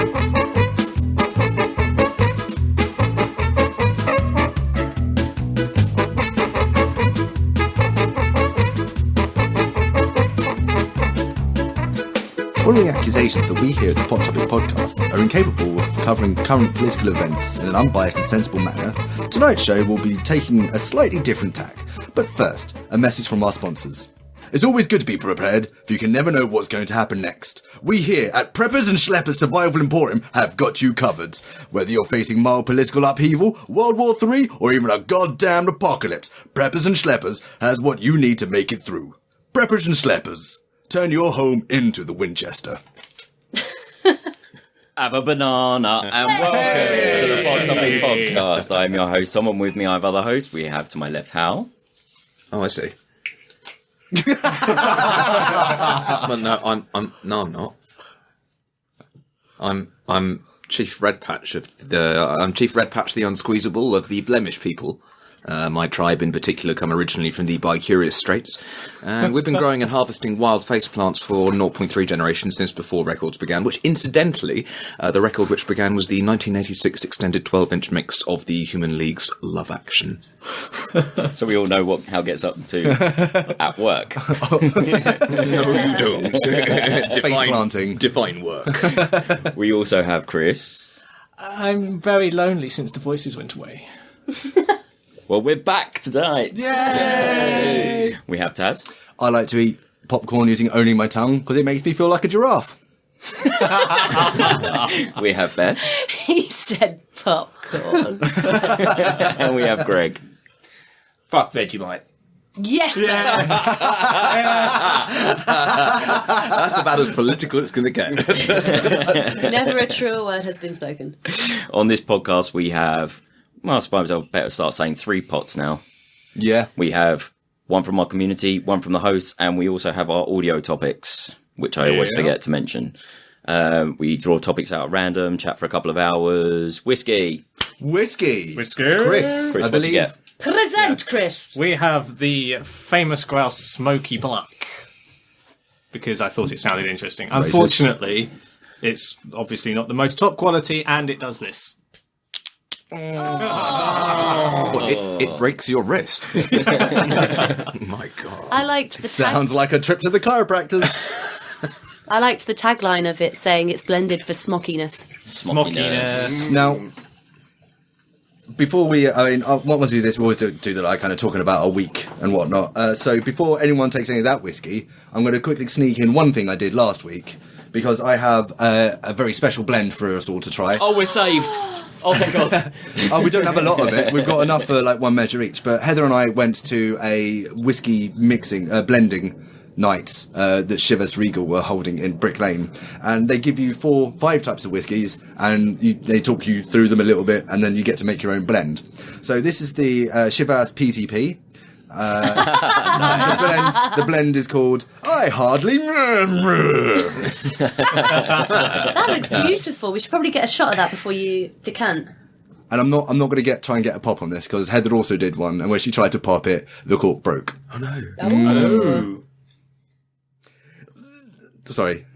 Following accusations that we here at the Pop Topic podcast are incapable of covering current political events in an unbiased and sensible manner, tonight's show will be taking a slightly different tack. But first, a message from our sponsors. It's always good to be prepared, for you can never know what's going to happen next. We here at Preppers and Schleppers Survival Emporium have got you covered. Whether you're facing mild political upheaval, World War III, or even a goddamn apocalypse, Preppers and Schleppers has what you need to make it through. Preppers and Schleppers. Turn your home into the Winchester. Have a banana and welcome to the Pod Topic podcast. I'm your host, Tom, and with me I have other hosts. We have to my left, Hal. Oh, I see. But no, I'm not. I'm Chief Red Patch I'm Chief Red Patch the Unsqueezable of the Blemish people. My tribe in particular come originally from the Bicurious Straits, and we've been growing and harvesting wild face plants for 0.3 generations since before records began, which incidentally, the record which began was the 1986 extended 12-inch mix of the Human League's Love Action. So we all know what Hal gets up to at work. No, you don't. Face planting. Define work. We also have Chris. I'm very lonely since the voices went away. Well, we're back tonight. Yay! We have Taz. I like to eat popcorn using only my tongue because it makes me feel like a giraffe. We have Beth. He said popcorn. And we have Greg. Fuck Vegemite. Yes! That's about as political as it's going to get. Never a truer word has been spoken. On this podcast, we have... Well, I suppose I'll better start saying 3 pots now. Yeah. We have one from our community, one from the hosts, and we also have our audio topics, which I always forget to mention. We draw topics out at random, chat for a couple of hours. Whiskey. Chris, Chris, I what you get? Present, Chris. We have the famous grouse Smoky Black, because I thought it sounded interesting. Racist. Unfortunately, it's obviously not the most top quality, and it does this. Well, it breaks your wrist. My God. I liked the Sounds like a trip to the chiropractors. I liked the tagline of it saying it's blended for smockiness. Smockiness. Now, before we, what once we do this, we always do that, like, kind of talking about our week and whatnot. So before anyone takes any of that whiskey, I'm going to quickly sneak in one thing I did last week, because I have a very special blend for us all to try. Oh, we're saved. Oh, thank God. Oh, we don't have a lot of it. We've got enough for like one measure each. But Heather and I went to a whiskey blending night that Chivas Regal were holding in Brick Lane. And they give you 5 types of whiskies, and they talk you through them a little bit, and then you get to make your own blend. So this is the Chivas PTP. The blend is called I Hardly Remember. That looks beautiful. We should probably get a shot of that before you decant. And I'm not going to try and get a pop on this, because Heather also did one, and when she tried to pop it, the cork broke. Oh, no. Oh. Sorry.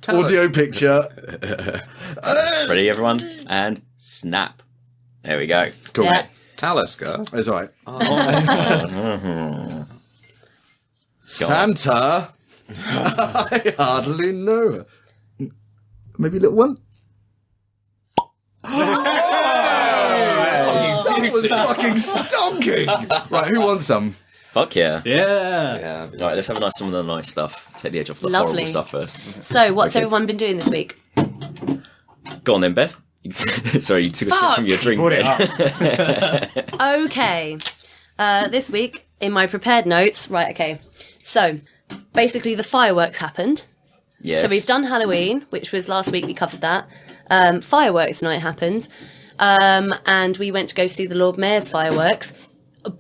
Audio picture. Ready, everyone? And snap. There we go. Cool. Yeah. Talisker. It's all right. Santa. I hardly know. Maybe a little one. That was fucking stonking. Right, who wants some? Fuck yeah. Yeah. All right, let's have a nice some of the nice stuff. Take the edge off the Lovely. horrible stuff first. So, what's everyone been doing this week? Go on then, Beth. Sorry, you took a sip from your drink. Okay. This week, in my prepared notes, right, okay. So, basically the fireworks happened. Yes. So we've done Halloween, which was last week, we covered that. Fireworks night happened. And we went to go see the Lord Mayor's fireworks.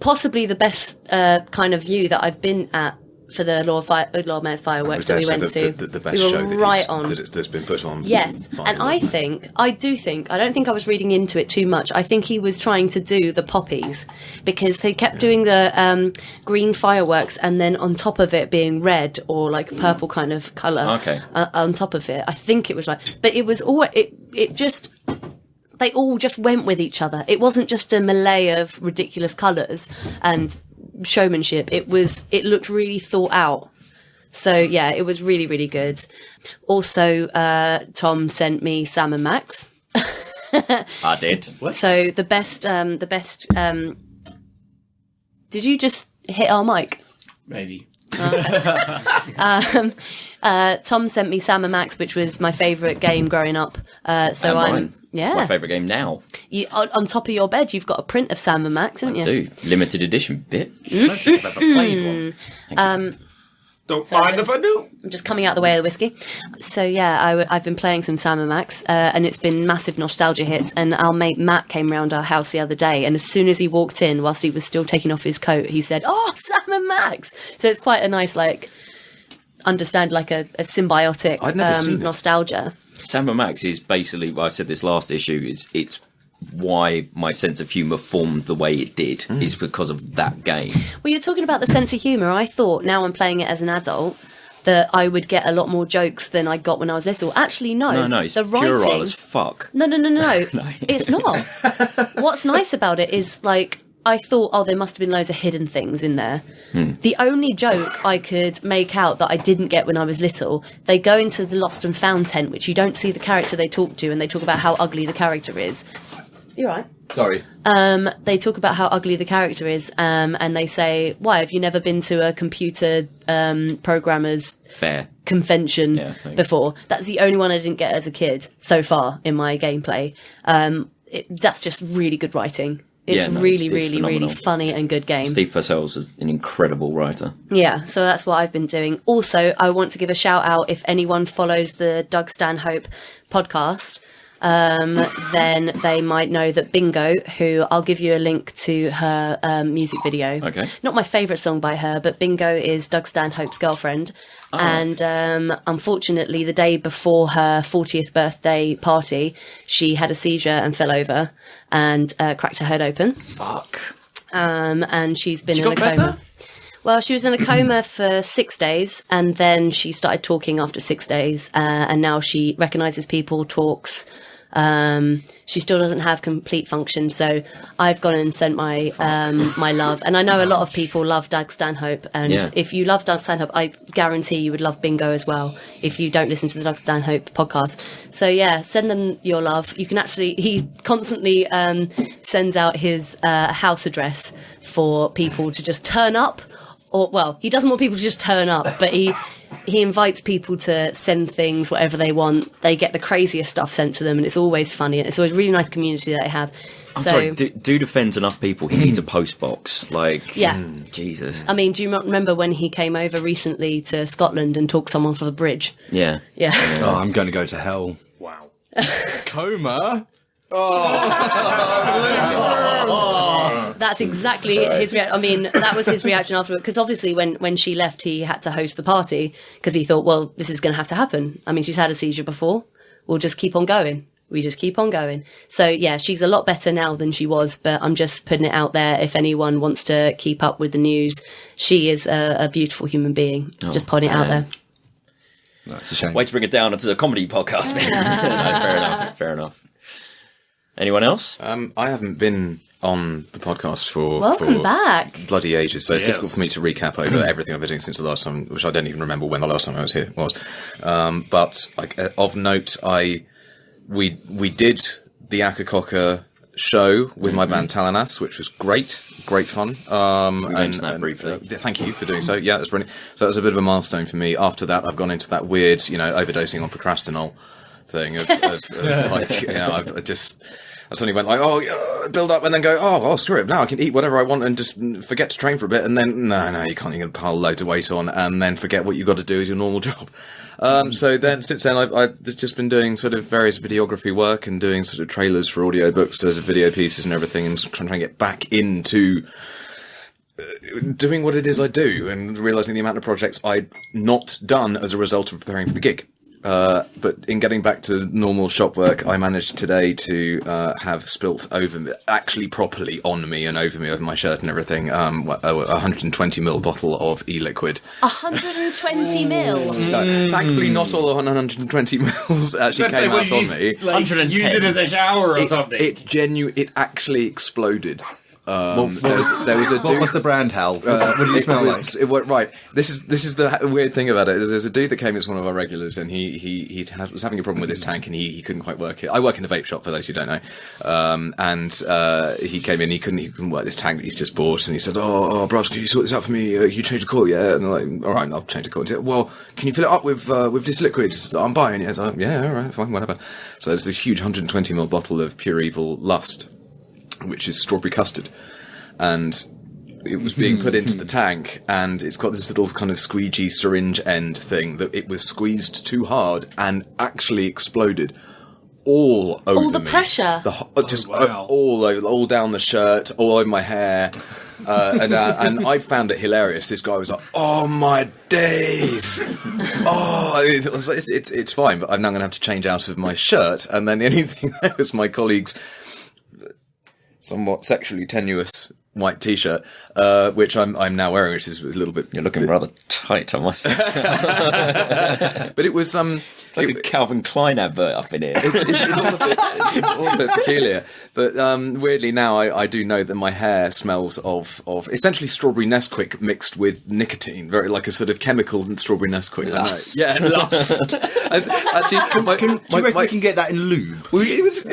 Possibly the best kind of view that I've been at for the Lord Mayor's fireworks that we went to. The best we were show that's been put on. Yes, and I don't think I was reading into it too much. I think he was trying to do the poppies because they kept doing the green fireworks and then on top of it being red or like purple kind of colour on top of it. I think it was like, but it was all, it just, they all just went with each other. It wasn't just a melee of ridiculous colours and showmanship. It looked really thought out. So yeah, it was really, really good. Also, Tom sent me Sam and Max. I did. What? So the best, did you just hit our mic? Maybe. Tom sent me Sam and Max, which was my favourite game growing up. It's my favourite game now. On top of your bed, you've got a print of Sam and Max, haven't you? I do. Limited edition, bitch. I've ever played one. Don't mind if I do. I'm just coming out the way of the whiskey. So yeah, I've been playing some Sam and Max, and it's been massive nostalgia hits. And our mate Matt came round our house the other day, and as soon as he walked in, whilst he was still taking off his coat, he said, "Oh, Sam and Max!" So it's quite a nice, like, understand, like a symbiotic I'd never seen it. nostalgia. Sam and Max is basically, well, I said this last issue, it's why my sense of humour formed the way it did, is because of that game. Well, you're talking about the sense of humour. I thought, now I'm playing it as an adult, that I would get a lot more jokes than I got when I was little. Actually, no. No, it's the puerile writing, as fuck. No. It's not. What's nice about it is, like, I thought, oh, there must have been loads of hidden things in there. The only joke I could make out that I didn't get when I was little, they go into the Lost and Found tent, which you don't see the character they talk to, and they talk about how ugly the character is. You're right. Sorry. They talk about how ugly the character is, and they say, why, have you never been to a computer programmer's Fair. convention before? That's the only one I didn't get as a kid so far in my gameplay. That's just really good writing. It's really funny and good game. Steve Purcell's an incredible writer. Yeah, so that's what I've been doing. Also, I want to give a shout out if anyone follows the Doug Stanhope podcast. Then they might know that Bingo, who I'll give you a link to her music video. Okay. Not my favourite song by her, but Bingo is Doug Stanhope's girlfriend. Oh. And unfortunately, the day before her 40th birthday party, she had a seizure and fell over and cracked her head open. Fuck. And she's been She in a got coma. better? Well, she was in a coma for 6 days, and then she started talking after 6 days, and now she recognises people, talks. She still doesn't have complete function, so I've gone and sent my my love. And I know a lot of people love Doug Stanhope, and if you love Doug Stanhope, I guarantee you would love Bingo as well if you don't listen to the Doug Stanhope podcast. So yeah, send them your love. You can actually, he constantly sends out his house address for people to just turn up. Or, well, he doesn't want people to just turn up, but he invites people to send things, whatever they want. They get the craziest stuff sent to them, and it's always funny. And it's always a really nice community that they have. I'm sorry, dude offends enough people. He needs a post box. Like, Jesus. I mean, do you remember when he came over recently to Scotland and talked someone for the bridge? Yeah. Yeah. Oh, I'm going to go to hell. Wow. Coma? That's exactly his reaction. I mean, that was his reaction afterward, because obviously when she left, he had to host the party because he thought, well, this is going to have to happen. I mean, she's had a seizure before. We'll just keep on going. We just keep on going. So yeah, she's a lot better now than she was, but I'm just putting it out there. If anyone wants to keep up with the news, she is a beautiful human being. Just putting it out there. That's a shame. Way to bring it down into a comedy podcast, man. No, fair enough. Anyone else? I haven't been on the podcast for Welcome back. bloody ages, so it's Yes. difficult for me to recap over everything I've been doing since the last time, which I don't even remember when the last time I was here was. But like of note, we did the Yakobpk show with my band Talanas, which was great fun. We mentioned that briefly. Thank you for doing so. Yeah, that's brilliant. So that was a bit of a milestone for me. After that, I've gone into that weird, overdosing on procrastinol thing of like, I suddenly went like, build up and then go, screw it. Now I can eat whatever I want and just forget to train for a bit. And then, no, you can't. You're going to pile loads of weight on and then forget what you've got to do as your normal job. So then, since then, I've just been doing sort of various videography work and doing sort of trailers for audiobooks as video pieces and everything, and trying to get back into doing what it is I do and realising the amount of projects I'd not done as a result of preparing for the gig. But in getting back to normal shop work, I managed today to have spilt over me, actually properly on me and over me, over my shirt and everything, a 120ml bottle of e-liquid. 120 mil. No, thankfully, not all 120 mils actually came out on me. 110. Use it as a shower or something. It actually exploded. There was a What dude. was the brand, Hal? What did it smell like? Right. This is the weird thing about it. There's a dude that came as one of our regulars, and he was having a problem with his tank, and he couldn't quite work it. I work in a vape shop, for those who don't know. And he came in, he couldn't work this tank that he's just bought, and he said, "Oh, bros, can you sort this out for me? Can you change the coil, yeah?" And I'm like, "All right, I'll change the coil." He said, "Well, can you fill it up with this liquid I'm buying?" Yeah, like, yeah, all right, fine, whatever. So there's a huge 120ml bottle of Pure Evil Lust, which is strawberry custard. And it was being put into the tank, and it's got this little kind of squeegee syringe end thing that it was squeezed too hard and actually exploded all over me. All the pressure. All over, all down the shirt, all over my hair. And I found it hilarious. This guy was like, "Oh my days! Oh, it's fine, but I'm now going to have to change out of my shirt." And then the only thing there was my colleague's somewhat sexually tenuous white T-shirt, which I'm now wearing, which is a little bit. You're looking rather tight, I must say. But it was It's like a Calvin Klein advert up in here. it's all a bit peculiar. But weirdly now I do know that my hair smells of essentially strawberry Nesquik mixed with nicotine, very like a sort of chemical strawberry Nesquik. Lust. Yeah, lust. And actually, Do you reckon we can get that in lube? Well, it was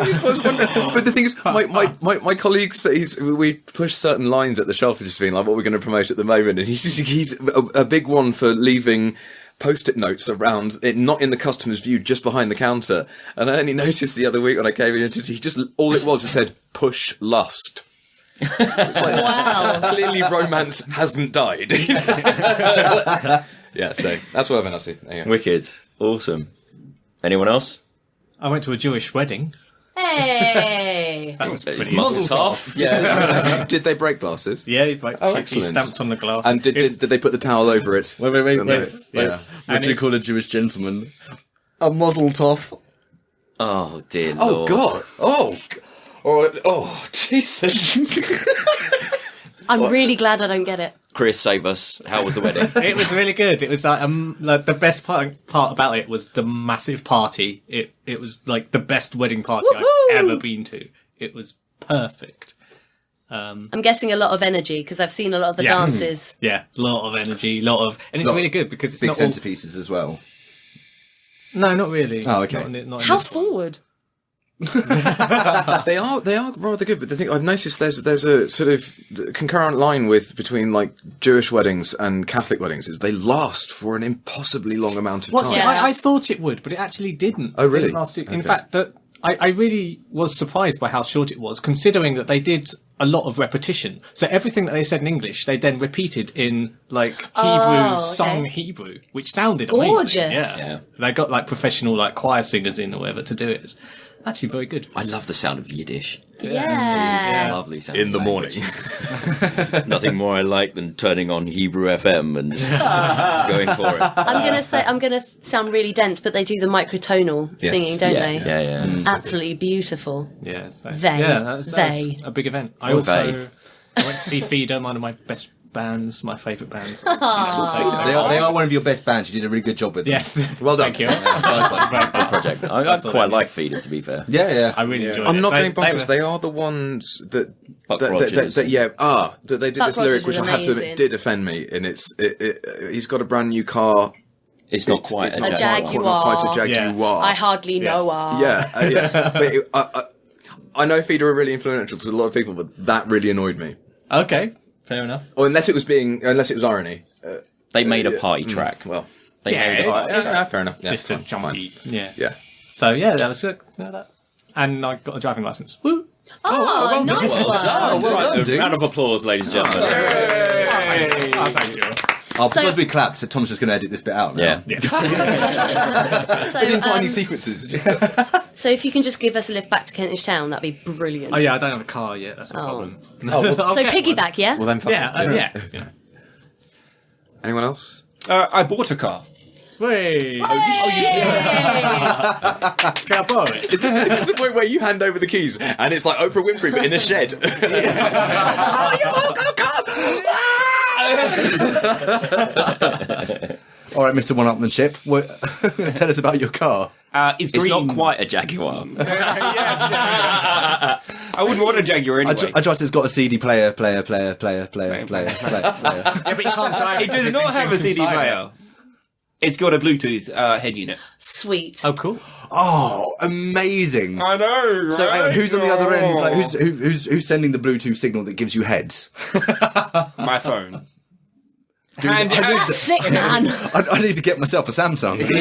but the thing is, my colleagues, we push certain lines at the shelf, just being like, what we're going to promote at the moment, and he's a big one for leaving post-it notes around it, not in the customer's view, just behind the counter. And I only noticed the other week when I came in, he just all it was, it said "push lust." It's like, Wow. clearly romance hasn't died. Yeah, so that's what I've been up to. There you go. Wicked. Awesome. Anyone else? I went to a Jewish wedding. Hey. That was It's pretty muzzle tough. Yeah. Did they break glasses? Yeah, like she excellent. stamped on the glass. And did they put the towel over it? Wait. Yes. What do you call a Jewish gentleman? A muzzle toff. Oh, dear Oh Lord. God! Oh Jesus! I'm really glad I don't get it. Chris, save us. How was the wedding? It was really good. It was like the best part about it was the massive party. It was like the best wedding party Woohoo! I've ever been to. It was perfect. I'm guessing a lot of energy because I've seen a lot of the Yes. dances. Yeah, a lot of energy, and it's really good because it's Big not all... centerpieces as well. No, not really. Oh, okay. Not in How this one. forward? They are rather good, but the thing I've noticed there's a sort of concurrent line between like Jewish weddings and Catholic weddings is they last for an impossibly long amount of Well, time. see, Yeah. I thought it would, but it actually didn't. Oh, really? It didn't last in Okay. fact, I really was surprised by how short it was, considering that they did a lot of repetition. So everything that they said in English, they then repeated in like Hebrew, okay. sung Hebrew, which sounded Gorgeous. amazing. Yeah. They got like professional like choir singers in or whatever to do it. Actually, very good. I love the sound of Yiddish. It's Yeah. lovely sound. in the morning. Nothing more I like than turning on Hebrew FM and just going for it. I'm gonna sound really dense, but they do the microtonal Yes. singing, don't they? Yeah. Absolutely beautiful. Yeah, so, They. yeah, that's They. a big event. I Oh, also they. I went to see Feeder, one of my best bands, my favourite bands. They are one of your best bands. You did a really good job with them. Yeah, Well done. thank you. Good project. I That's what I quite mean. like Feeder, to be fair. Yeah. I really enjoyed it. I'm not going They bonkers. were- They are the ones that Buck that Rogers. they did Buck this lyric, Rogers which is I have to admit amazing. did offend me. And he's got a brand new car. It's not quite It's a not Jaguar. Jaguar. not quite a Yeah. Jaguar. I hardly know Yes. her. Yeah. But I know Feeder are really influential to a lot of people, but that really annoyed me. Okay, fair enough. Or unless it was irony. They made a party track. Well, They Yeah, made a it's- party track. fair enough. Yeah, Just a fine, jumpy. fine. Yeah. Yeah. So yeah, that was good. Yeah, that. And I got a driving license. Woo! Oh, nice one. Right, a round of applause, ladies and gentlemen. Oh, thank you. Oh, So- because we clapped, so Tom's just going to edit this bit out now. Yeah. So, In tiny sequences. so if you can just give us a lift back to Kentish Town, that'd be brilliant. Oh yeah, I don't have a car yet. That's a problem. So piggyback, yeah? Well, then, fuck Yeah, it. yeah. Anyone else? I bought a car. Wait. Yay! Can I borrow it? It's just the point where you hand over the keys, and it's like Oprah Winfrey, but in a shed. All right, Mr. One-Upmanship, tell us about your car. It's It's green. not quite a Jaguar. I wouldn't want a Jaguar anyway. I trust it's got a CD player. Yeah, but you can't drive it does not have a CD player. It's got a Bluetooth head unit. Sweet. Oh, cool. Oh, amazing! I know. So, hang on, who's on the other end? Like, who's sending the Bluetooth signal that gives you heads? My phone. Sick, man. I need to get myself a Samsung. It's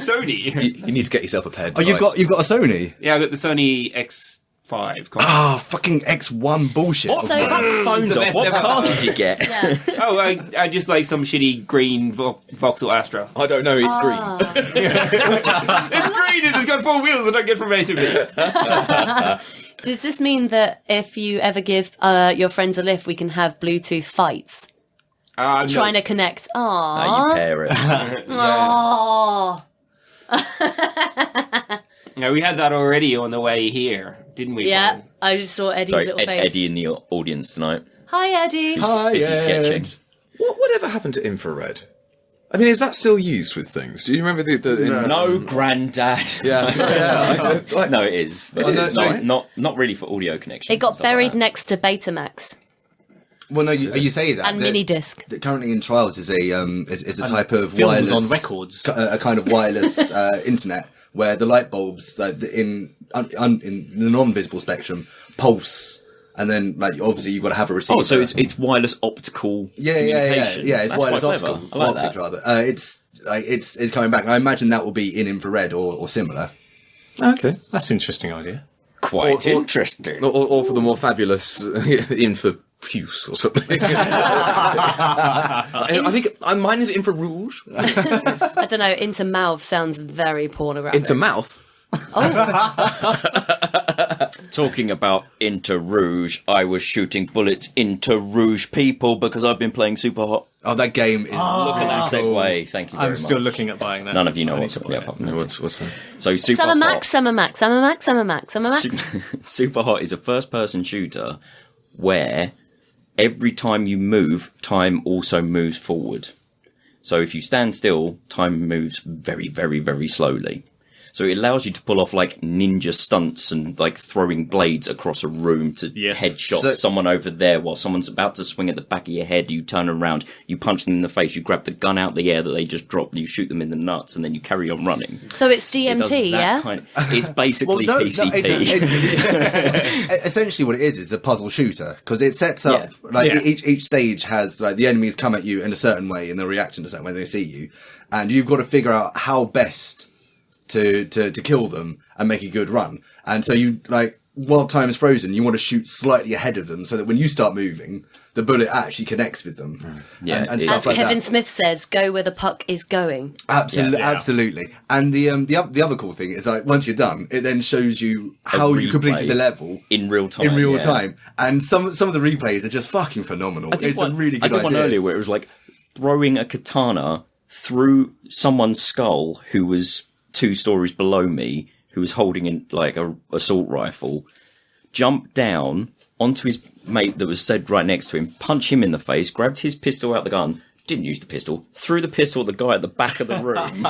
a Sony. You need to get yourself a pair. Oh, you've got a Sony. Yeah, I got the Sony X5. Ah, fucking X1 bullshit. What fucked phones the off? best What ever. car did you get? Yeah. Oh, I just like some shitty green Vauxhall Astra. I don't know. It's green. It's green and it's got 4 wheels and I get from A to B. Does this mean that if you ever give your friends a lift, we can have Bluetooth fights? No. Trying to connect. Now you Aww. pair it. Aww. No, we had that already on the way here, didn't we? Yeah, Paul? I just saw Eddie's Sorry, little face. Eddie in the audience tonight. Hi, Eddie. Busy sketching. Whatever happened to infrared? I mean, is that still used with things? Do you remember the No, granddad. Yeah, sorry, yeah. No, it is. But Oh, no, it's sorry. not really for audio connections. It got and stuff buried like that. next to Betamax Well, no, you say that. and mini disc. That currently in trials is a type of films wireless on records. a kind of wireless internet where the light bulbs in the non-visible spectrum pulse, and then like obviously you've got to have a receiver. Oh, so it's wireless optical communication. Yeah, it's That's wireless quite clever. optical, I like optic that. rather. It's coming back. I imagine that will be in infrared or similar. Okay. That's an interesting idea. Quite Or- interesting. Or for the more fabulous infrapuce or something. I think mine is infrarouge. I don't know, into mouth sounds very pornographic. Into mouth. Talking about into Rouge, I was shooting bullets into Rouge people because I've been playing Super Hot. Oh, that game is. Look at that segue. Thank you very I'm much. still looking at buying that. None of you know I need what's to up. buy Yeah, it. apart from that. What's that? So Super Summer Hot. Max, Summer Max, Summer Max, Summer Max, Summer Max. Super Hot is a first-person shooter where every time you move, time also moves forward. So if you stand still, time moves very, very, very slowly. So it allows you to pull off like ninja stunts and like throwing blades across a room to Yes. headshot So- someone over there while someone's about to swing at the back of your head. You turn around, you punch them in the face, you grab the gun out the air that they just dropped, you shoot them in the nuts, and then you carry on running. So it's It does DMT, that yeah? it's basically PCP. Essentially, what it is a puzzle shooter because it sets up Yeah. each stage has like the enemies come at you in a certain way and the reaction to a certain way they see you, and you've got to figure out how best to kill them and make a good run. And so you like while time is frozen, you want to shoot slightly ahead of them so that when you start moving, the bullet actually connects with them. Yeah, and it- stuff As like Kevin that. Smith says, go where the puck is going. Absolutely, Yeah. absolutely. And the other cool thing is like once you're done, it then shows you how you replay. completed the level in real time. in real yeah. time. And some of the replays are just fucking phenomenal. I did It's one, a really good I did one idea. earlier where it was like throwing a katana through someone's skull who was 2 stories below me, who was holding in like a assault rifle, jump down onto his mate that was said right next to him, punch him in the face, grabbed his pistol out the gun, didn't use the pistol, threw the pistol at the guy at the back of the room,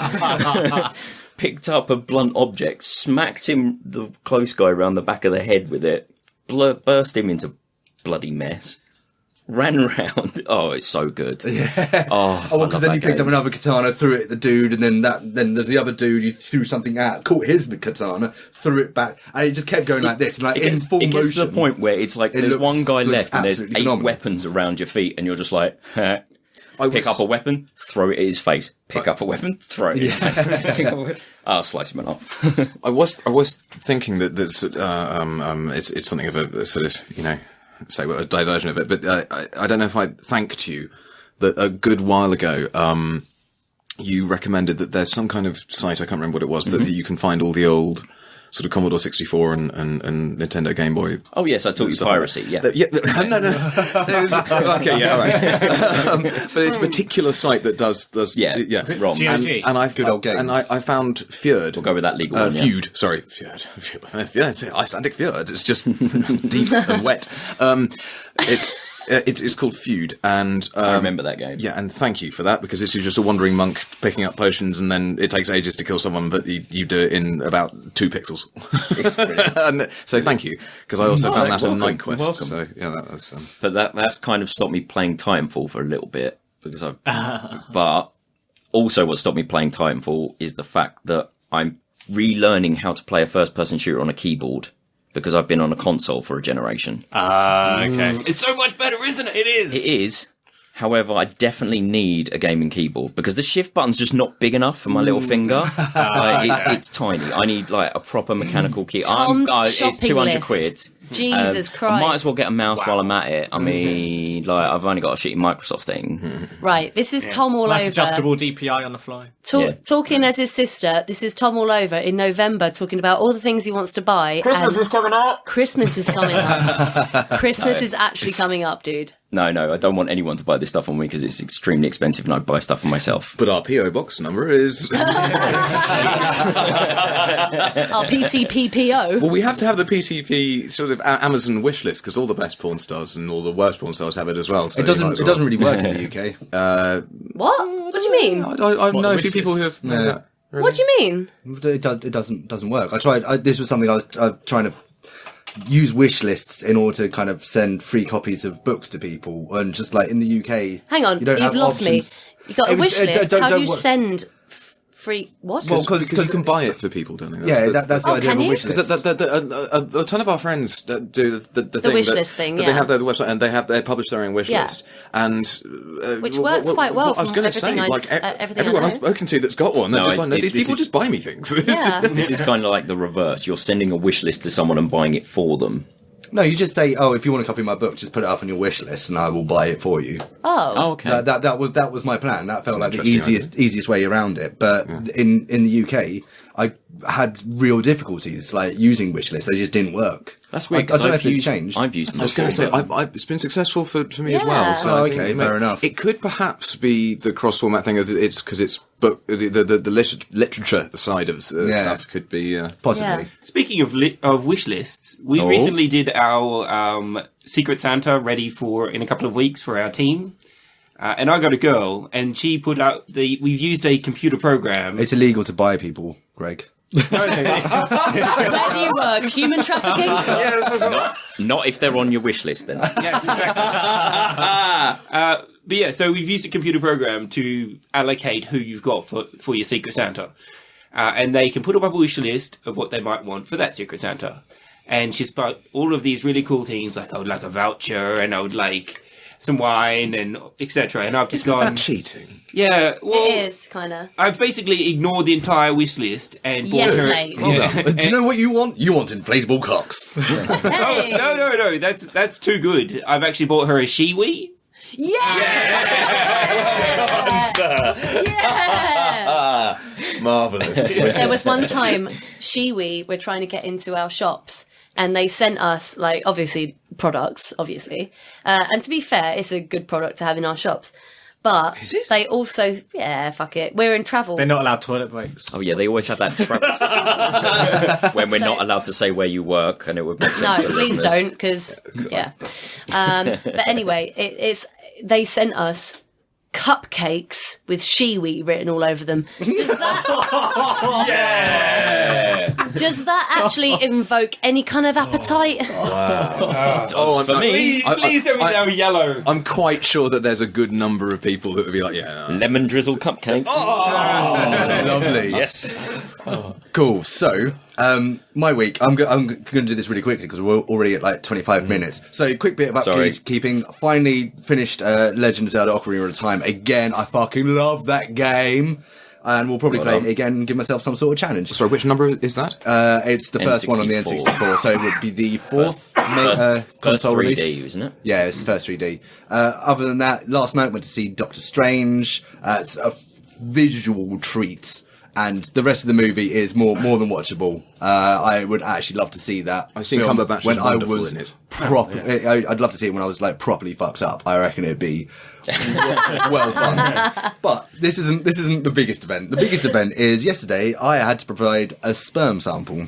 picked up a blunt object, smacked him, the close guy, around the back of the head with it, burst him into bloody mess, ran around. Oh, it's so good. Yeah. Oh, Oh, because then you picked up another katana, threw it at the dude, and then there's the other dude. You threw something out, caught his katana, threw it back, and it just kept going like this, and like It gets, in full it gets motion. to the point where it's like It there's looks- one guy looks left and there's 8 absolutely phenomenal. weapons around your feet, and you're just like, pick up a weapon, throw it at his face. Pick up a weapon, throw it at his face. Pick up a weapon. Slice him off. I was thinking that there's it's something of a sort of say a diversion of it, but I don't know if I thanked you that a good while ago, you recommended that there's some kind of site, I can't remember what it was, that you can find all the old sort of Commodore 64 and Nintendo Game Boy. Oh yes, I taught you piracy. Yeah. No. Okay, yeah, all right. But it's a particular site that does ROM. GOG. And I Good old games. And I found Fjord. We'll go with that legal one. Feud. Sorry, Fjord. Yeah, it's Icelandic Fjord. It's just deep and wet. It's called Feud, and I remember that game. Yeah, and thank you for that, because it's just a wandering monk picking up potions, and then it takes ages to kill someone, but you do it in about 2 pixels. It's brilliant. And so thank you, because I also found that on Night Quest. Welcome. So yeah, that was. But that's kind of stopped me playing Titanfall for a little bit, because but also what stopped me playing Titanfall is the fact that I'm relearning how to play a first-person shooter on a keyboard, because I've been on a console for a generation. Okay. It's so much better, isn't it? It is. It is. However, I definitely need a gaming keyboard, because the shift button's just not big enough for my little finger. It's tiny. I need like a proper mechanical key. Tom's It's shopping 200 list. quid. Jesus Christ. I might as well get a mouse while I'm at it. I mean, like, I've only got a shitty Microsoft thing. Right, this is Tom all Nice over. adjustable DPI on the fly. Talking as his sister, this is Tom all over in November, talking about all the things he wants to buy. Christmas is coming up. Christmas is coming up. Christmas is actually coming up, dude. No, I don't want anyone to buy this stuff on me, because it's extremely expensive and I buy stuff for myself. But our PO box number is. Our PTPPO. Well, we have to have the PTP sort of Amazon wish list, because all the best porn stars and all the worst porn stars have it as well. So It doesn't really work in the UK. What? What do you mean? I know a wish few people who list? have. done that. What do you mean? It doesn't work. I tried. This was something I was trying to use wish lists in order to kind of send free copies of books to people, and just like in the UK. Hang on, you don't you've have lost options. me. You got a wish list. How do you work. send free? What? Well, Because you can buy it for people, don't you? Yeah, that's the Oh, idea of can a you? wish list. Because a ton of our friends do the thing wish that, list thing, that yeah. they have their website, and they publish their own wish Yeah. list, and Which works quite well I was from going to say, everything like everything I everyone know. I've spoken to that's got one, they're No, just like, no, these this people is- just buy me things. Yeah. This is kind of like the reverse. You're sending a wish list to someone and buying it for them. No, you just say, "Oh, if you want a copy of my book, just put it up on your wish list, and I will buy it for you." Oh. Okay. That was my plan. That felt like the interesting easiest way around it. But in the UK, I had real difficulties like using wish lists. They just didn't work. That's weird. I don't know if I've it's changed. I've used them. I was going to say, before. it's been successful for me as Yeah. well. So Oh, I think okay, it fair enough. It could perhaps be the cross format thing. It's because it's book the literature side of stuff could be Possibly. Yeah. Speaking of wish lists, we recently did our Secret Santa ready for in a couple of weeks for our team. And I got a girl, and she put out we've used a computer program. It's illegal to buy people, Greg. Where do you work? Human trafficking? Not if they're on your wish list, then. Yes, exactly. But yeah, so we've used a computer program to allocate who you've got for your Secret Santa. And they can put up a wish list of what they might want for that Secret Santa. And she's put all of these really cool things, like I would like a voucher, and I would like some wine, and etc. And I've just Isn't gone, that cheating? yeah, well, It is, kind of. I've basically ignored the entire wish list and bought Yes, her. mate. Do you know what you want? You want inflatable cocks. Hey. No, that's too good. I've actually bought her a Shiwi. Yeah! Yeah! Marvelous. There was one time Shiwi were trying to get into our shops, and they sent us, like, obviously products, obviously. And to be fair, it's a good product to have in our shops. But Is it? they also, fuck it. We're in travel. They're not allowed toilet breaks. Oh yeah, they always have that travel when we're So- not allowed to say where you work, and it would make sense. No, to the please listeners. don't, because but anyway, they sent us cupcakes with Shiwi written all over them. Does that actually invoke any kind of appetite? For me, Please don't be down yellow. I'm quite sure that there's a good number of people that would be like, lemon drizzle cupcake. Lovely. Yes. Cool. So, my week. I'm going to do this really quickly because we're already at like 25 minutes. So, quick bit about Sorry. keeping. Finally finished Legend of Zelda: Ocarina of Time. Again, I fucking love that game. and we'll probably Well play done. it again and give myself some sort of challenge. Sorry, which number is that? It's the first one on the N64. N64, so it would be the fourth First console 3D, release. isn't it? Yeah, it's the first 3D. Other than that, last night went to see Doctor Strange. It's a visual treat, and the rest of the movie is more than watchable. I would actually love to see that. I've seen film Cumberbatch when is I wonderful was in it. I'd love to see it when I was like properly fucked up. I reckon it'd be well fun. But this isn't the biggest event. The biggest event is yesterday. I had to provide a sperm sample.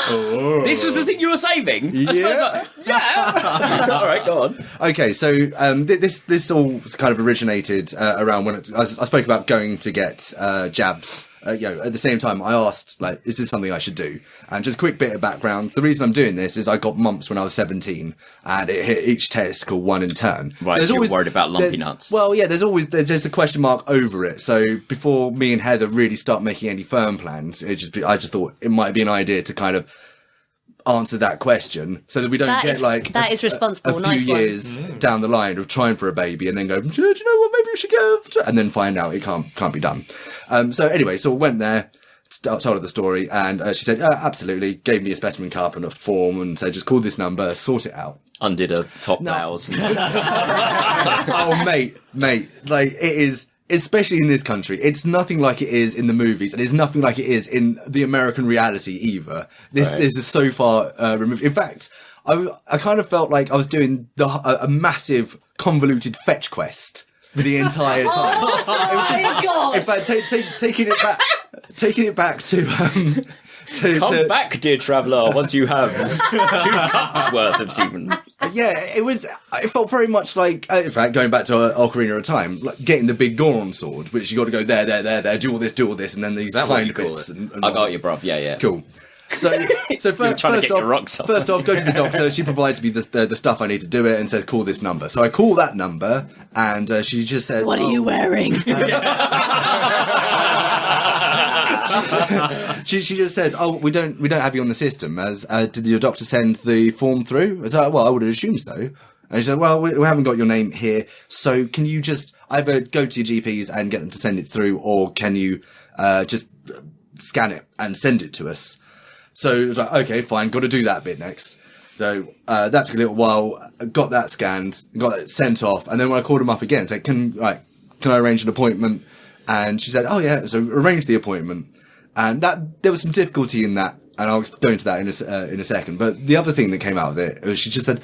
This was the thing you were saving? I suppose yeah! All right, go on. Okay, so this all kind of originated around when I spoke about going to get jabs. At the same time, I asked, like, is this something I should do? And just a quick bit of background. The reason I'm doing this is I got mumps when I was 17, and it hit each testicle one in turn. Right, so you're worried about lumpy nuts. Well, yeah, there's a question mark over it. So before me and Heather really start making any firm plans, I just thought it might be an idea to kind of answer that question so that we don't that is responsible. a Nice few one. years down the line of trying for a baby and then go, do you know what, maybe we should go, and then find out it can't be done. So anyway, so I went there, told her the story, and she said, absolutely, gave me a specimen cup and a form and said, just call this number, sort it out. Undid a top nails. Oh, mate, like, it is, especially in this country, it's nothing like it is in the movies, and it's nothing like it is in the American reality either. This is so far removed. In fact, I kind of felt like I was doing a massive convoluted fetch quest for the entire time. my God. In fact, taking it back to Come back, dear traveller, once you have 2 cups worth of semen. yeah, it felt very much like, in fact, going back to Ocarina of Time, like getting the big Goron sword, which you got to go there, do all this, and then these that what tiny you call bits. it? And I got you, bruv. Yeah. Cool. So first trying to get your rocks off. First off, go to the doctor. She provides me the stuff I need to do it and says, call this number. So I call that number, and she just says, What are you wearing? She just says, "Oh, we don't have you on the system. As did your doctor send the form through?" I was like, "Well, I would have assumed so." And she said, "Well, we haven't got your name here, so can you just either go to your GPs and get them to send it through, or can you just scan it and send it to us?" So it was like, "Okay, fine, got to do that bit next." So that took a little while. Got that scanned, got it sent off, and then when I called him up again, said, "Can I arrange an appointment?" And she said, "Oh yeah." So arrange the appointment. And there was some difficulty in that, and I'll go into that in a second. But the other thing that came out of it was she just said,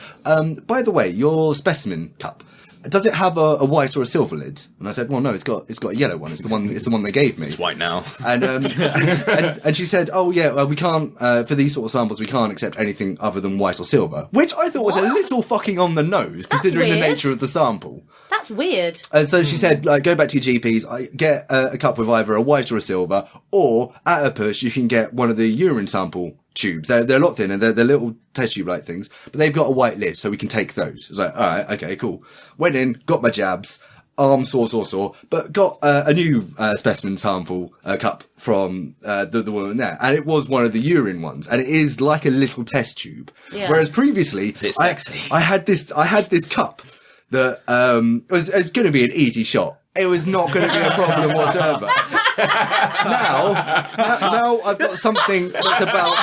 "By the way, your specimen cup, does it have a white or a silver lid?" And I said, "Well, no, it's got a yellow one. It's the one they gave me." It's white now. And and she said, "Oh yeah, well, we can't for these sort of samples we can't accept anything other than white or silver," which I thought was a little fucking on the nose considering the weird. nature of the sample. That's weird. And so she said, like, go back to your GPs, get a cup with either a white or a silver, or at a push, you can get one of the urine sample tubes. They're a lot thinner. They're little test tube like things, but they've got a white lid, so we can take those. It's like, all right, okay, cool. Went in, got my jabs, arm sore, but got a new specimen sample cup from the woman there, and it was one of the urine ones, and it is like a little test tube. Yeah. Whereas previously, Is it sexy? I had this cup that it was going to be an easy shot. It was not going to be a problem whatsoever. Now I've got something that's about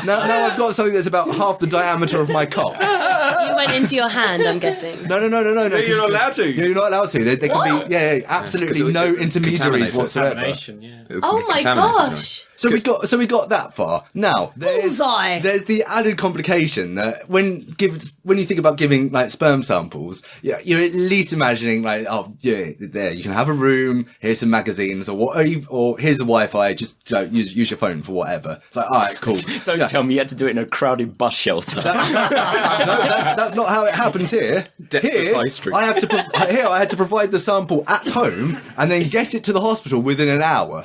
now I've got something that's about half the diameter of my cock. You went into your hand, I'm guessing. No. You're not allowed to. You're not allowed to. They can be absolutely Because no it intermediaries contaminates it. whatsoever. Contamination, yeah. Oh my gosh. So we got that far. Now Bullseye. there's the added complication that when you think about giving like sperm samples, you're at least imagining like, oh yeah, there you can have a room. Here's some magazines, or here's the Wi-Fi. Just use your phone for whatever. It's like, all right, cool. Don't tell me you had to do it in a crowded bus shelter. No, that's not how it happens here. Deptford Here, High Street. I had to provide the sample at home and then get it to the hospital within an hour.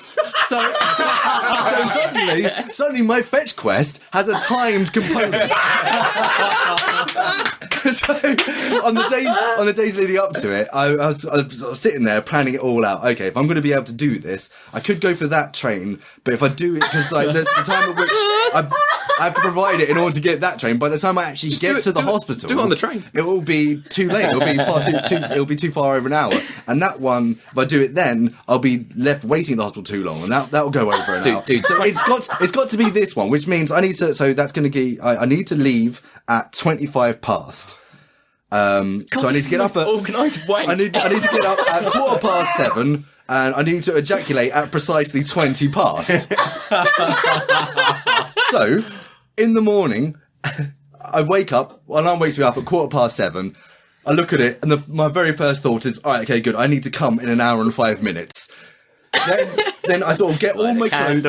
So suddenly, my fetch quest has a timed component. So on the days leading up to it, I was sitting there planning it all out. Okay, if I'm going to be able to do this, I could go for that train, but if I do it, because like the time at which I have to provide it in order to get that train. By the time I actually get to the hospital, do it on the train. It will be too late. It'll be it'll be too far over an hour. And that one, if I do it then, I'll be left waiting at the hospital too long, and that'll go over an hour. So it's got to be this one, which means I need to. So that's going to be. I need to leave at 25 past. So I need to get up at organised wank. I need to get up at 7:15, and I need to ejaculate at precisely 20 past. So, in the morning, I wake up. Alarm wakes me up at 7:15. I look at it, and my very first thought is, all right, okay, good. I need to come in an hour and 5 minutes. Then I sort of get all my clothes.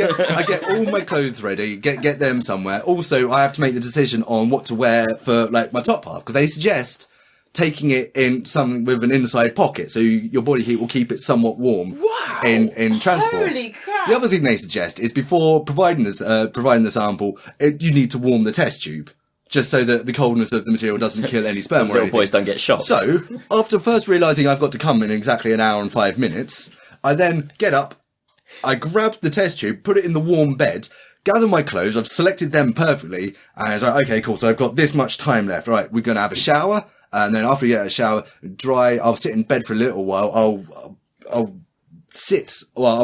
I get all my clothes ready. Get them somewhere. Also, I have to make the decision on what to wear for like my top half, because they suggest taking it in something with an inside pocket, so your body heat will keep it somewhat warm. Wow. In transport. Holy crap. The other thing they suggest is before providing the sample, you need to warm the test tube, just so that the coldness of the material doesn't kill any sperm or Little anything. boys don't get shot. So, after first realising I've got to come in exactly an hour and 5 minutes, I then get up, I grab the test tube, put it in the warm bed, gather my clothes, I've selected them perfectly, and I was like, okay, cool, so I've got this much time left. Right, we're going to have a shower, and then after we get a shower, dry, I'll sit in bed for a little while, I'll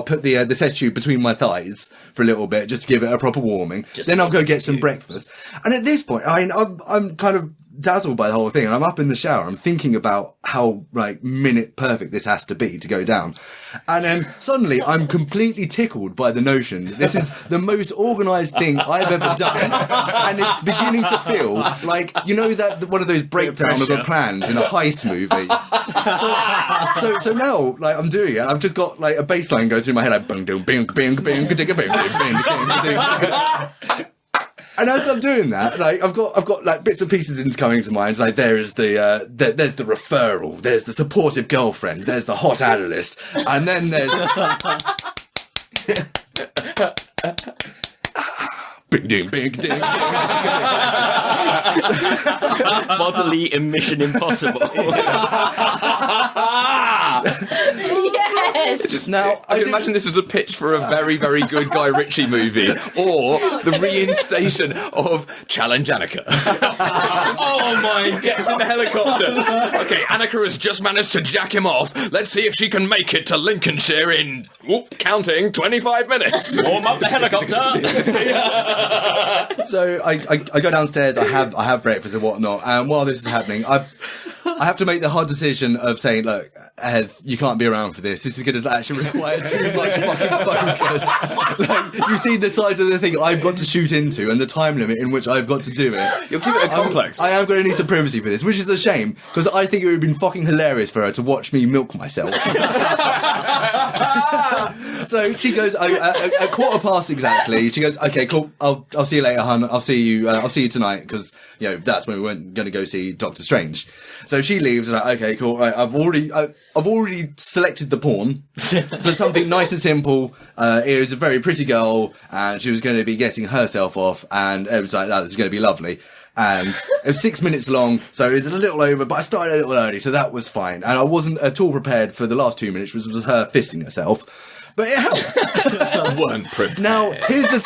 put the test tube between my thighs for a little bit, just to give it a proper warming. Then I'll go get some breakfast. And at this point, I'm kind of dazzled by the whole thing, and I'm up in the shower, I'm thinking about how like minute perfect this has to be to go down, and then suddenly I'm completely tickled by the notion that this is the most organised thing I've ever done, and it's beginning to feel like, you know, that one of those breakdowns of the plans in a heist movie. So now, like, I'm doing it, I've just got like a bass line go through my head, like bing bing bing bing bing bing bing. And as I'm doing that, like I've got like bits and pieces coming to mind. It's like there's the referral, there's the supportive girlfriend, there's the hot analyst, and then there's bing ding bing ding. Bodily Emission Impossible. Yes. Just now, I can imagine this as a pitch for a very, very good Guy Ritchie movie, or the reinstation of Challenge Annika. Oh my God! Gets in the helicopter. Okay, Annika has just managed to jack him off. Let's see if she can make it to Lincolnshire in counting 25 minutes. Warm up the helicopter. So I go downstairs. I have breakfast and whatnot. And while this is happening, I have to make the hard decision of saying, look, Heath, you can't be around for this. This is going to actually require too much fucking focus. Like, you see the size of the thing I've got to shoot into and the time limit in which I've got to do it. You'll keep it a complex. I am going to need some privacy for this, which is a shame, because I think it would have been fucking hilarious for her to watch me milk myself. So she goes, at 7:15 exactly, she goes, okay, cool, I'll see you later, hun. I'll see you tonight, because, you know, that's when we weren't going to go see Doctor Strange. So she leaves, and okay, cool, right, I've already selected the porn. So something nice and simple. It was a very pretty girl, and she was going to be getting herself off, and it was like, that was going to be lovely. And it was 6 minutes long, so it was a little over, but I started a little early, so that was fine. And I wasn't at all prepared for the last 2 minutes, which was her fisting herself. But it helps. Weren't prepared. Now, here's the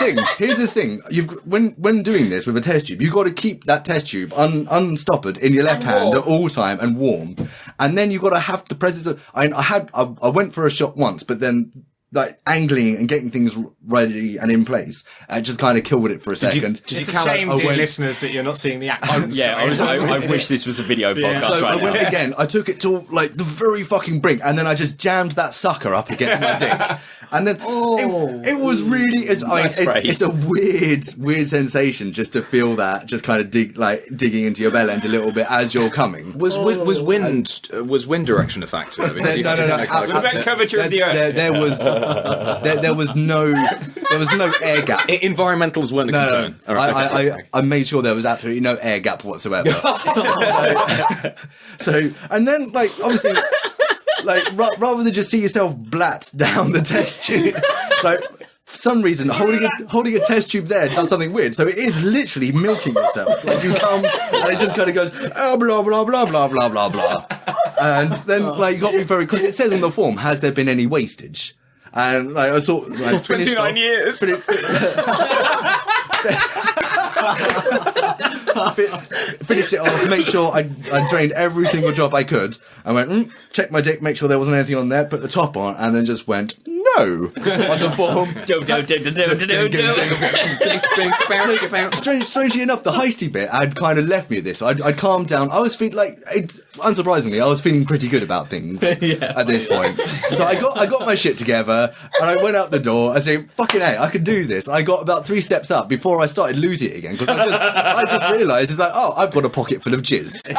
thing. When doing this with a test tube, you've got to keep that test tube unstoppered in your left hand at all time and warm. And then you've got to have the presence of... I went for a shot once, but then... like angling and getting things ready and in place, just kind of killed it for a second. It's a shame, dear listeners, that you're not seeing the action. I wish this was a video podcast So right I went now. again. I took it to like the very fucking brink, and then I just jammed that sucker up against my dick. And then it was really, it's a weird sensation just to feel that, just kind of digging into your belly end a little bit as you're coming. Was wind direction a factor? I mean, No. What about curvature of the earth? There was no air gap. Environmentals weren't a concern. No. All right, I made sure there was absolutely no air gap whatsoever. so, and then, like, obviously, like, rather than just see yourself blat down the test tube, like, for some reason, holding a test tube there does something weird. So it is literally milking yourself. Like, you come, and it just kind of goes, oh, blah, blah, blah, blah, blah, blah, blah. And then, like, you got me very... because it says on the form, has there been any wastage? And, like, I sort of... like, 29 years. finished it off, make sure I drained every single drop I could. I went, check my dick, make sure there wasn't anything on there, put the top on, and then just went, no, on the form. Strangely enough, the heisty bit had kind of left me at this. I'd calmed down. I was feeling unsurprisingly, I was feeling pretty good about things at this point. So I got my shit together, and I went out the door. I said, fucking hey, I can do this. I got about 3 steps up before I started losing it again, because I just realised it's like, oh, I've got a pocket full of jizz.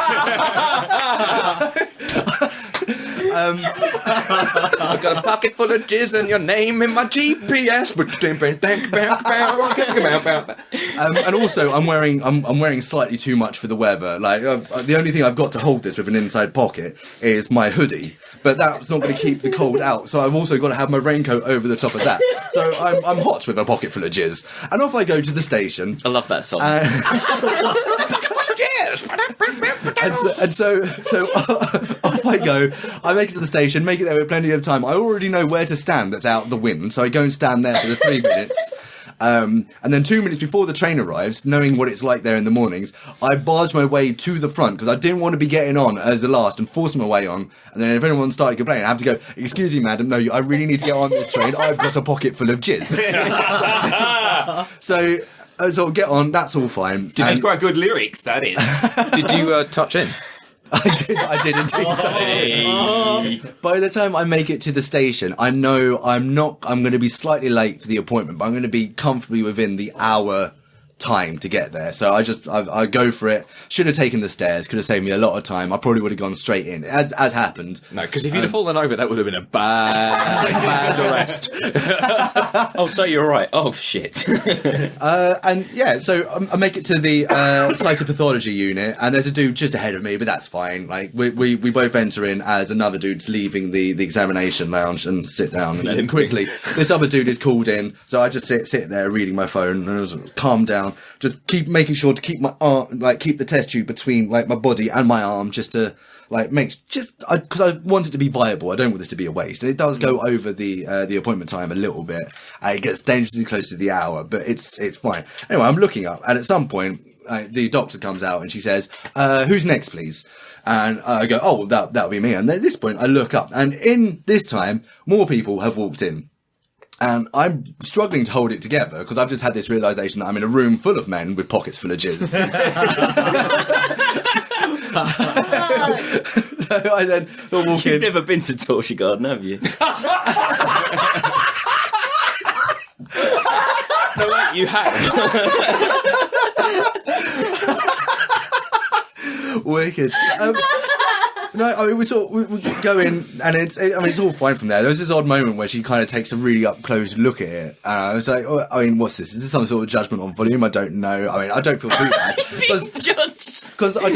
I've got a pocket full of jizz and your name in my GPS. And also, I'm wearing slightly too much for the weather. Like the only thing I've got to hold this with an inside pocket is my hoodie, but that's not going to keep the cold out. So I've also got to have my raincoat over the top of that. So I'm hot with a pocket full of jizz, and off I go to the station. I love that song. And so off I go. I make it to the station, make it there with plenty of time. I already know where to stand that's out the wind, so I go and stand there for the 3 minutes. And then 2 minutes before the train arrives, knowing what it's like there in the mornings, I barge my way to the front because I didn't want to be getting on as the last and forcing my way on. And then if anyone started complaining, I have to go, excuse me, madam, no, I really need to get on this train. I've got a pocket full of jizz. So I sort of get on, that's all fine. That's quite good lyrics, that is. Did you touch in? I did indeed touch it. By the time I make it to the station, I know I'm going to be slightly late for the appointment, but I'm going to be comfortably within the hour time to get there. So I go for it. Should have taken the stairs, could have saved me a lot of time. I probably would have gone straight in, as happened. No, because if you'd have fallen over, that would have been a bad arrest. Oh, so you're right. Oh, shit. And yeah, so I make it to the cytopathology unit, and there's a dude just ahead of me, but that's fine. Like we both enter in as another dude's leaving the examination lounge and sit down. And quickly, this other dude is called in, so I just sit there reading my phone and I was calm down. Just keep making sure to keep my arm, keep the test tube between my body and my arm, just to because I want it to be viable. I don't want this to be a waste, and it does go over the appointment time a little bit, and it gets dangerously close to the hour, but it's fine. Anyway, I'm looking up, and at some point the doctor comes out and she says, "Who's next, please?" And I go, "Oh, well, that'll be me." And at this point, I look up, and in this time, more people have walked in. And I'm struggling to hold it together because I've just had this realisation that I'm in a room full of men with pockets full of jizz. So I then walk in. You've never been to Torture Garden, have you? No, wait, you have. Wicked. No, I mean, we go in, and it's all fine from there. There was this odd moment where she kind of takes a really up close look at it. I was like, oh, I mean, what's this? Is this some sort of judgment on volume? I don't know. I mean, I don't feel too bad because I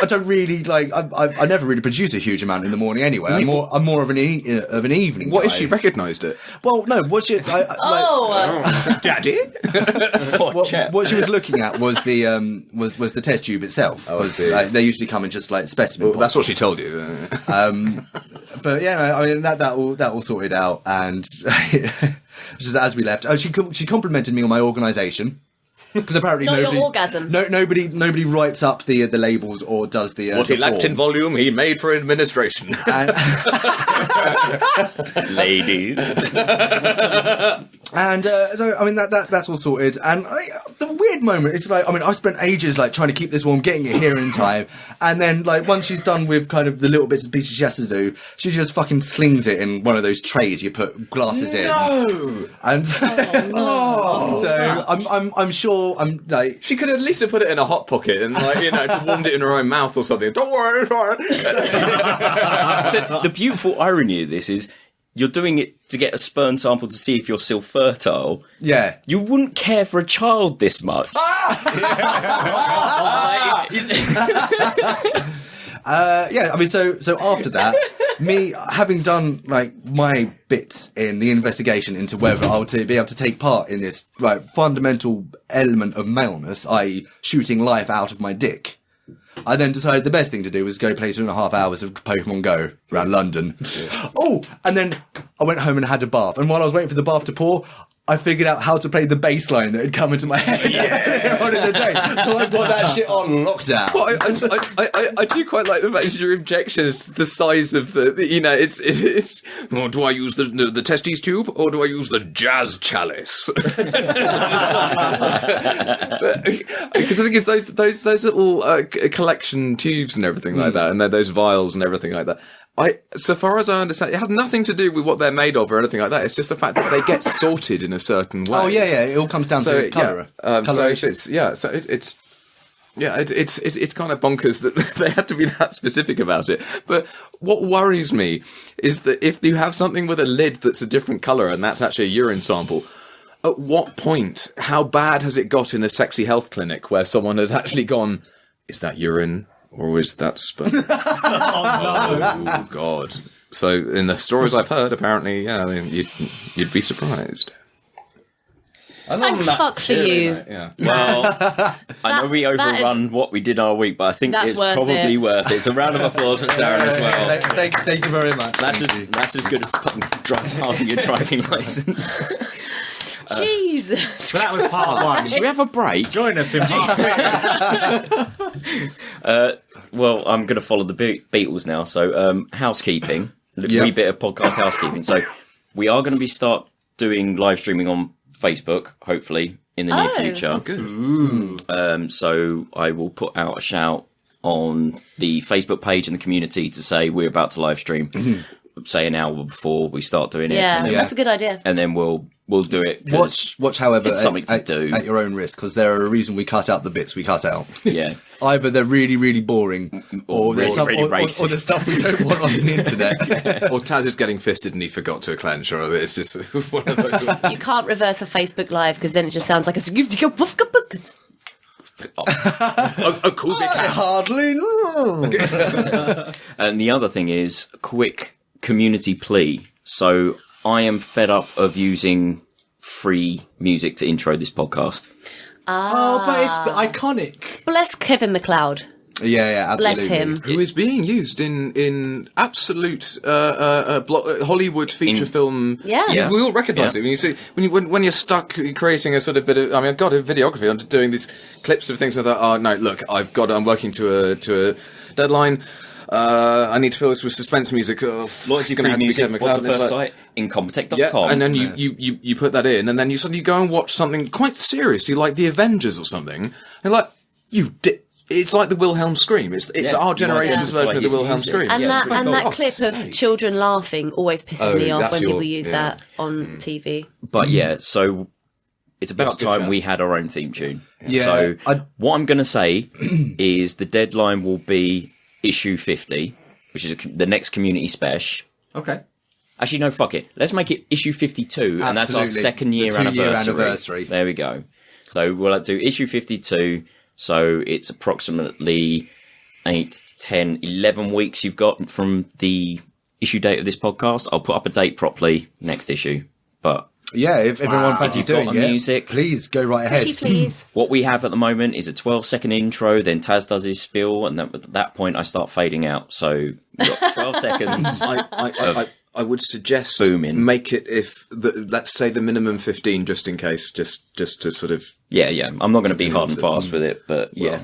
don't really I never really produce a huge amount in the morning anyway. I'm more of an evening. What guy. if she recognised it? Well, no. What she Daddy? what she was looking at was the was the test tube itself. Oh, I see. They usually come in just like specimen. Well, that's what she told you. But yeah, I mean that all sorted out, and just as we left, she complimented me on my organisation. Because apparently Not nobody, your orgasm. nobody writes up the labels or does the What he the lacked form. in volume, he made for administration. Ladies. And so I mean that's all sorted. And the weird moment is like, I mean, I've spent ages trying to keep this warm, getting it here in time, and then once she's done with kind of the little bits and pieces she has to do, she just fucking slings it in one of those trays you put glasses in. And so I'm sure I'm like, She could at least have put it in a hot pocket and just warmed it in her own mouth or something. Don't worry, it's all right. The beautiful irony of this is you're doing it to get a sperm sample to see if you're still fertile. yeah. You wouldn't care for a child this much. Yeah, I mean, so after that, me having done my bits in the investigation into whether I would be able to take part in this fundamental element of maleness, i.e. shooting life out of my dick, I then decided the best thing to do was go play 2.5 hours of Pokemon Go around London. Oh, and then I went home and had a bath. And while I was waiting for the bath to pour, I figured out how to play the bass line that had come into my head on in the day. So I've got that shit on lockdown. Well, I do quite like the fact that your objection is the size of it's well, do I use the testes tube or do I use the jazz chalice? Because I think it's those little collection tubes and everything like that, and those vials and everything like that. So far as I understand, it had nothing to do with what they're made of or anything like that. It's just the fact that they get sorted in a certain way. Oh yeah, it all comes down to colour. Coloration. It's kind of bonkers that they had to be that specific about it. But what worries me is that if you have something with a lid that's a different colour and that's actually a urine sample, at what point, how bad has it got in a sexy health clinic where someone has actually gone, is that urine? Or is that sperm? Oh, God. So, in the stories I've heard, apparently, you'd be surprised. Thank fuck for you. Yeah. Well, I know we overrun what we did our week, but I think it's probably worth it. It's a round of applause for Sarah as well. Thank you very much. That's as good as passing your driving license. Jesus. So that was part one. Should we have a break? Join us in part two. Well, I'm going to follow the Beatles now. So, housekeeping, a wee bit of podcast housekeeping. So, we are going to start doing live streaming on Facebook, hopefully, in the near future. Oh, good. So, I will put out a shout on the Facebook page and the community to say we're about to live stream. Say an hour before we start doing it. Yeah, that's a good idea. And then we'll do it. Watch, however, it's something to do at your own risk, because there are a reason we cut out the bits we cut out. Yeah. Either they're really, really boring, or there's really or the stuff we don't want on the internet. Or Taz is getting fisted and he forgot to clench, or it's just one of those. You can't reverse a Facebook Live because then it just sounds like a cubic Hardly know. And the other thing is, quick community plea. So I am fed up of using free music to intro this podcast. Oh, but it's iconic. Bless Kevin MacLeod. Yeah, absolutely. Bless him. Who is being used in absolute Hollywood feature film. Yeah. We all recognise it when you see when you're stuck creating a sort of bit of. I mean, I've got a videography on doing these clips of things like that. Oh no, look, I'm working to a deadline. I need to fill this with suspense music. Loyalty free music. What's the first site? Incompetech.com. Yeah, and then you put that in, and then you suddenly go and watch something quite seriously, like The Avengers or something. And like it's like the Wilhelm scream. It's our generation's version of the Wilhelm scream. And that cool. clip of children laughing always pisses me off when people use that on TV. But so it's about time we had our own theme tune. Yeah. So what I'm going to say is the deadline will be issue 50, which is the next community special. Okay. Actually, no, fuck it. Let's make it issue 52, and that's our second year anniversary. There we go. So we'll do issue 52. So it's approximately 8, 10, 11 weeks you've got from the issue date of this podcast. I'll put up a date properly next issue. But yeah, if everyone fancies doing it, music, please go right ahead. Please. What we have at the moment is a 12-second intro, then Taz does his spiel, and at that point I start fading out. So you've got 12 seconds. I would suggest booming. Make it let's say the minimum 15, just in case, just to sort of. Yeah. I'm not going to be hard and fast with it, but yeah.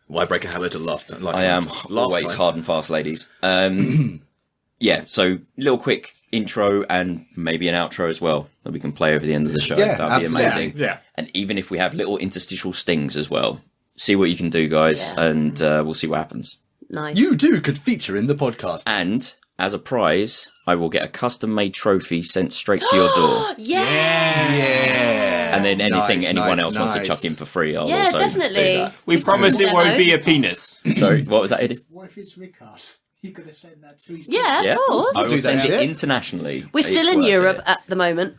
Why break a habit of laughter? I am always hard and fast, ladies. Yeah, so little quick intro and maybe an outro as well that we can play over the end of the show. Yeah, that'd be amazing. Yeah. And even if we have little interstitial stings as well, see what you can do, guys, and we'll see what happens. Nice. You too could feature in the podcast. And as a prize, I will get a custom-made trophy sent straight to your door. Yeah. And then anything anyone else wants to chuck in for free, I'll also definitely. do that. We promise it won't be a penis. Sorry, what was that, Eddie? What if it's Rickard? You're going to send that to his Yeah, of course. I will send that it shit. internationally. We're still in Europe at the moment.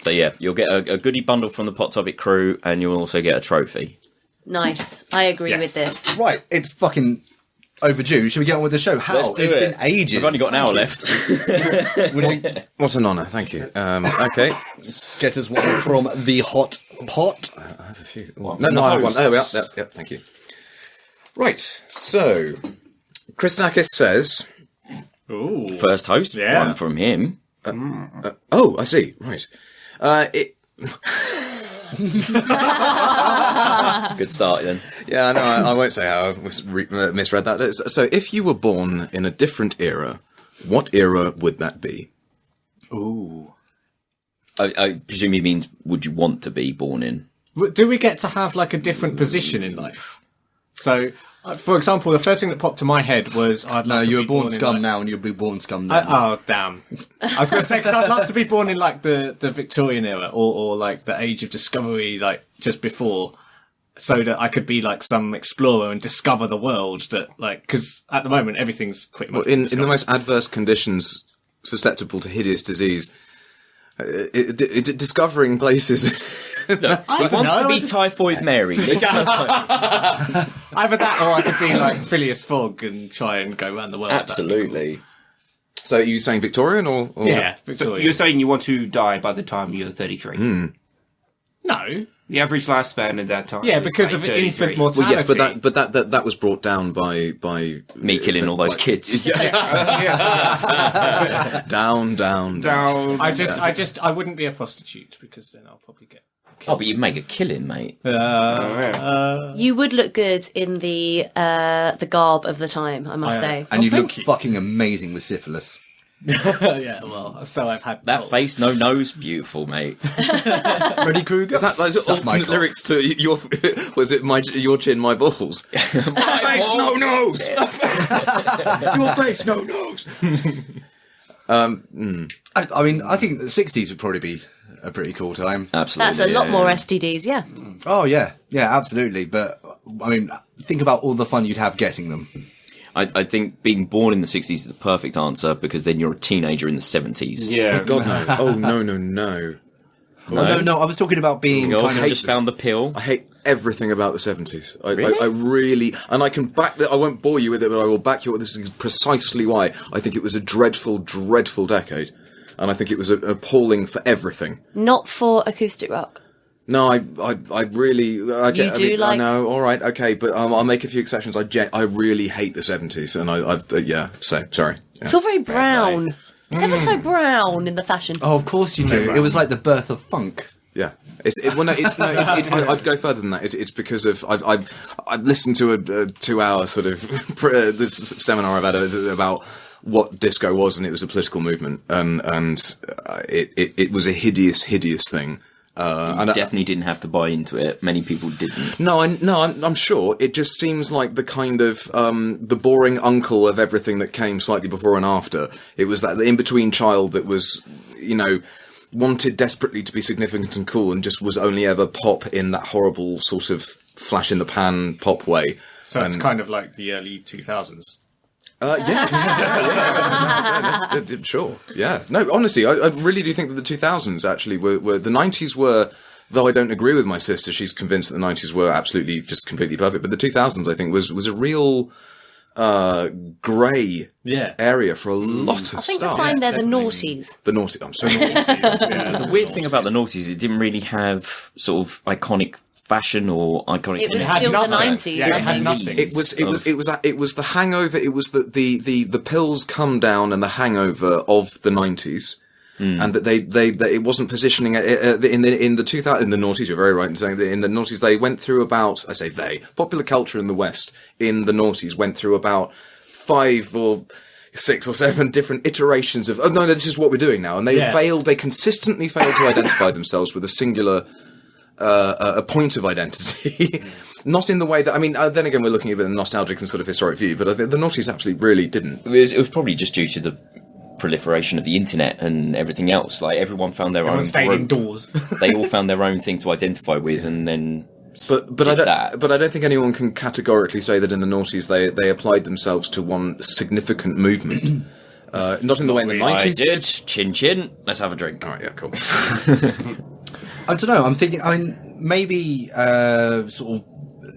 So yeah, you'll get a goodie bundle from the Pot Topic crew, and you'll also get a trophy. Nice. I agree with this. Right, it's fucking overdue. Should we get on with the show? Let's do It's it. been ages. We've only got an hour left. What an honour, thank you. Okay. Get us one from the hot pot. I have a few. No, I have one. Oh, yeah, thank you. Right, so Christakis says, First host, one from him. Oh, I see. Right. Good start then. Yeah, no, I won't say how I misread that. So, if you were born in a different era, what era would that be? Ooh. I presume he means, would you want to be born in? Do we get to have like a different position in life? So, for example, the first thing that popped to my head was I'd love to you be were born in, scum like- now and you'll be born scum then. Oh, damn. I was going to say, because I'd love to be born in, like, the Victorian era or, like, the Age of Discovery, like, just before, so that I could be, like, some explorer and discover the world that, like, because at the moment, everything's pretty much... Well, in the most adverse conditions susceptible to hideous disease, discovering places... He wants to be Typhoid Mary. Either that or I could be, like, Phileas Fogg and try and go around the world. Absolutely. So are you saying Victorian or... Yeah, So Victorian. you're saying you want to die by the time you're 33? No. The average lifespan at that time. Yeah, is because like of 33. infant mortality. Well, yes, but that was brought down by Me killing all those kids. down. I wouldn't be a prostitute because then I'll probably get... Oh, but you'd make a killing, mate. You would look good in the garb of the time, I must say. And you look thank you. fucking amazing with syphilis. Yeah, well, so I've had... That told. face, no nose, beautiful, mate. Freddy Krueger? Is that like Suck my alternate cock. lyrics to your? Was it your chin, my balls? My face, no nose. Your face, no nose. I mean, I think the 60s would probably be a pretty cool time. Absolutely. That's a lot yeah. more STDs, yeah. Oh, yeah. Yeah, absolutely. But, I mean, think about all the fun you'd have getting them. I think being born in the 60s is the perfect answer because then you're a teenager in the 70s. Yeah. God no. Oh no. No? No, I was talking about being Girls kind have of... just found the pill. I hate everything about the 70s. Really? I really, and I can back that. I won't bore you with it, but I will back you up. This is precisely why I think it was a dreadful, dreadful decade, and I think it was appalling for everything. Not for acoustic rock. No, I really, I get, You do I like- know, all right, okay, but I'll make a few exceptions. I really hate the 70s, and yeah. So sorry. Yeah. It's all very brown. It's ever so brown in the fashion. Oh, of course you do. It was like the birth of funk. Yeah, I'd go further than that. It's because of I've listened to a 2-hour sort of this seminar I've had about what disco was, and it was a political movement, and it was a hideous thing. You definitely didn't have to buy into it. Many people didn't. No, I'm sure. It just seems like the kind of the boring uncle of everything that came slightly before and after. It was that in-between child that was, wanted desperately to be significant and cool and just was only ever pop in that horrible sort of flash-in-the-pan pop way. So it's kind of like the early 2000s. Sure. Yeah. No, honestly, I really do think that the 2000s actually were the 90s were, though I don't agree with my sister, she's convinced that the 90s were absolutely just completely perfect, but the 2000s I think was a real grey area for a lot of stuff. I think I find they're the noughties. The naughty, I'm so naughty. The weird thing about the noughties, it didn't really have sort of iconic fashion or iconic. It was had still the nothing. 90s. Yeah, it had nothing. It was the hangover. It was the pills come down and the hangover of the 90s, and that it wasn't positioning in the 2000 in the noughties. You're very right in saying that in the noughties they went through about popular culture in the West in the noughties went through about 5 or 6 or 7 different iterations of no, this is what we're doing now, and they consistently failed to identify themselves with a singular. A point of identity, not in the way that then again we're looking at a nostalgic and sort of historic view, but I think the noughties absolutely really didn't. It was probably just due to the proliferation of the internet and everything else. Like everyone found their own. Stayed group. indoors. They all found their own thing to identify with, and then. But I don't think anyone can categorically say that in the noughties they applied themselves to one significant movement. Not in the way in the 90s. I did. Chin chin. Let's have a drink. All right, yeah, cool. I don't know. I'm thinking. Maybe sort of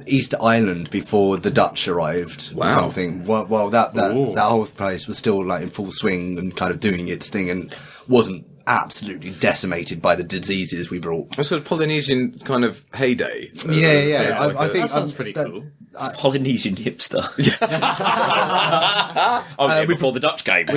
Easter Island before the Dutch arrived or something. Well, that whole place was still like in full swing and kind of doing its thing and wasn't absolutely decimated by the diseases we brought. A sort of Polynesian kind of heyday. Yeah. I think that sounds pretty cool. Polynesian hipster. I was there before the Dutch came.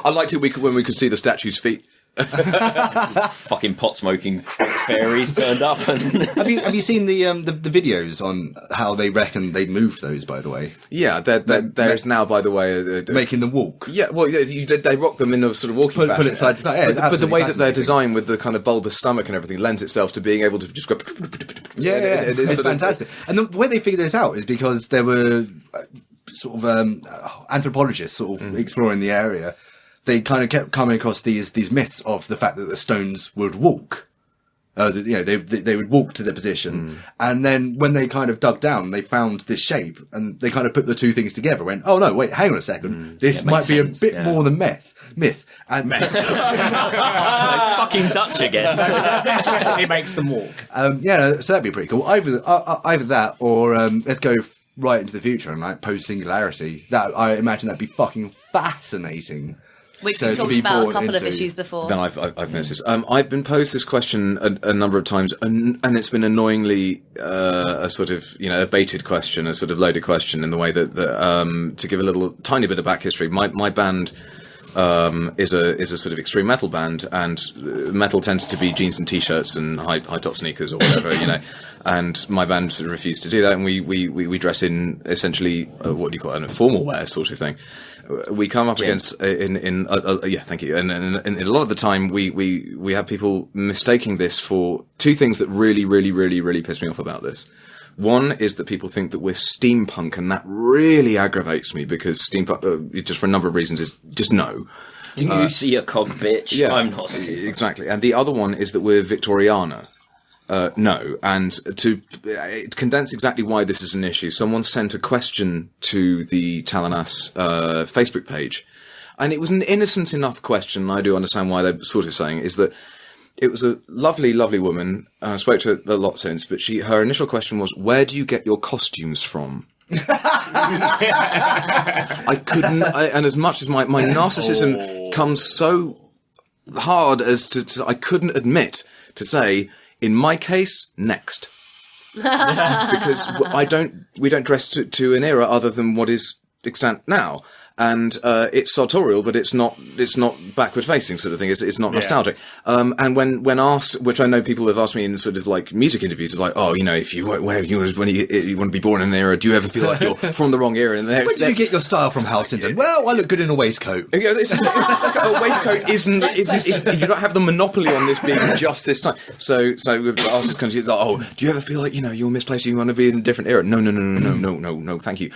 I liked it when we could see the statue's feet. Fucking pot smoking fairies turned up. And Have you seen the videos on how they reckon they moved those? By the way, Yeah, there is now, by the way, making them walk. yeah. Well, they rock them in a sort of walking fashion. Put it side to side. Yeah, it's but the way that they're absolutely designed with the kind of bulbous stomach and everything lends itself to being able to just go. Yeah, it's fantastic. And the way they figured this out is because there were sort of anthropologists sort of exploring the area. They kind of kept coming across these myths of the fact that the stones would walk. They would walk to their position, and then when they kind of dug down, they found this shape, and they kind of put the two things together. Went, oh no, wait, hang on a second, this might be sense, a bit more than myth, and it's fucking Dutch again. Definitely makes them walk. so that'd be pretty cool. Either that, or let's go right into the future and like post singularity. That I imagine that'd be fucking fascinating. Which So we've to talked be about a born couple of into- issues before. Then I've missed this. I've been posed this question a number of times, and it's been annoyingly a sort of a baited question, a sort of loaded question in the way that to give a little tiny bit of back history. My band is a sort of extreme metal band, and metal tends to be jeans and t-shirts and high top sneakers or whatever, And my band sort of refused to do that, and we dress in essentially what do you call it, a formal wear sort of thing. We come up against thank you. And a lot of the time we have people mistaking this for two things that really, really, really, really piss me off about this. One is that people think that we're steampunk, and that really aggravates me because steampunk, just for a number of reasons, is just no. Do you see a cog, bitch? Yeah, I'm not steampunk. Exactly. And the other one is that we're Victoriana. No. And to condense exactly why this is an issue, someone sent a question to the Talanas Facebook page, and it was an innocent enough question. I do understand why they're sort of saying is that it was a lovely, lovely woman. I spoke to her a lot since, but her initial question was, "Where do you get your costumes from?" I couldn't, and as much as my narcissism comes so hard as to I couldn't admit to say, in my case, next. Because we don't dress to an era other than what is extant now. And it's sartorial, but it's not backward facing sort of thing. It's not nostalgic. And when asked, which I know people have asked me in sort of like music interviews, it's like, oh, if you want to be born in an era, do you ever feel like you're from the wrong era? And where did you get your style from, Halsington? Well, I look good in a waistcoat. Yeah, it's like a waistcoat isn't you don't have the monopoly on this being just this time. So we've asked this country, it's like, oh, do you ever feel like you're misplaced? You want to be in a different era? No, thank you.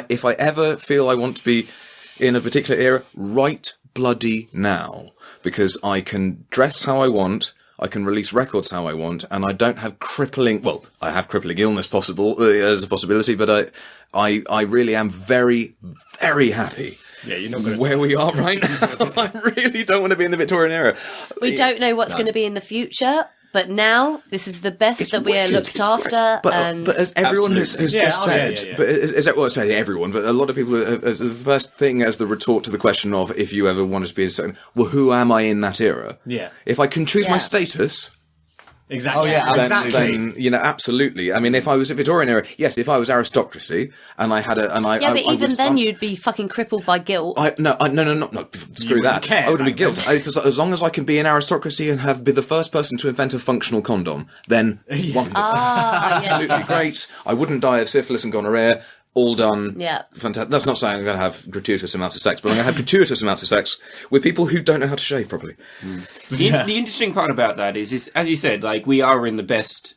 If I ever feel I want to be in a particular era, right bloody now, because I can dress how I want, I can release records how I want, and I don't have I have crippling illness possible as a possibility, but I really am very, very happy. Yeah, you're not going to where we are right now. I really don't want to be in the Victorian era. We don't know what's going to be in the future, but now this is the best It's that we are wicked, looked it's after. great. But as everyone has Absolutely. just said, but I say everyone, but a lot of people, the first thing as the retort to the question of if you ever wanted to be in a certain, well, who am I in that era? Yeah. If I can choose my Yeah. status, Exactly. Oh, yeah, then absolutely. I mean, if I was a Victorian era, yes. If I was aristocracy and I had but even then you'd be fucking crippled by guilt. No, screw that. care I wouldn't be back guilty. As long as I can be in aristocracy and be the first person to invent a functional condom, then wonderful. Absolutely yes. great. I wouldn't die of syphilis and gonorrhea. All done. Yeah. Fantastic. That's not saying I'm going to have gratuitous amounts of sex, but I'm going to have gratuitous amounts of sex with people who don't know how to shave properly. The interesting part about that is, as you said, like, we are in the best.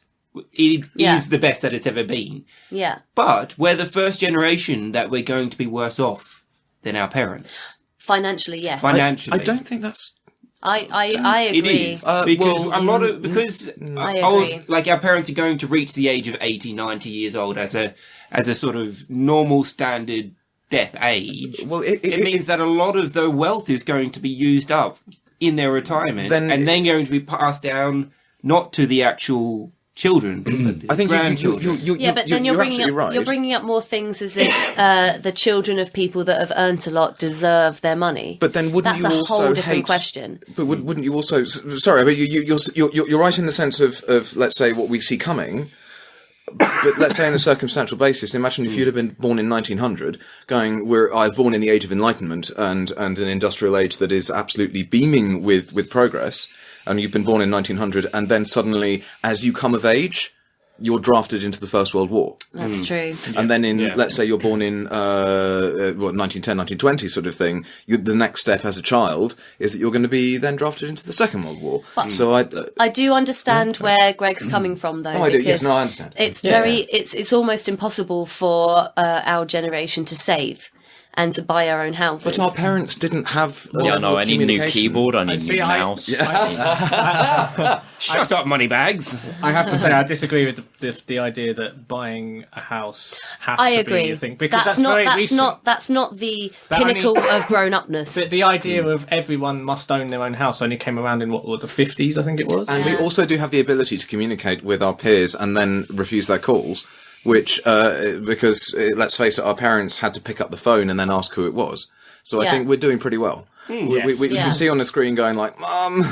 It is the best that it's ever been. Yeah. But we're the first generation that we're going to be worse off than our parents. Financially, yes. Financially. I don't think that's. I It agree. is. Because a lot of. Because I agree. like, our parents are going to reach the age of 80, 90 years old as a sort of normal standard death age. Well, it means that a lot of the wealth is going to be used up in their retirement, and then going to be passed down not to the actual children, but I think grandchildren. But then you're bringing absolutely up right. you're bringing up more things as if the children of people that have earned a lot deserve their money. But then wouldn't that's you a also whole different hate, question. But wouldn't you also? Sorry, but you're right in the sense of let's say what we see coming. But let's say on a circumstantial basis, imagine if you'd have been born in 1900, I was born in the age of enlightenment and an industrial age that is absolutely beaming with progress, and you've been born in 1900, and then suddenly, as you come of age, you're drafted into the First World War. That's true. And then let's say you're born in 1910, 1920 sort of thing, the next step as a child is that you're going to be then drafted into the Second World War. So I do understand where Greg's coming from, though. Oh, I do. Yes, because no, I understand. It's it's almost impossible for our generation to save and to buy our own houses. But our parents didn't have. I need a new keyboard. I need a new mouse. Shut up, money bags. I have to say, I disagree with the idea that buying a house has I to agree. be a thing, because that's very recent. That's not the That pinnacle only- of grown-upness. The idea of everyone must own their own house only came around in the 50s, I think it was. And we also do have the ability to communicate with our peers and then refuse their calls, which, because let's face it, our parents had to pick up the phone and then ask who it was. So I think we're doing pretty well. We can see on the screen going like, Mum,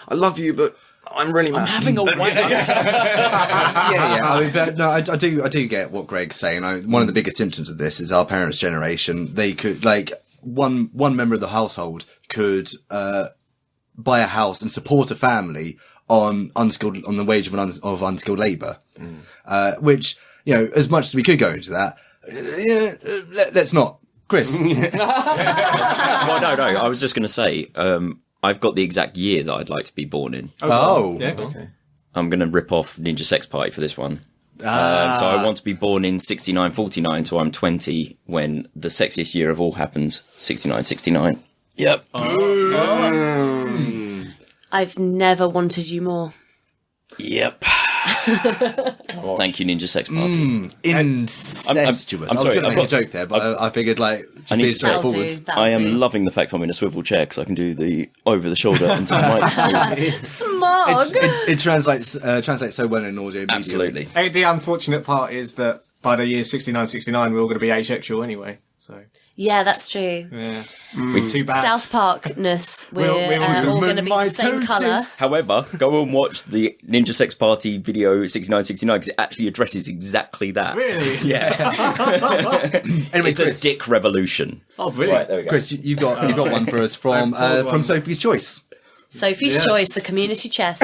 I love you, but I'm really mad. I'm having a wank. Yeah. I mean, but no, I do get what Greg's saying. One of the biggest symptoms of this is our parents' generation. They could, like, one member of the household could buy a house and support a family on the wage of unskilled labour, which, you know, as much as we could go into that, let's not. Chris. Well, no. I was just going to say, I've got the exact year that I'd like to be born in. Oh. Yeah. Okay. I'm going to rip off Ninja Sex Party for this one. So I want to be born in 69-49, so I'm 20 when the sexiest year of all happens, 69-69. Yep. I've never wanted you more. Yep. Thank you, Ninja Sex Party. Incestuous. I'm I was sorry, going to I've make a got- joke there, but I figured, like, just need be to say- straightforward. That'll I am do. loving the fact I'm in a swivel chair because I can do the over the shoulder into the mic. Smog. It translates so well in audio medium. Absolutely. The unfortunate part is that by the year 69-69, we're all going to be asexual anyway. So, Yeah, that's true. yeah. Too bad. South Parkness, we're We're all just all going to be the same colour. However, go and watch the Ninja Sex Party video 69-69 because it actually addresses exactly that. Really? Yeah. Anyway, It's a Chris, dick revolution. Oh, brilliant. Right, there we go. Chris, you got one for us from Sophie's Choice. Sophie's Yes. Choice, the community chest.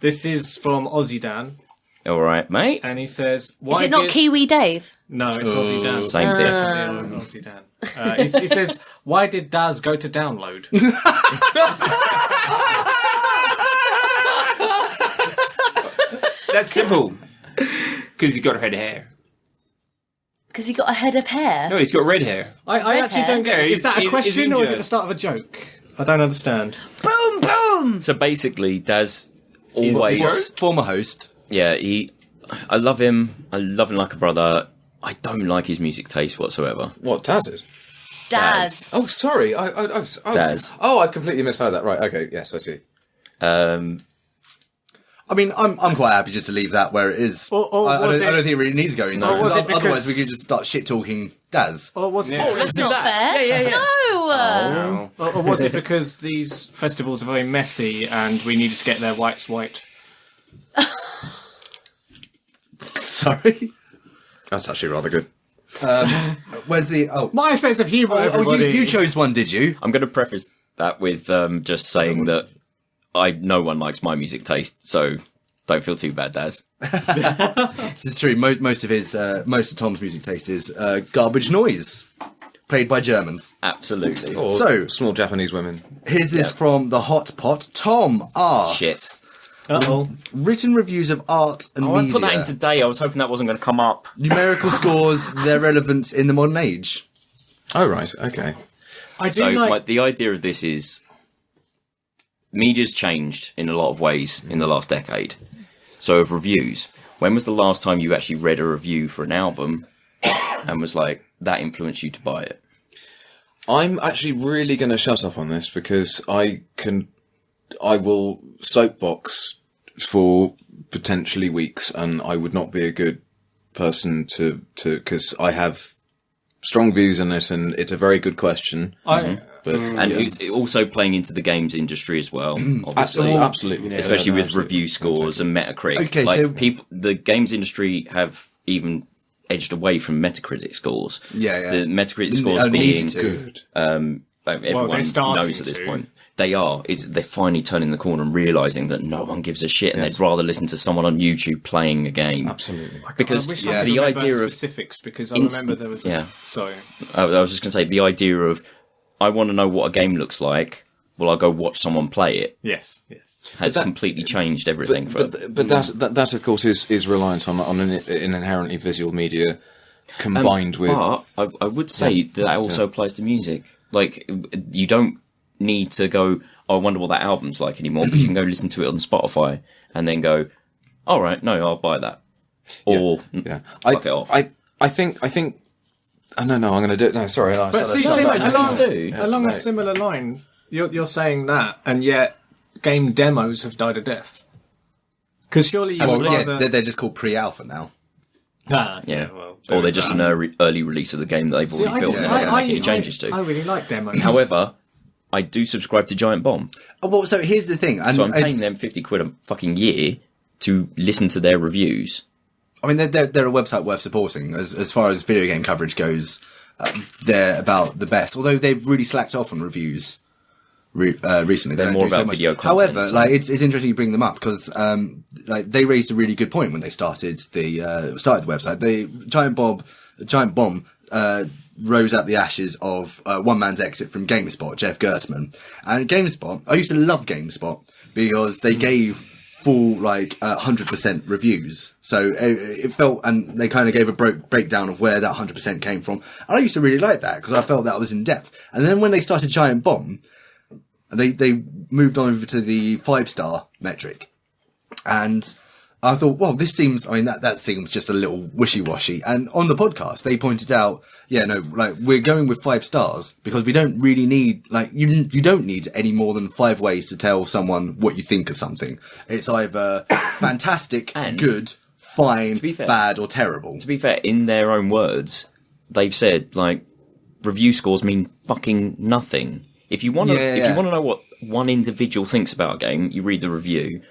This is from Aussie Dan, All right, mate. and he says, Is "Why it not did-" Kiwi Dave? No, it's Aussie Dan. Same diff. Yeah, Aussie Dan. He says, "Why did Daz go to download?" That's simple. Because he's got a head of hair. Because he got a head of hair. No, he's got red hair. I Red actually hair. don't get it. Yeah, Is that a he's question or is it injured. the start of a joke? I don't understand. Boom, boom. So basically, Daz always... Former host. Yeah, I love him. I love him like a brother. I don't like his music taste whatsoever. What, Taz is? Daz. Oh, sorry. Daz. I completely misheard that. Right. Okay. Yes, I see. I mean, I'm quite happy just to leave that where it is. Or I was don't it- think it really needs to go into Or it. was it Otherwise, because- we could just start shit talking Daz. Or was Yeah. let's do Not that. fair. Yeah. No. Oh. or was it because these festivals are very messy and we needed to get their whites white? Sorry. That's actually rather good. Where's the? Oh, My sense of humour, everybody. you chose one, did you? I'm going to preface that with just saying that no one likes my music taste, so don't feel too bad, Daz. This is true. Most of Tom's music taste is garbage noise, played by Germans. Absolutely. Or So- small Japanese women. Here's this from the Hot Pot. Tom asks, Shit. Uh-oh. written reviews of art and I media. won't put that in today. I was hoping that wasn't going to come up. Numerical scores, their relevance in the modern age. Oh, right. Okay. I do So like... the idea of this is media's changed in a lot of ways in the last decade. So of reviews, when was the last time you actually read a review for an album and was like, that influenced you to buy it? I'm actually really going to shut up on this because I will soapbox for potentially weeks, and I would not be a good person to because I have strong views on it, and it's a very good question. And it's also playing into the games industry as well, obviously. Absolutely. Especially with review scores and Metacritic. Okay, like so- the games industry have even edged away from Metacritic scores. Yeah. The Metacritic scores being needed to. Good. everyone they're starting knows at this to. point. They're finally turning the corner and realising that no one gives a shit, and they'd rather listen to someone on YouTube playing a game. Absolutely. Because I wish I could the remember idea of specifics, because I instant- remember there was. yeah. Sorry. I was just going to say, the idea of, I want to know what a game looks like, well, I'll go watch someone play it, Yes. has completely changed everything. But that of course is reliant on an inherently visual media combined with. But I would say that also applies to music. Like, you don't need to go, oh, I wonder what that album's like anymore, because you can go listen to it on Spotify and then go, all right, no, I'll buy that. Or fuck it off. I think. Oh, no, I'm going to do it. No, sorry. But see, along a similar line, you're saying that, and yet game demos have died a death. Because surely you would rather... they're just called pre-alpha now. Yeah. Or they're just an early release of the game that they've already built and they're not making any changes to. I really like demos. However, I do subscribe to Giant Bomb. Oh, well, so here's the thing. And So I'm paying them £50 a fucking year to listen to their reviews. I mean, they're a website worth supporting. As far as video game coverage goes, they're about the best. Although they've really slacked off on reviews recently. They're They don't more do so about much. video content, However, so- like it's interesting you bring them up because they raised a really good point when they started the website. Giant Bomb rose out the ashes of one man's exit from GamerSpot, Jeff Gertzman. And GamerSpot, I used to love GamerSpot because they gave full 100% reviews, so it felt, and they kind of gave a breakdown of where that 100% came from, and I used to really like that because I felt that was in depth. And then when they started Giant Bomb, they moved on over to the 5-star metric, and I thought, well, this seems, I mean, that seems just a little wishy-washy. And on the podcast, they pointed out, we're going with 5 stars because we don't really need, you don't need any more than 5 ways to tell someone what you think of something. It's either fantastic, And, good, fine, to be fair, bad, or terrible. To be fair, in their own words, they've said, review scores mean fucking nothing. If you want to know what one individual thinks about a game, you read the review,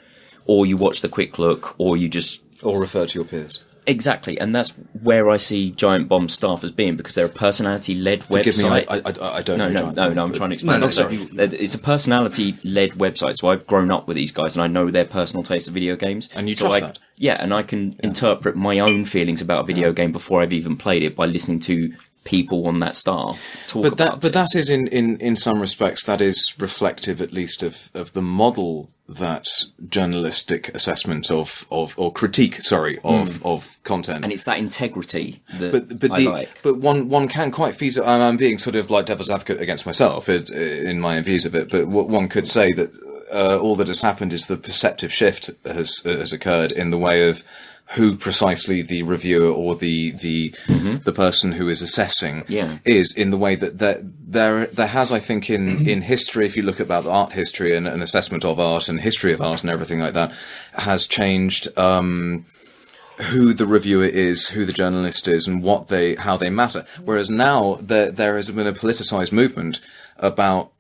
or you watch the quick look, or you just... Or refer to your peers. Exactly, and that's where I see Giant Bomb staff as being, because they're a personality-led Forgive website. me, I don't know. No, I'm trying to explain. No, So, sorry. it's a personality-led website, so I've grown up with these guys, and I know their personal taste of video games. And you so trust that? Yeah, and I can interpret my own feelings about a video game before I've even played it by listening to people on that staff talk about it. That is in some respects that is reflective at least of the model that journalistic assessment of critique of content, And it's that integrity that I like. But one can quite feasibly, and I'm being sort of like devil's advocate against myself in my views of it, but what one could say that all that has happened is the perceptive shift has occurred in the way of who precisely the reviewer or the person who is assessing is, in the way that there has, I think, in history, if you look about art history and an assessment of art and history of art and everything like that, has changed who the reviewer is, who the journalist is, and how they matter. Whereas now there has been a politicized movement about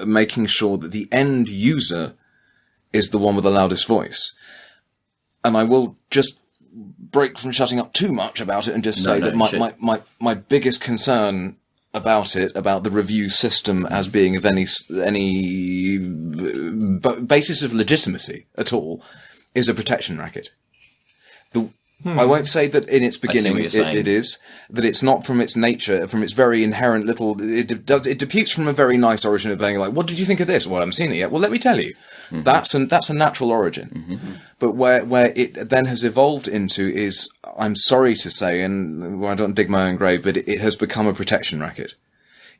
making sure that the end user is the one with the loudest voice. And I will just break from shutting up too much about it and just say that my biggest concern about the review system as being of any basis of legitimacy at all is a protection racket. I won't say that in its beginning it is, that it's not from its nature, from its very inherent little, it deputes from a very nice origin of being like, what did you think of this? Well, I haven't seen it yet. Well, let me tell you. Mm-hmm. That's a natural origin. Mm-hmm. But where it then has evolved into is, I'm sorry to say, and I don't dig my own grave, but it has become a protection racket.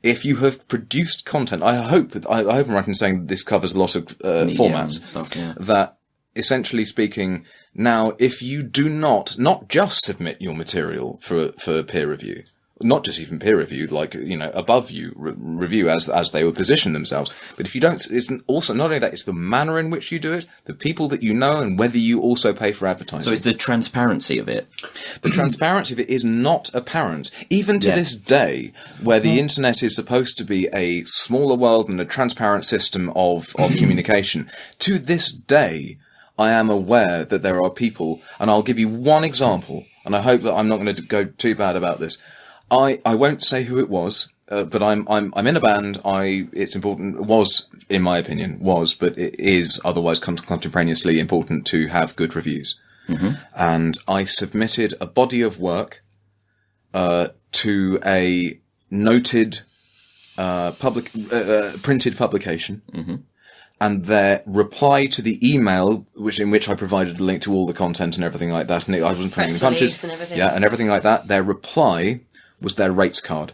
If you have produced content, I hope I'm right in saying that this covers a lot of formats, stuff, that essentially speaking, now if you do not just submit your material for peer review, not just even peer review, like, above you review as they would position themselves. But if you don't, it's also not only that, it's the manner in which you do it, the people that you know, and whether you also pay for advertising. So it's the transparency of it. The transparency of it is not apparent, even to this day, where the internet is supposed to be a smaller world and a transparent system of communication. To this day, I am aware that there are people, and I'll give you one example, and I hope that I'm not going to go too bad about this. I won't say who it was, but I'm in a band. It's important. Was, in my opinion, but it is otherwise contemporaneously important to have good reviews. Mm-hmm. And I submitted a body of work to a noted printed publication. Mm-hmm. And their reply to the email, in which I provided a link to all the content and everything like that, and I wasn't putting any punches, and everything. and everything like that. Their reply was their rates card.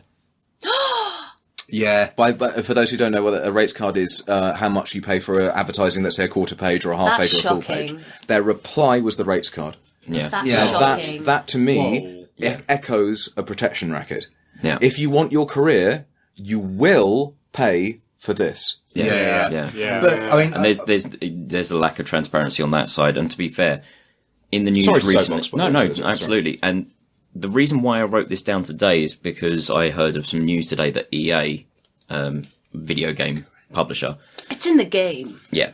Yeah. For those who don't know what a rates card is, how much you pay for advertising, let's say a quarter page or a half That's page or a full shocking. page. Their reply was the rates card. Yeah. That's shocking. That to me echoes a protection racket. Yeah. If you want your career, you will pay for this. Yeah. But I mean, And there's a lack of transparency on that side. And to be fair, in the news Sorry to recently, soapbox, no, absolutely. And the reason why I wrote this down today is because I heard of some news today that EA, video game publisher, It's in the game. yeah,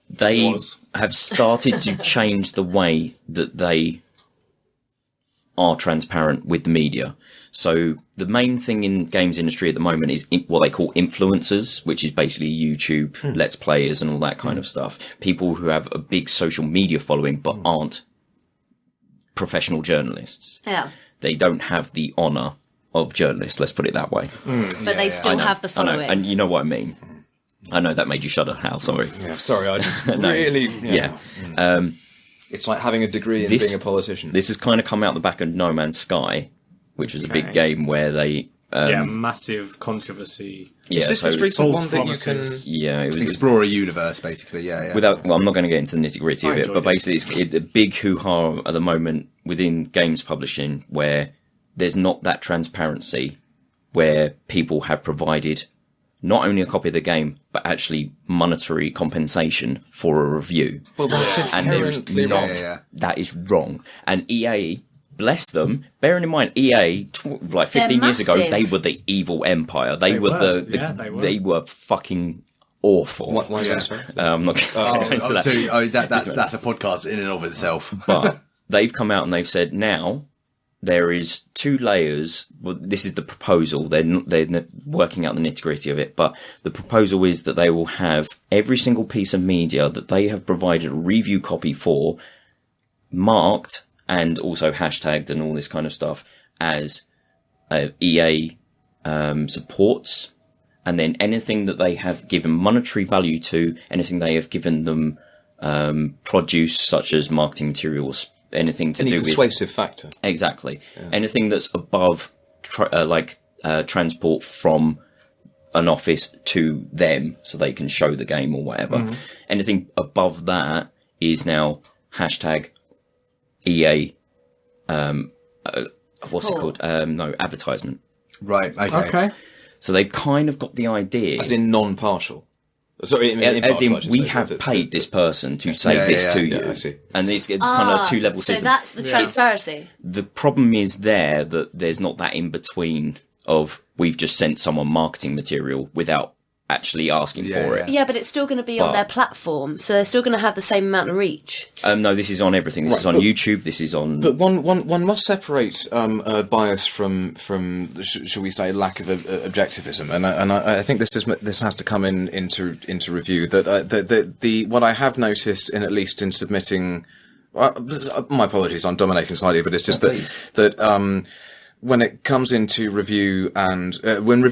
they have started to change the way that they are transparent with the media. So the main thing in games industry at the moment is what they call influencers, which is basically YouTube, Let's Players and all that kind of stuff. People who have a big social media following but aren't professional journalists. Yeah. They don't have the honour of journalists, let's put it that way. But they still have the I know, following. and you know what I mean. I know that made you shudder, Hal, sorry. Yeah, sorry, I just No. really... Yeah. It's like having a degree in being a politician. This has kind of come out the back of No Man's Sky, which was a big game where they... massive controversy. Yeah, Is this so this it was- recent false one that you can... promises. Yeah, it was... explore a universe, basically. Yeah. Well, I'm not going to get into the nitty gritty of it, enjoyed but basically it's a big hoo-ha at the moment within games publishing where there's not that transparency where people have provided not only a copy of the game, but actually monetary compensation for a review. Well, that's And there's inherently not, wrong. Yeah. that is wrong. And EA, bless them, bearing in mind EA, like 15 years ago, massive. they were the evil empire. They were. They were fucking awful. Why is that, sorry? I'm not going to go into that. That's a podcast in and of itself. But they've come out and they've said now there is 2 layers. Well, this is the proposal. They're working out the nitty gritty of it. But the proposal is that they will have every single piece of media that they have provided a review copy for marked and also hashtagged and all this kind of stuff as EA supports. And then anything that they have given monetary value to, anything they have given them produce, such as marketing materials, anything to Any do with persuasive factor. exactly anything that's above transport from an office to them so they can show the game or whatever. Anything above that is now hashtag EA what's it called? No, advertisement. Right. Okay. So they've kind of got the idea As in non-partial. Sorry, as in impartial, I should we say. have paid this person to say this to you. Yeah, I see. And it's kind of a 2-level So system. that's the transparency. The problem is there that there's not that in between of we've just sent someone marketing material without actually asking for it. Yeah, but it's still going to be on But- their platform, so they're still going to have the same amount of reach. No, this is on everything. This is on YouTube. This is on. But one must separate bias from shall we say lack of objectivism, and I think this has to come into review. That the what I have noticed in at least in submitting, my apologies, I'm dominating slightly, but it's just that when it comes into review and when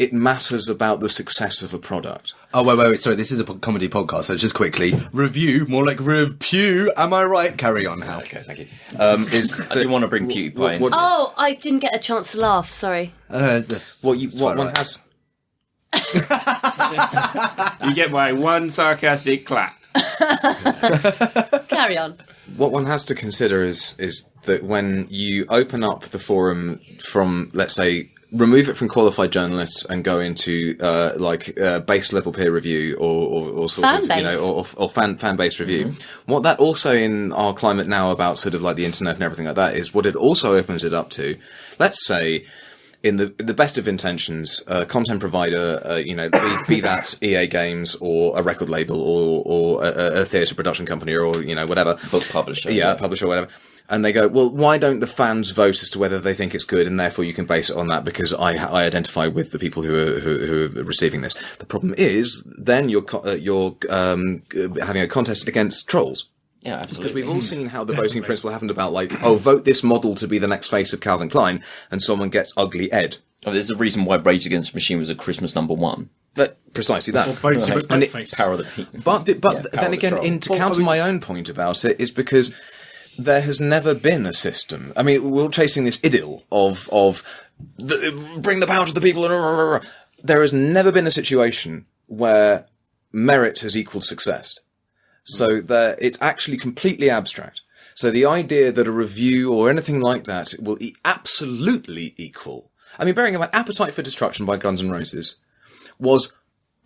it matters about the success of a product. Oh, wait. Sorry, this is a comedy podcast, so just quickly. Review, more like review. Am I right? Carry on, Hal. Okay, thank you. I do want to bring PewDiePie into this. Oh, I didn't get a chance to laugh. Sorry. What one has. You get my one sarcastic clap. Okay, Carry on. What one has to consider is that when you open up the forum from, let's say, remove it from qualified journalists and go into base level peer review or sort fan of base. or fan based review. What that also in our climate now about sort of like the internet and everything like that is what it also opens it up to. Let's say, in the best of intentions, a content provider, be that EA Games or a record label or a theatre production company or whatever, Book publisher. yeah, publisher or whatever. And they go, well, why don't the fans vote as to whether they think it's good, and therefore you can base it on that because I identify with the people who are receiving this. The problem is then you're having a contest against trolls. Yeah, absolutely. Because we've all seen how the voting principle happened about vote this model to be the next face of Calvin Klein, and someone gets ugly Ed. Oh, there's a reason why Rage Against the Machine was a Christmas #1. Precisely that. And Power of the people. But Power then of the again, troll. to counter my own point about it, is because there has never been a system. I mean, we're all chasing this idyll of bring the power to the people. There has never been a situation where merit has equaled success. So it's actually completely abstract. So the idea that a review or anything like that will absolutely equal. I mean, bearing in mind, Appetite for Destruction by Guns N' Roses was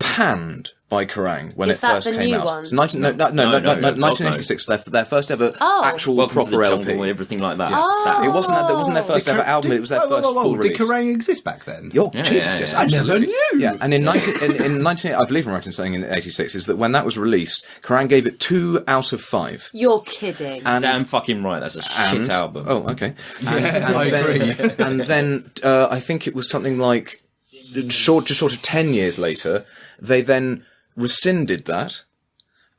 panned by Kerrang when Is it that first the came new out. one? It's 1986. Their first ever actual Welcome to proper the LP. Jungle and everything like that. Oh. It wasn't their first ever album. It was their first full Did release. Kerrang exist back then? Jesus, yes, I never absolutely. knew. Yeah, and in 19, I believe I'm right in saying in 86 is that when that was released, Kerrang gave it 2 out of 5. You're kidding. And Damn fucking right, that's a shit album. Oh, okay. I agree. And then I think it was something like just short of 10 years later, they then rescinded that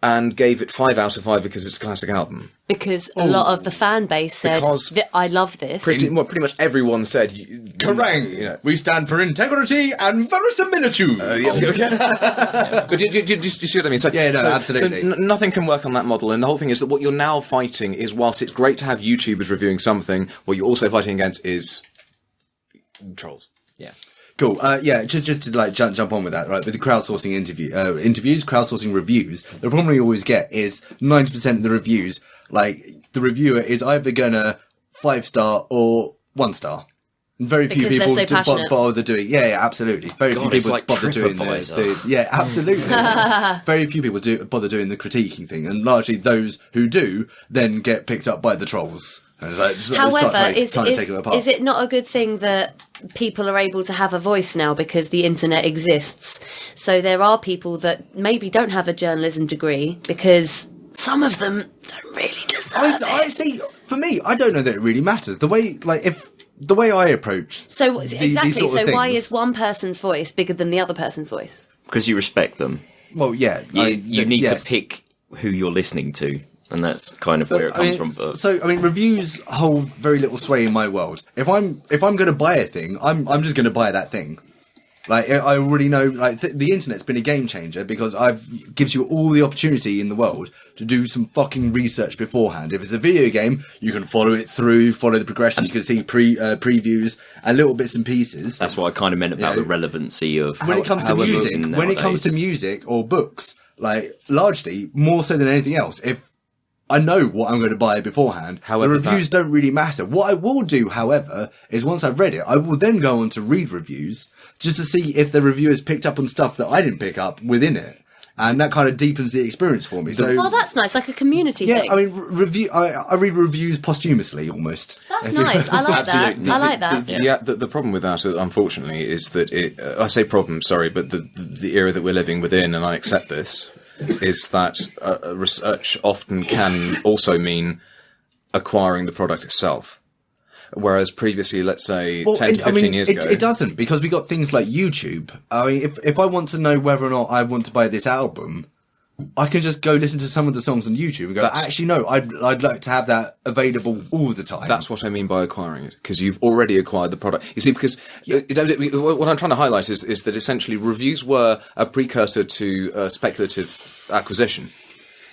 and gave it 5 out of 5 because it's a classic album. Because a lot of the fan base said, Because I love this. Pretty much everyone said Kerrang! We stand for integrity and verisimilitude. But do you see what I mean? So, Yeah, no, absolutely. So nothing can work on that model, and the whole thing is that what you're now fighting is, whilst it's great to have YouTubers reviewing something, what you're also fighting against is trolls. Yeah. Cool. Just to jump on with that, right? With the crowdsourcing interviews, crowdsourcing reviews, the problem we always get is 90% of the reviews, the reviewer is either gonna 5-star or 1-star. Very few Because people they're so passionate. bother doing. Yeah, absolutely. Very few God, it's people like bother doing TripAdvisor. yeah, absolutely. Very few people bother doing the critiquing thing, and largely those who do then get picked up by the trolls. And However, trying to take them apart. is it not a good thing that people are able to have a voice now because the internet exists? So there are people that maybe don't have a journalism degree because some of them don't really deserve it. I see. For me, I don't know that it really matters. The way I approach. So these exactly. sort of So why things- is one person's voice bigger than the other person's voice? Because you respect them. Well, yeah. You need yes. to pick who you're listening to, and that's kind of where it comes from. But So, reviews hold very little sway in my world. If I'm going to buy a thing, I'm just going to buy that thing. I already know. The internet's been a game changer because gives you all the opportunity in the world to do some fucking research beforehand. If it's a video game, you can follow it through, follow the progressions. You can see previews and little bits and pieces. that's what I kind of meant about the relevancy of When it comes to music or books, largely more so than anything else, if I know what I'm going to buy beforehand, However, the reviews don't really matter. What I will do, however, is once I've read it, I will then go on to read reviews just to see if the reviewers picked up on stuff that I didn't pick up within it. And that kind of deepens the experience for me. So, Oh, that's nice, like a community yeah, thing. I read reviews posthumously almost. That's nice. I like that. Absolutely. I like that. The problem with that, unfortunately, is that I say problem, sorry, but the era that we're living within, and I accept this, is that research often can also mean acquiring the product itself. Whereas previously, let's say 10 to 15 years ago... It doesn't, because we got things like YouTube. If I want to know whether or not I want to buy this album, I can just go listen to some of the songs on YouTube and go, actually, no, I'd like to have that available all the time. That's what I mean by acquiring it, because you've already acquired the product. You see, because what I'm trying to highlight is that essentially reviews were a precursor to speculative acquisition,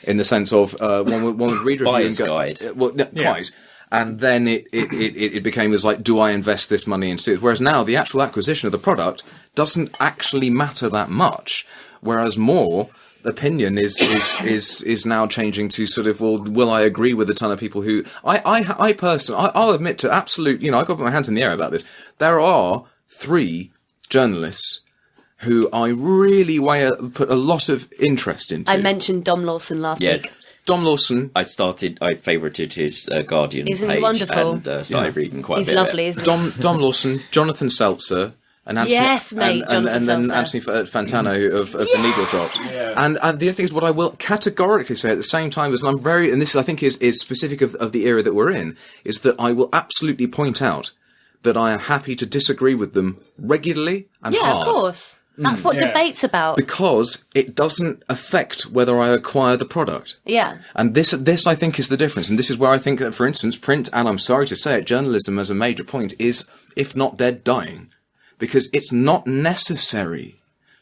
in the sense of one would read a review Buyer's and go, guide. Quite. And then it became as do I invest this money into it? Whereas now the actual acquisition of the product doesn't actually matter that much. Whereas more, opinion is now changing to sort of, well, will I agree with a ton of people who I personally, I'll admit to absolute, I've got to put my hands in the air about this. There are 3 journalists who I really put a lot of interest into. I mentioned Dom Lawson last week. Dom Lawson. I favorited his Guardian Isn't he page wonderful? and started reading quite a bit. He's lovely, isn't he? Dom Lawson, Jonathan Seltzer, and Anthony, Yes, mate, and then Jonathan Anthony Fantano of the Needle Drops. Yeah. And the other thing is, what I will categorically say at the same time is, and this I think is specific of the era that we're in, is that I will absolutely point out that I am happy to disagree with them regularly and hard. Of course. That's what debate's about. Because it doesn't affect whether I acquire the product. Yeah. And this I think is the difference. And this is where I think that, for instance, print, and I'm sorry to say it, journalism as a major point is, if not dead, dying. Because it's not necessary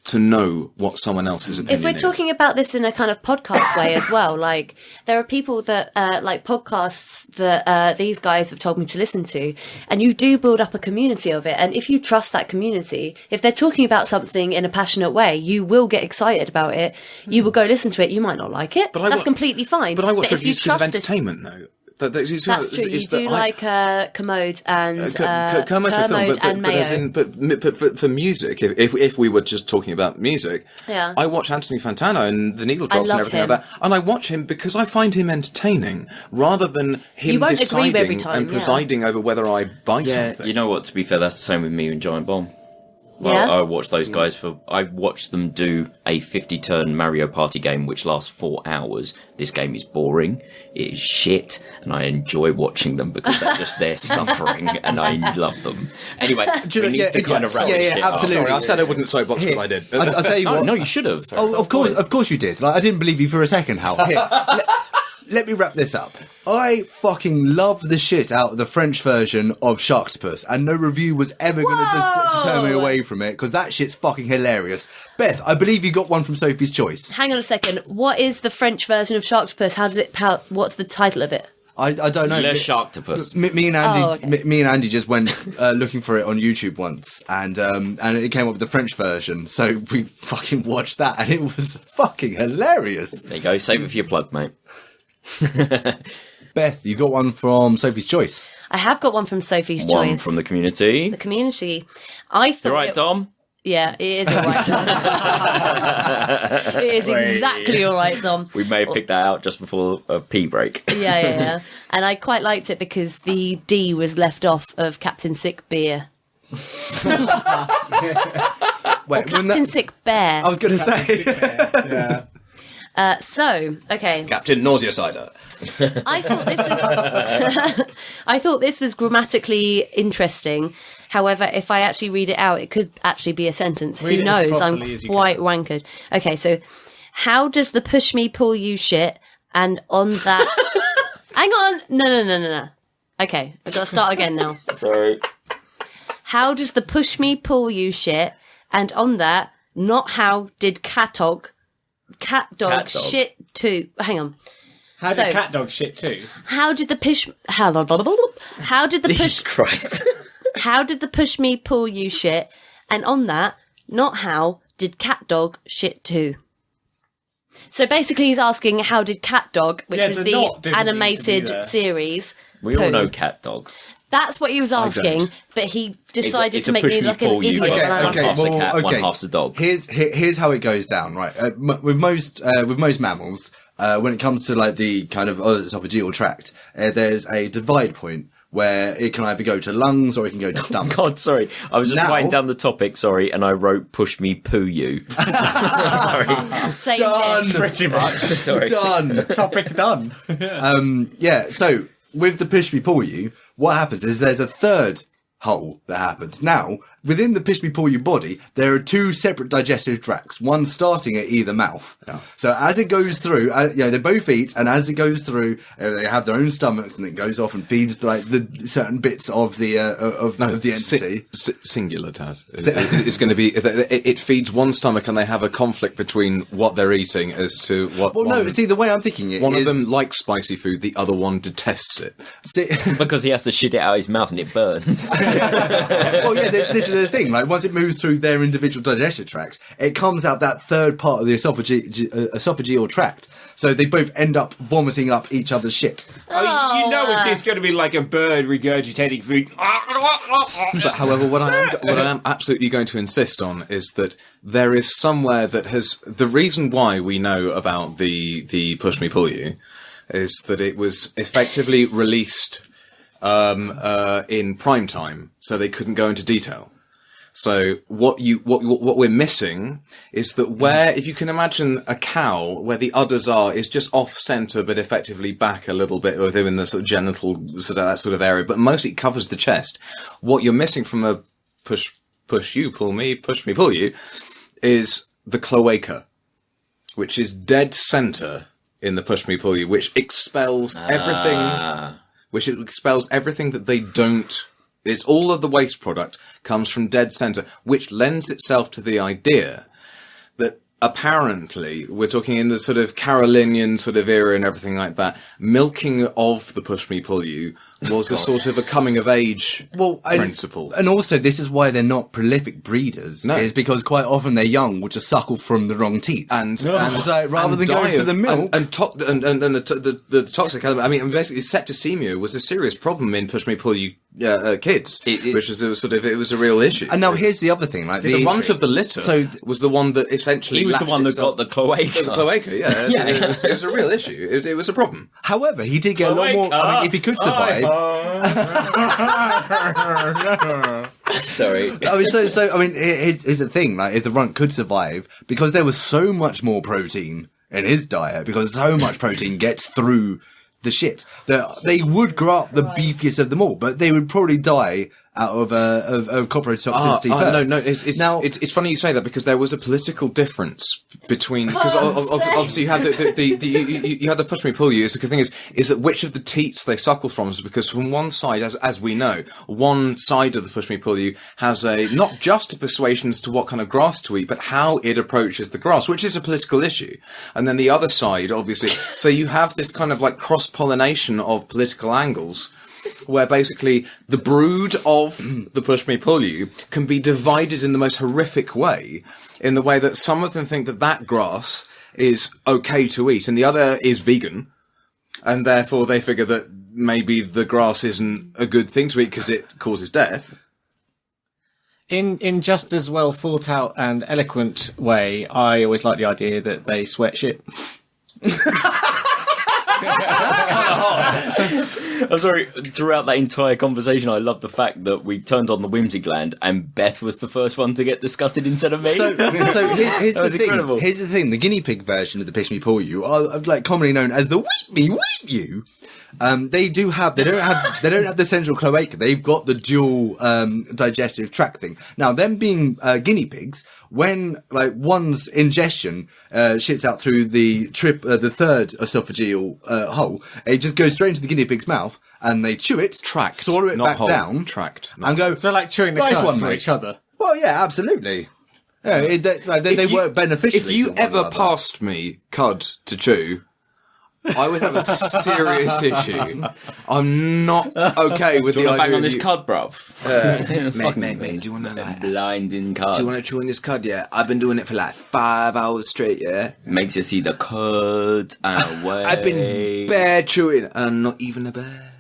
to know what someone else's opinion is. If we're talking about this in a kind of podcast way as well, like, there are people that, like podcasts that these guys have told me to listen to, and you do build up a community of it. And if you trust that community, if they're talking about something in a passionate way, you will get excited about it. You will go listen to it. You might not like it. But that's completely fine. But I watch if you reviews because of trust entertainment, though. That's true. You do like Commode and Kermode for film, and Mayo. but for music, if we were just talking about music, Yeah. I watch Anthony Fantano and the Needle Drops and love everything him. like that, and I watch him because I find him entertaining, rather than him You won't agree deciding every time, and presiding over whether I buy something. You know what? To be fair, that's the same with me and Giant Bomb. Yeah? I watched those guys I watched them do a 50-turn Mario Party game which lasts 4 hours. This game is boring, it is shit, and I enjoy watching them because they're just there suffering, and I love them. Anyway, we need to kind of wrap this shit up. absolutely. Sorry, I said I wouldn't soapbox, but I did. I'll tell you what. No, you should have. Oh, of course you did. Like, I didn't believe you for a second, Hal. Here, let me wrap this up. I fucking love the shit out of the French version of Sharktopus, and no review was ever going to turn me away from it, because that shit's fucking hilarious. Beth, I believe you got one from Sophie's Choice. Hang on a second. What is the French version of Sharktopus? What's the title of it? I don't know. Le Sharktopus. Me and Andy, Oh, okay. me and Andy just went looking for it on YouTube once, and it came up with the French version. So we fucking watched that, and it was fucking hilarious. There you go. Save it for your plug, mate. Beth, you got one from Sophie's Choice. I have got one from Sophie's One Choice. from the community. The community. I thought. You right, Dom? Yeah, it is all right, Dom. It is exactly all right, Dom. We may have picked that out just before a pee break. Yeah. And I quite liked it because the D was left off of Captain Sick Beer. Wait, Captain Sick Bear. I was going to say. Yeah. Okay. Captain Nausea Cider. I thought this was grammatically interesting. However, if I actually read it out, it could actually be a sentence. Read Who it as knows? I'm properly as you quite can. wankered. Okay, so how does the Pushmi-Pullyu shit? And on that, hang on, no. Okay, I've got to start again now. Sorry. How does the Pushmi-Pullyu shit? And on that, not how did cat dog shit too? Hang on. How So- did cat dog shit too? How did the Jesus Christ. How did the Pushmi-Pullyu shit? And on that, not how did cat dog shit too? So basically, he's asking how did cat dog, which Yeah, was the the not didn't need to be animated there. series. We all poo. know cat dog. That's what he was asking, don't. but he decided it's to a make me look like an Pushmi-Pullyu, idiot. but when I one asked him. half's a cat, one half's a dog. Here's how it goes down, right? With most mammals, when it comes to like the kind of esophageal tract, there's a divide point where it can either go to lungs or it can go to stomach. God, sorry. I was just Now- writing down the topic, sorry, and I wrote Pushmi-Pullyu. Sorry. Same Done. thing. Pretty much. Sorry. Done. Topic done. Yeah, so with the Pushmi-Pullyu, what happens is there's a third hole that happens. Now, within the Pushmi-Pullyu body, there are two separate digestive tracts, one starting at either mouth. Yeah. So as it goes through, they both eat, and as it goes through, they have their own stomachs, and it goes off and feeds like the certain bits of the entity. Singular, Taz. It's going to be. It feeds one stomach, and they have a conflict between what they're eating as to what. Well, no, see, the way I'm thinking it one is... of them likes spicy food, the other one detests it. See, Because he has to shit it out his mouth and it burns. well, yeah, this is the thing. Like once it moves through their individual digestive tracts, it comes out that third part of the esophageal tract. So they both end up vomiting up each other's shit. Oh, you know it's going to be like a bird regurgitating food. But however, what I am absolutely going to insist on is that there is somewhere that has the reason why we know about the Pushmi-Pullyu is that it was effectively released in prime time, so they couldn't go into detail. So what we're missing is that where, if you can imagine a cow, where the udders are is just off center, but effectively back a little bit within the sort of genital, sort of that sort of area, but mostly covers the chest. What you're missing from a push you, pull me, pull you, is the cloaca, which is dead center in the Pushmi-Pullyu, which expels everything, that they don't. It's all of the waste product comes from dead center, which lends itself to the idea that apparently we're talking in the sort of Carolinian sort of era and everything like that. Milking of the Pushmi-Pullyu was a sort of a coming of age principle. And also, this is why they're not prolific breeders. No. Is because quite often their young will just suckle from the wrong teats. And so rather than going for the milk, and the toxic element. I mean, basically, septicemia was a serious problem in Pushmi-Pullyu kids, which was it was a real issue. and now here's the other thing: like the runt of the litter was the one that essentially He was the one that got the cloaca. The cloaca, yeah. It was a real issue. It was a problem. However, he did get a lot more. I mean, if he could survive. Sorry. I mean, here's the thing: like, if the runt could survive, because there was so much more protein in his diet, because so much protein gets through the shit, that they would grow up the beefiest of them all, but they would probably die out of cockroach toxicity first. No. It's funny you say that, because there was a political difference between, because obviously you had you had the Pushmi-Pullyu. The thing is that which of the teats they suckle from is because from one side, as we know, one side of the Pushmi-Pullyu has not just a persuasion as to what kind of grass to eat, but how it approaches the grass, which is a political issue. And then the other side, obviously, so you have this kind of like cross-pollination of political angles, where basically the brood of the Pushmi-Pullyu can be divided in the most horrific way, in the way that some of them think that grass is okay to eat and the other is vegan, and therefore they figure that maybe the grass isn't a good thing to eat because it causes death. In just as well thought out and eloquent way, I always like the idea that they sweat shit. I'm sorry, throughout that entire conversation, I love the fact that we turned on the whimsy gland and Beth was the first one to get disgusted instead of me. So here's That was the thing. incredible. Here's the thing: the guinea pig version of the Pushmi-Pullyu, are like commonly known as the Weep-You. They don't have the central cloaca. They've got the dual digestive tract thing. Now, them being guinea pigs, when like one's ingestion shits out through the third esophageal hole, it just goes straight into the guinea pig's mouth, and they chew it, swallow it back down, and go. So like chewing the Nice cud one, for mate. each other. Well, yeah, absolutely. Yeah, they work beneficially. If you to one ever another. passed me cud to chew, I would have a serious issue. I'm not okay with Do the you want to idea bang on of this you- cud, bruv? Mate, do you want to like? Blinding cud. Do you want to chew on this cud? Yeah, I've been doing it for like 5 hours straight. Yeah, Makes you see the cud and away. I've been bear chewing, and I'm not even a bear.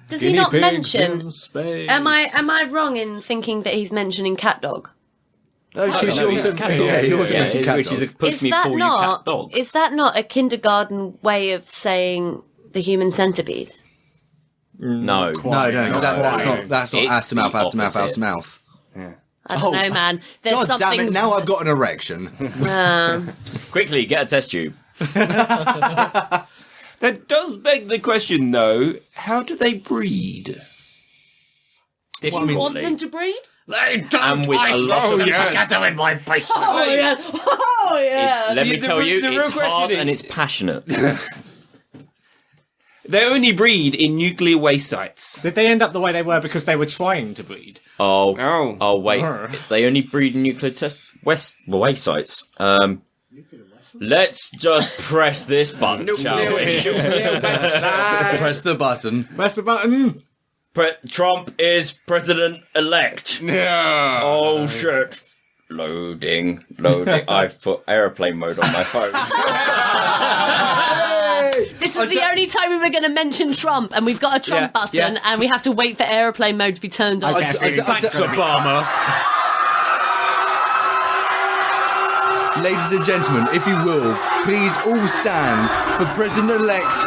Does he not mention? in space. Am I wrong in thinking that he's mentioning cat dog? Oh, she No, also, it's cat dog. yeah, he also Yeah, mentioned cat which is a dog. Is that Pushmi-Pullyu cat not? dog. Is that not a kindergarten way of saying the human centipede? No. That's not It's ass to mouth, the ass to mouth, ass opposite. to mouth. I don't know, man. There's God something. damn it! Now I've got an erection. Quickly, get a test tube. That does beg the question, though. How do they breed? Do you want them to breed? And with a lot of Together in my basement. Oh yeah! Oh yeah! Let me tell you, the real it's hard question and is- it's passionate. They only breed in nuclear waste sites. Did they end up the way they were because they were trying to breed? Oh. Wait. They only breed in nuclear waste sites. Let's just press this button, shall we? Press the button. Press the button. Trump is president-elect. Yeah. Oh, shit. Loading. I've put airplane mode on my phone. This was the only time we were going to mention Trump, and we've got a Trump button, and we have to wait for airplane mode to be turned on. Thanks, Obama. Ladies and gentlemen, if you will, please all stand for President-elect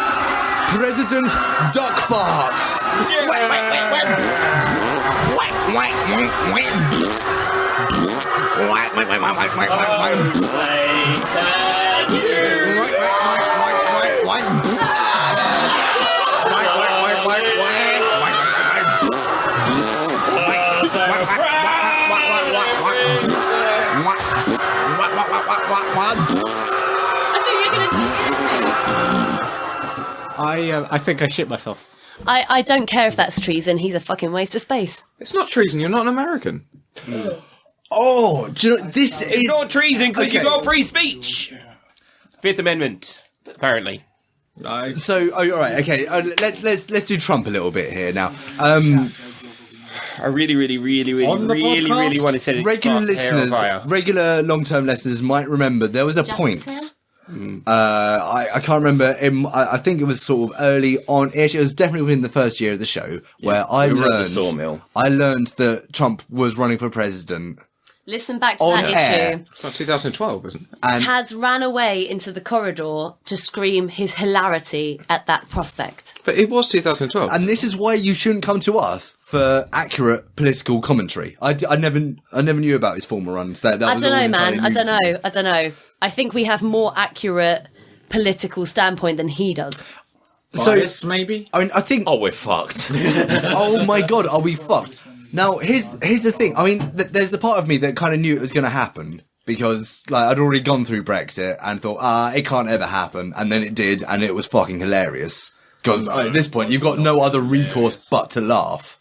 President Duck Farts. I think I shit myself. I don't care if that's treason. He's a fucking waste of space. It's not treason. You're not an American. Oh, do you know, this is... It's not treason because you Okay. got free speech. Fifth Amendment, apparently. So, all right, okay. Let's do Trump a little bit here now. I really want to set it Regular hair on listeners, fire. regular long-term listeners might remember there was a point. I can't remember. I think it was sort of early on-ish. It was definitely within the first year of the show where I We were at the learned. sawmill. I learned that Trump was running for president. Listen back to On that air. issue. It's not 2012, isn't it? And Taz ran away into the corridor to scream his hilarity at that prospect. But it was 2012. And this is why you shouldn't come to us for accurate political commentary. I never knew about his former runs. That I was don't all know, entirely man. new to me. I don't know. I think we have more accurate political standpoint than he does. So, Bias, maybe? I mean, I think. Oh, we're fucked. Oh my god, are we fucked? Now, here's the thing. I mean, there's the part of me that kind of knew it was going to happen because, like, I'd already gone through Brexit and thought, it can't ever happen, and then it did, and it was fucking hilarious. Because at this point, you've got no other recourse but to laugh.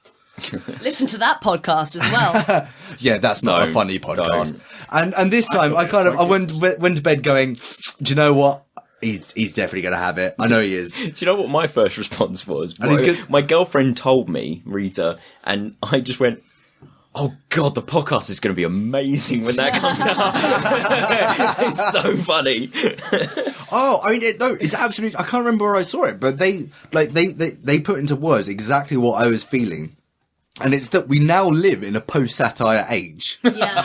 Listen to that podcast as well. Yeah, that's not a Don't, funny podcast. don't. And this time, I went to bed going, do you know what? He's definitely going to have it. I know he is. Do you know what my first response was? And he's good- My girlfriend told me, Rita, and I just went, oh God, the podcast is going to be amazing when that comes out. It's so funny. Oh, I mean, it's absolutely. I can't remember where I saw it, but they put into words exactly what I was feeling, and it's that we now live in a post-satire age. Yeah.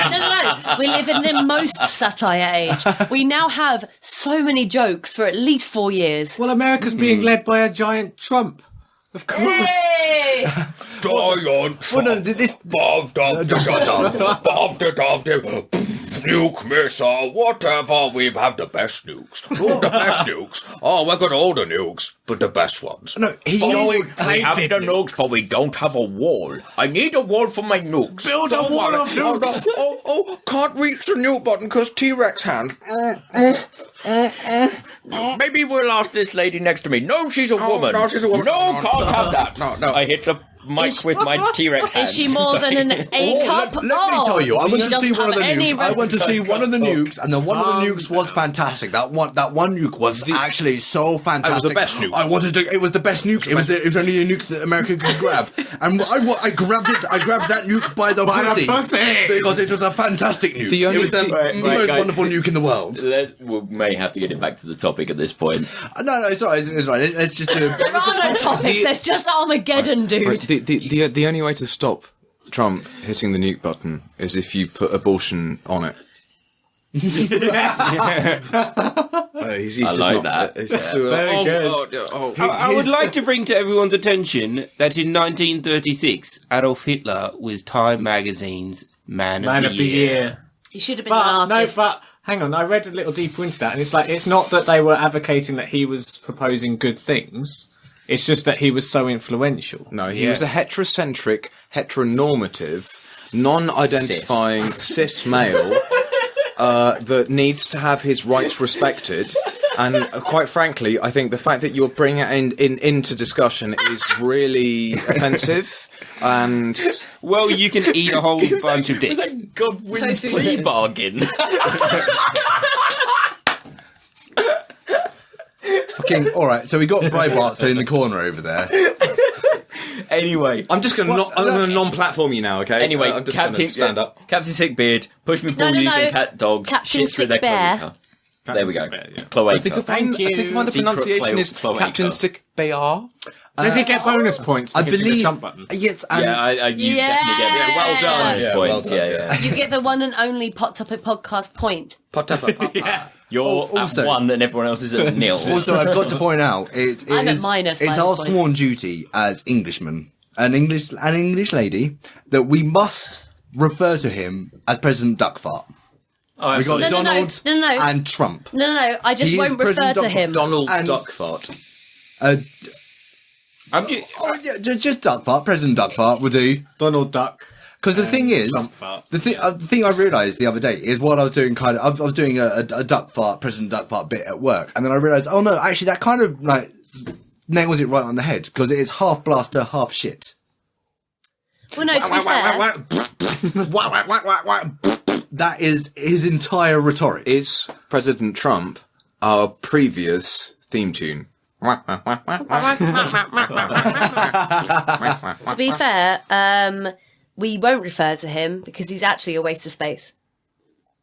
No. We live in the most satire age. We now have so many jokes for at least 4 years. Well, America's being led by a giant Trump. Of course. Hey! Giant Well, no, this. nuke missile, whatever. We have the best nukes. Oh, the best nukes. Oh, we got all the nukes, but the best ones. No, he. We have the nukes, but we don't have a wall. I need a wall for my nukes. Build a wall of nukes. Oh, can't reach the nuke button because T-Rex hand. Maybe we'll ask this lady next to me. No, she's a woman. no, she's a woman. No, No, can't have that. no. I hit the mic with my T-Rex hands. Is she more than an A cup? Let me tell you, I went She to see doesn't one of the have any nukes. I went to see one of the nukes, and then one of the nukes was fantastic. That one nuke was actually so fantastic. the best nuke. I wanted to. It was the best nuke. It was only a nuke that America could grab, and I grabbed it. I grabbed that nuke by the pussy because it was a fantastic nuke. The only- it was the Right, most guys. wonderful nuke in the world. We may have to get it back to the topic at this point. No, it's all right. It's all right. It's just There are no topics. There's just Armageddon, dude. Right, the only way to stop Trump hitting the nuke button is if you put abortion on it. He's I just like not, that. It's just Very good. I would like to bring to everyone's attention that in 1936, Adolf Hitler was Time Magazine's Man of the Year. You should have been But an no, artist. but hang on. I read a little deeper into that, and it's like it's not that they were advocating that he was proposing good things. It's just that he was so influential. No, he was a heterocentric, heteronormative, non-identifying cis male that needs to have his rights respected. And quite frankly, I think the fact that you're bringing it into discussion is really offensive. And Well, you can eat a whole bunch of Was dicks. that Godwin's Tofu. plea bargain? fucking all right. So we got Breitbart in the corner over there. Anyway. I'm just going to non-platform you now, okay? Anyway, I'm just Captain gonna stand up. Captain Sickbeard, Pushmi-Pullyu using cat dogs, Captain shits through their Sickbear. cloaca. There we go. Sickbear, yeah. Cloaca. I think the Secret pronunciation is cloaca. Captain Sickbear. Does he get bonus points for I hitting the believe. jump button? Yes, Yeah, you definitely get Yeah, well done. Yeah, Points. well done, Yeah. You get the one and only Pot Topic Podcast point. You're Also- at 1 and everyone else is at 0. Also, I've got to point out, it I'm at is minus it's our point. sworn duty as Englishmen, an English lady, that we must refer to him as President Duckfart. Oh, We got absolutely. Donald No. and Trump. No, I just He is won't refer President to him. Donald And- Duckfart. I'm just, Oh yeah, just Duckfart. President Duckfart will do. Donald Duck. Because the thing is, Trump fart. the thing I realised the other day is what I was doing. I was doing a duck fart, President Duck fart bit at work, and then I realised, oh no, actually that kind of like nails it right on the head because it is half blaster, half shit. Well, no, to be fair, That is his entire rhetoric. Is President Trump our previous theme tune? to be fair, we won't refer to him because he's actually a waste of space.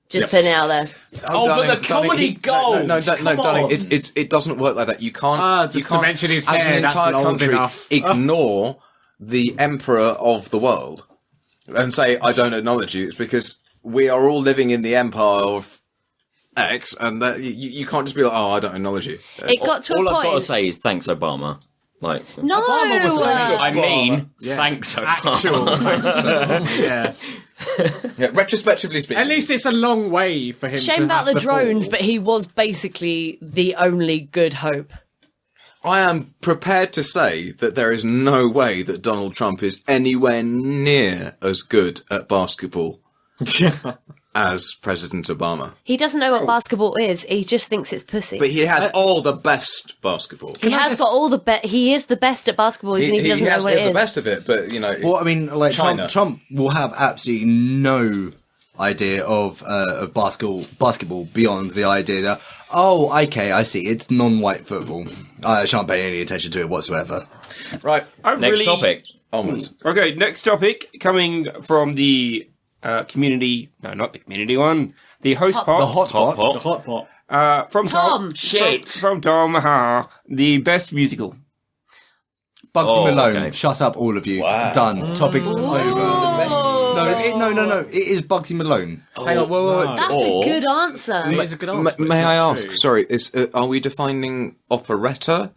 Just putting it out there. Oh, darling, but the comedy gold. No, darling, it doesn't work like that. You can't. Just you can't, to mention his as hair, an that's entire lols country, enough. ignore the emperor of the world and say, "I don't acknowledge you." It's because we are all living in the empire of X, and that you can't just be like, "Oh, I don't acknowledge you." It got to All a I've got to point. say is thanks, Obama. Like, No, Obama was I mean, Yeah. thanks, Obama. Actual. Yeah. Yeah, retrospectively speaking, At least it's a long way for him. shame to about have the to drones, fall. but he was basically the only good hope. I am prepared to say that there is no way that Donald Trump is anywhere near as good at basketball as President Obama. He doesn't know what basketball is. He just thinks it's pussy. But he has all the best basketball. he has got all the best. He is the best at basketball, even if he doesn't know what it has the is. best of it, but, you know... Well, I mean, like China. Trump will have absolutely no idea of basketball beyond the idea that, oh, okay, I see, it's non-white football. I shan't pay any attention to it whatsoever. Right, Next topic. onwards. okay, next topic coming from the community. No, not the community one. The host pot. The hotspot. Hot The hot pot. From Tom. Shit. From Tom. The best musical. Bugsy Oh, Malone. okay. Shut up, all of you. Wow. Done. Topic over. No. It is Bugsy Malone. Hang on, whoa. That's Or- a good answer. It is a good answer. but May it's I not ask, true. sorry, are we defining operetta?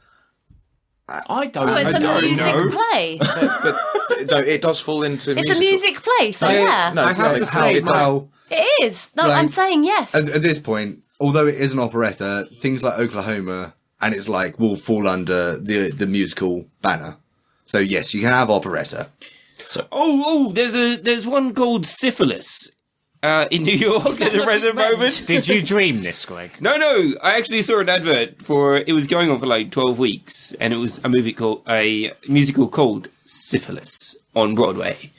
I don't Oh, it's a don't music know. play. But no, it does fall into It's a music play, so yeah. No, I have no, to say, it does. How, It is. No, Right. I'm saying yes. at this point, although it is an operetta, things like Oklahoma and it's like will fall under the musical banner. So yes, you can have operetta. There's one called Syphilis in New York at the not just present Rent? moment. Did you dream this, Greg? No, I actually saw an advert for it was going on for like 12 weeks, and it was a musical called Syphilis on Broadway.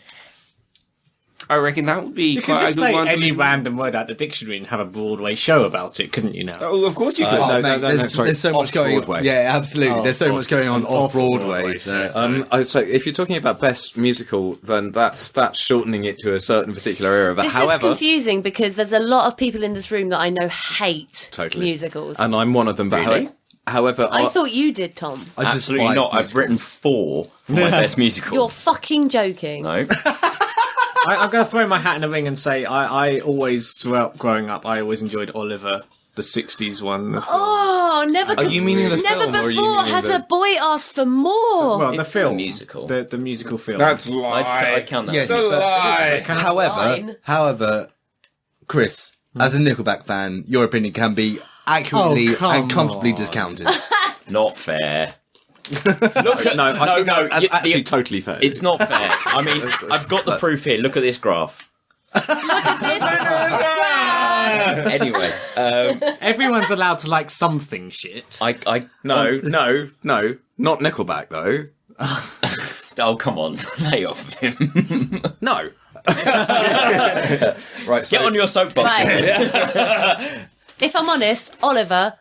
I reckon that would be You could quite a just good say one. to any listen- random word out the dictionary and have a Broadway show about it, couldn't you now? Oh, of course you could. Oh, no, mate, no, there's, sorry, there's so much going on. off-Broadway. Yeah, absolutely. Oh, there's so much going on off Broadway. Off-Broadway, So if you're talking about best musical, then that's shortening it to a certain particular era. But This is however, confusing because there's a lot of people in this room that I know hate Totally. musicals. and I'm one of them. But Really? however, I thought you did, Tom. I Absolutely despise not. I've musicals. written 4 for my best musical. You're fucking joking. No. I'm going to throw my hat in the ring and say I always, throughout growing up, I always enjoyed Oliver, the 60s one. The film. Oh, never. Are you meaning the never film, or are you before meaning has the- a boy asked for more. Well, the It's film. a musical. The musical film. That's a lie. I count that. Yes, as- but- lie. Fine. however, Chris, as a Nickelback fan, your opinion can be accurately Oh, come and comfortably on. discounted. Not fair. no, I think that's y- actually the- totally fair. It's not fair. I mean, I've got the proof here. Look at this graph. Anyway, Everyone's allowed to like something shit. no, not Nickleback though. Oh, come on. Lay off him. No. Right, so Get on your soapbox. Right. If I'm honest, Oliver,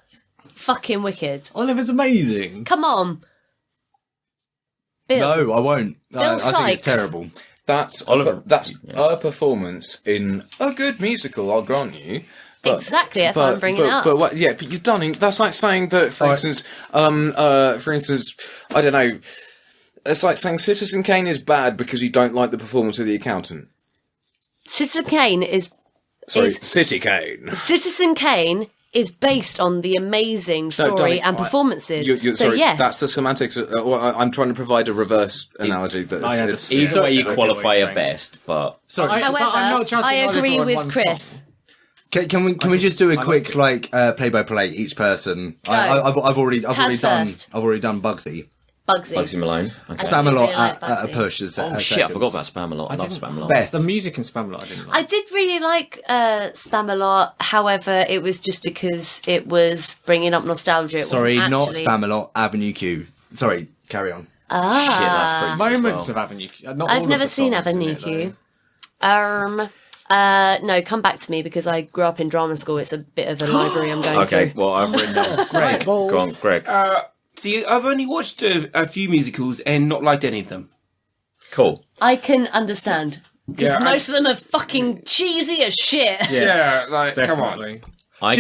fucking wicked. Oliver's amazing. Come on. Bill. No, I won't. I think Sykes. it's terrible. That's Oliver- a performance in a good musical, I'll grant you. But, Exactly, that's why I'm bringing it up. But what, yeah, but you've done it. That's like saying that, for instance, I don't know. It's like saying Citizen Kane is bad because you don't like the performance of the accountant. Citizen Kane is City Kane. Citizen Kane is based on the amazing story Danny, and performances. Sorry, yes, that's the semantics. I'm trying to provide a reverse analogy. That's Either way, you I qualify get what you're at best, but Sorry. However, But I'm not judging I agree Oliver on with one Chris. song. Can we just do a quick play-by-play each person? I've already done first. I've already done Bugsy. Bugsy Malone. Okay. Spam a really lot like at a Bugsy. push. Oh shit! I forgot about Spamalot. I love Spamalot. Beth. The music in Spamalot I didn't like. I did really like Spamalot. However, it was just because it was bringing up nostalgia. It Sorry, wasn't not actually... Spamalot. Avenue Q. Sorry, carry on. Shit, that's pretty good as Moments well. of Avenue Q. Not all I've of never the seen songs in Avenue it, Q. though. No, come back to me because I grew up in drama school. It's a bit of a library I'm going Okay, through. well, I've written down. Great. Go on, Greg. See, I've only watched a few musicals and not liked any of them. Cool. I can understand. Because Yeah, most of them are fucking cheesy as shit. Yeah, like, come on. Definitely.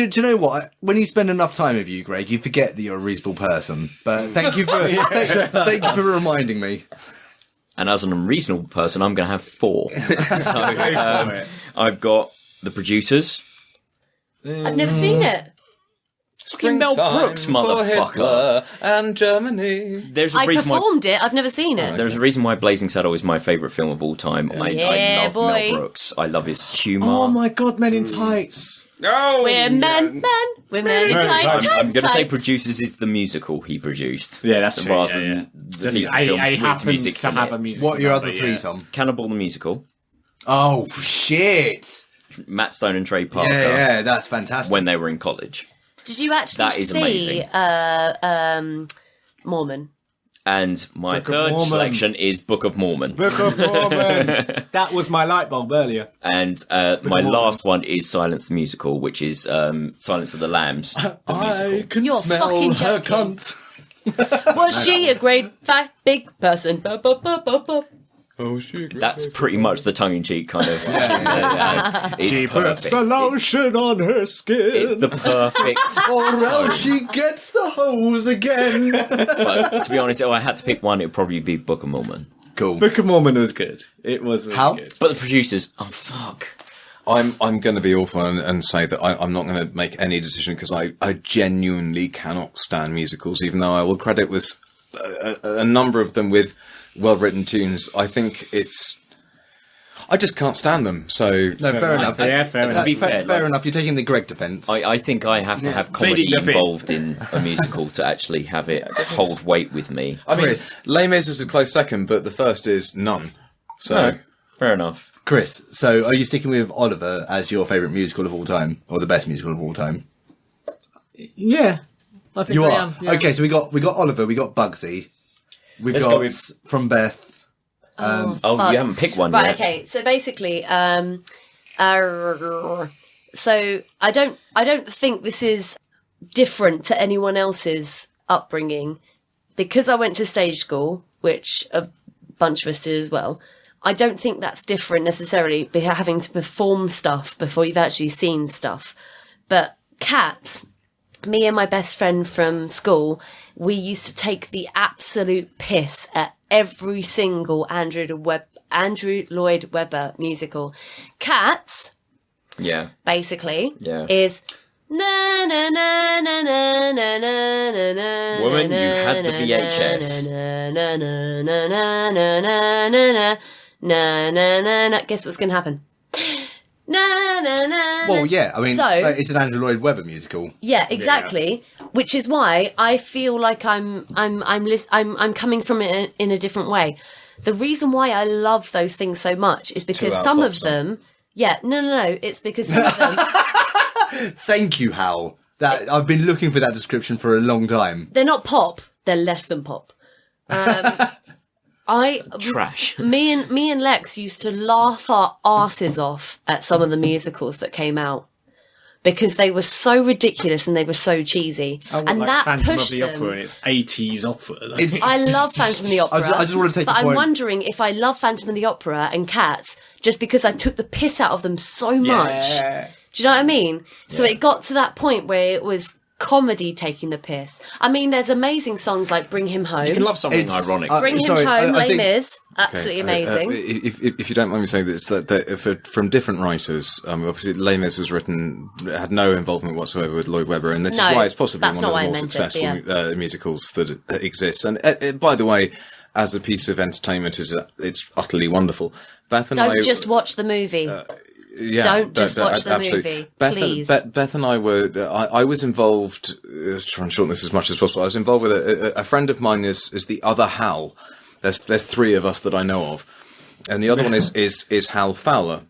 Do you know what? When you spend enough time with you, Greg, you forget that you're a reasonable person. But thank you for thank you for reminding me. And as an unreasonable person, I'm going to have 4. So I've got The Producers. I've never seen it. Fucking Mel Brooks, motherfucker. And Germany. There's a I reason why. performed it. I've never seen it. There's a reason why Blazing Saddle is my favourite film of all time. I Yeah, love boy. Mel Brooks. I love his humour. Oh my god, Men in Tights. No! We're men. We're men in tight I'm going to say tights. Producers is the musical he produced. Yeah, that's true. Rather yeah, than yeah. the Just, films I with happens music to in have it. a music. What are your number, other 3, yeah. Tom? Cannibal the Musical. Oh shit! Matt Stone and Trey Parker. Yeah, that's fantastic. When they were in college. Did you actually That is see amazing. Mormon? And my Book of third Mormon. selection is Book of Mormon. Book of Mormon. That was my light bulb earlier. And my last one is Silence the Musical, which is Silence of the Lambs. The I musical. can You're smell fucking her joking. cunt. Was she a great fat big person? Ba, ba, ba, ba, ba. Oh, shit. That's pretty much the tongue-in-cheek kind of. It's She puts perfect. the lotion on her skin. It's the perfect. Or else she gets the hose again. But to be honest, if I had to pick one, it would probably be Book of Mormon. Cool. Book of Mormon was good. It was really How? good. But the producers, oh fuck. I'm going to be awful and say that I'm not going to make any decision because I genuinely cannot stand musicals, even though I will credit with a number of them with well-written tunes. I think I just can't stand them. So No, fair enough. Yeah, fair enough. To be fair, Fair like, enough. You're taking the Greg defence. I think I have to have comedy Pleading the fifth. involved in a musical to actually have it hold weight with me. I mean, Chris. Les Mis is a close second, but the first is none. So No, fair enough. Chris, so are you sticking with Oliver as your favourite musical of all time, or the best musical of all time? Yeah. I think You I are. am. Yeah. Okay, so we got Oliver, we got Bugsy, we've Let's got go with- from Beth. Oh, Fuck. you haven't picked one Right, yet. okay. So basically, so I don't think this is different to anyone else's upbringing because I went to stage school, which a bunch of us did as well. I don't think that's different necessarily, having to perform stuff before you've actually seen stuff. But Cats, me and my best friend from school, we used to take the absolute piss at every single Andrew Lloyd Webber musical. Cats, Yeah. basically, Yeah. is na na na na na na na na na. Woman, you had the VHS. Na na na na na na na na na na na na. Guess what's gonna happen? Na na na. Well, yeah, I mean, So- it's an Andrew Lloyd Webber musical. Yeah, exactly. Which is why I feel like I'm coming from it in a different way. The reason why I love those things so much is because 2 hour some pop of song. them, yeah, no, it's because some of them Thank you, Hal. That I've been looking for that description for a long time. they're not pop, they're less than pop. Trash. Me and Lex used to laugh our asses off at some of the musicals that came out because they were so ridiculous and they were so cheesy. And like that Phantom pushed of the them. Opera and it's 80s opera. It's- I love Phantom of the Opera. I just want to take but the I'm point. wondering if I love Phantom of the Opera and Cats just because I took the piss out of them so much. Do you know what I mean? So it got to that point where it was comedy taking the piss. I mean, there's amazing songs like Bring Him Home. You can love something It's- ironic. Bring Him sorry, Home, I Les think- Mis, absolutely amazing. If you don't mind me saying this, that from different writers, obviously Les Mis was written, had no involvement whatsoever with Lloyd Webber, and this No, is why it's possibly that's one of not the why I more meant it, successful musicals that exists. And by the way, as a piece of entertainment, it's utterly wonderful. Beth and I Don't just watch the movie. Yeah, Don't just watch the absolutely. movie, Beth please. Beth and I were. I was involved. Trying to shorten this as much as possible. I was involved with a friend of mine. Is the other Hal? There's three of us that I know of, and the other one is Hal Fowler,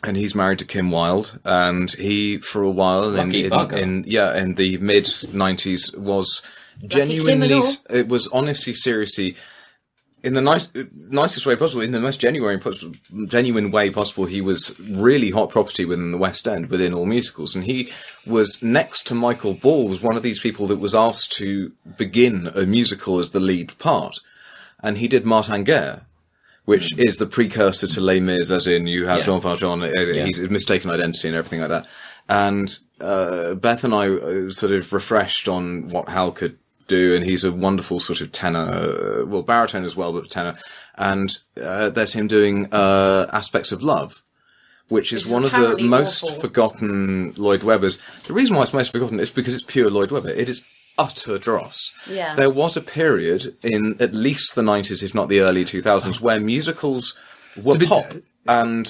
and he's married to Kim Wilde, and he for a while in the mid '90s was genuinely. all. It was honestly, seriously. In the nicest way possible, in the most genuine way possible, he was really hot property within the West End, within all musicals. And he was, next to Michael Ball, was one of these people that was asked to begin a musical as the lead part. And he did Martin Guerre, which is the precursor to Les Mis, as in you have Jean Valjean, he's a mistaken identity and everything like that. And Beth and I sort of refreshed on what Hal could do, and he's a wonderful sort of tenor, well, baritone as well, but tenor. And there's him doing Aspects of Love, which is one of the apparently most awful. forgotten Lloyd Webbers. The reason why it's most forgotten is because it's pure Lloyd Webber. It is utter dross. Yeah. There was a period in at least the 90s, if not the early 2000s, where musicals were pop. And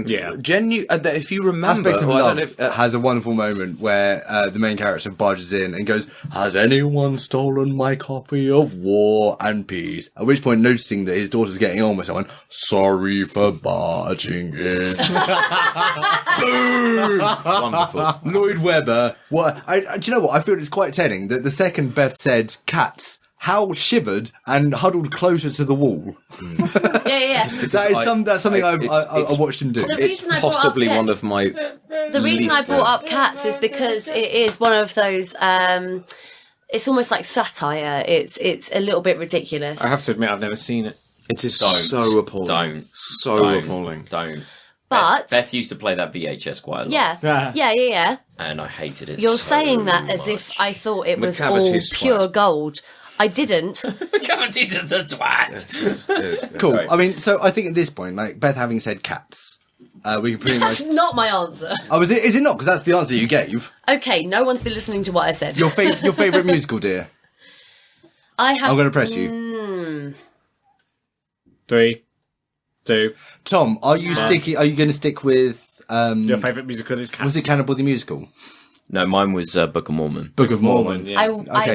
genuine. If you remember, Aspects of well, I don't Love know if, has a wonderful moment where the main character barges in and goes, "Has anyone stolen my copy of War and Peace?" At which point, noticing that his daughter's getting on with someone, "Sorry for barging in." Boom! wonderful. Lloyd Webber. What? Do you know what? I feel it's quite telling that the second Beth said "cats," Hal shivered and huddled closer to the wall. Yeah. That's something I watched him do. The It's reason I brought possibly up one of my. The reason I brought up Cats is because it is one of those. It's almost like satire. It's a little bit ridiculous. I have to admit, I've never seen it. It is Don't. so appalling. Don't. So Don't. appalling. Don't. But Beth used to play that VHS quite a lot. yeah. And I hated it. You're so saying that as much. if I thought it was all McCavity's pure twat. gold. I didn't. McCavity's a twat. Cool. Sorry. I mean, so I think at this point, like Beth having said "cats," we can pretty much. That's not my answer. Oh, is it not? Because that's the answer you gave. Okay, no one's been listening to what I said. Your favourite musical, dear. I have. I'm going to press you. 3, 2. Tom, are you Are you going to stick with? Your favourite musical is Cats. Was it Cannibal the Musical? No, mine was Book of Mormon. Book of Mormon. Yeah. I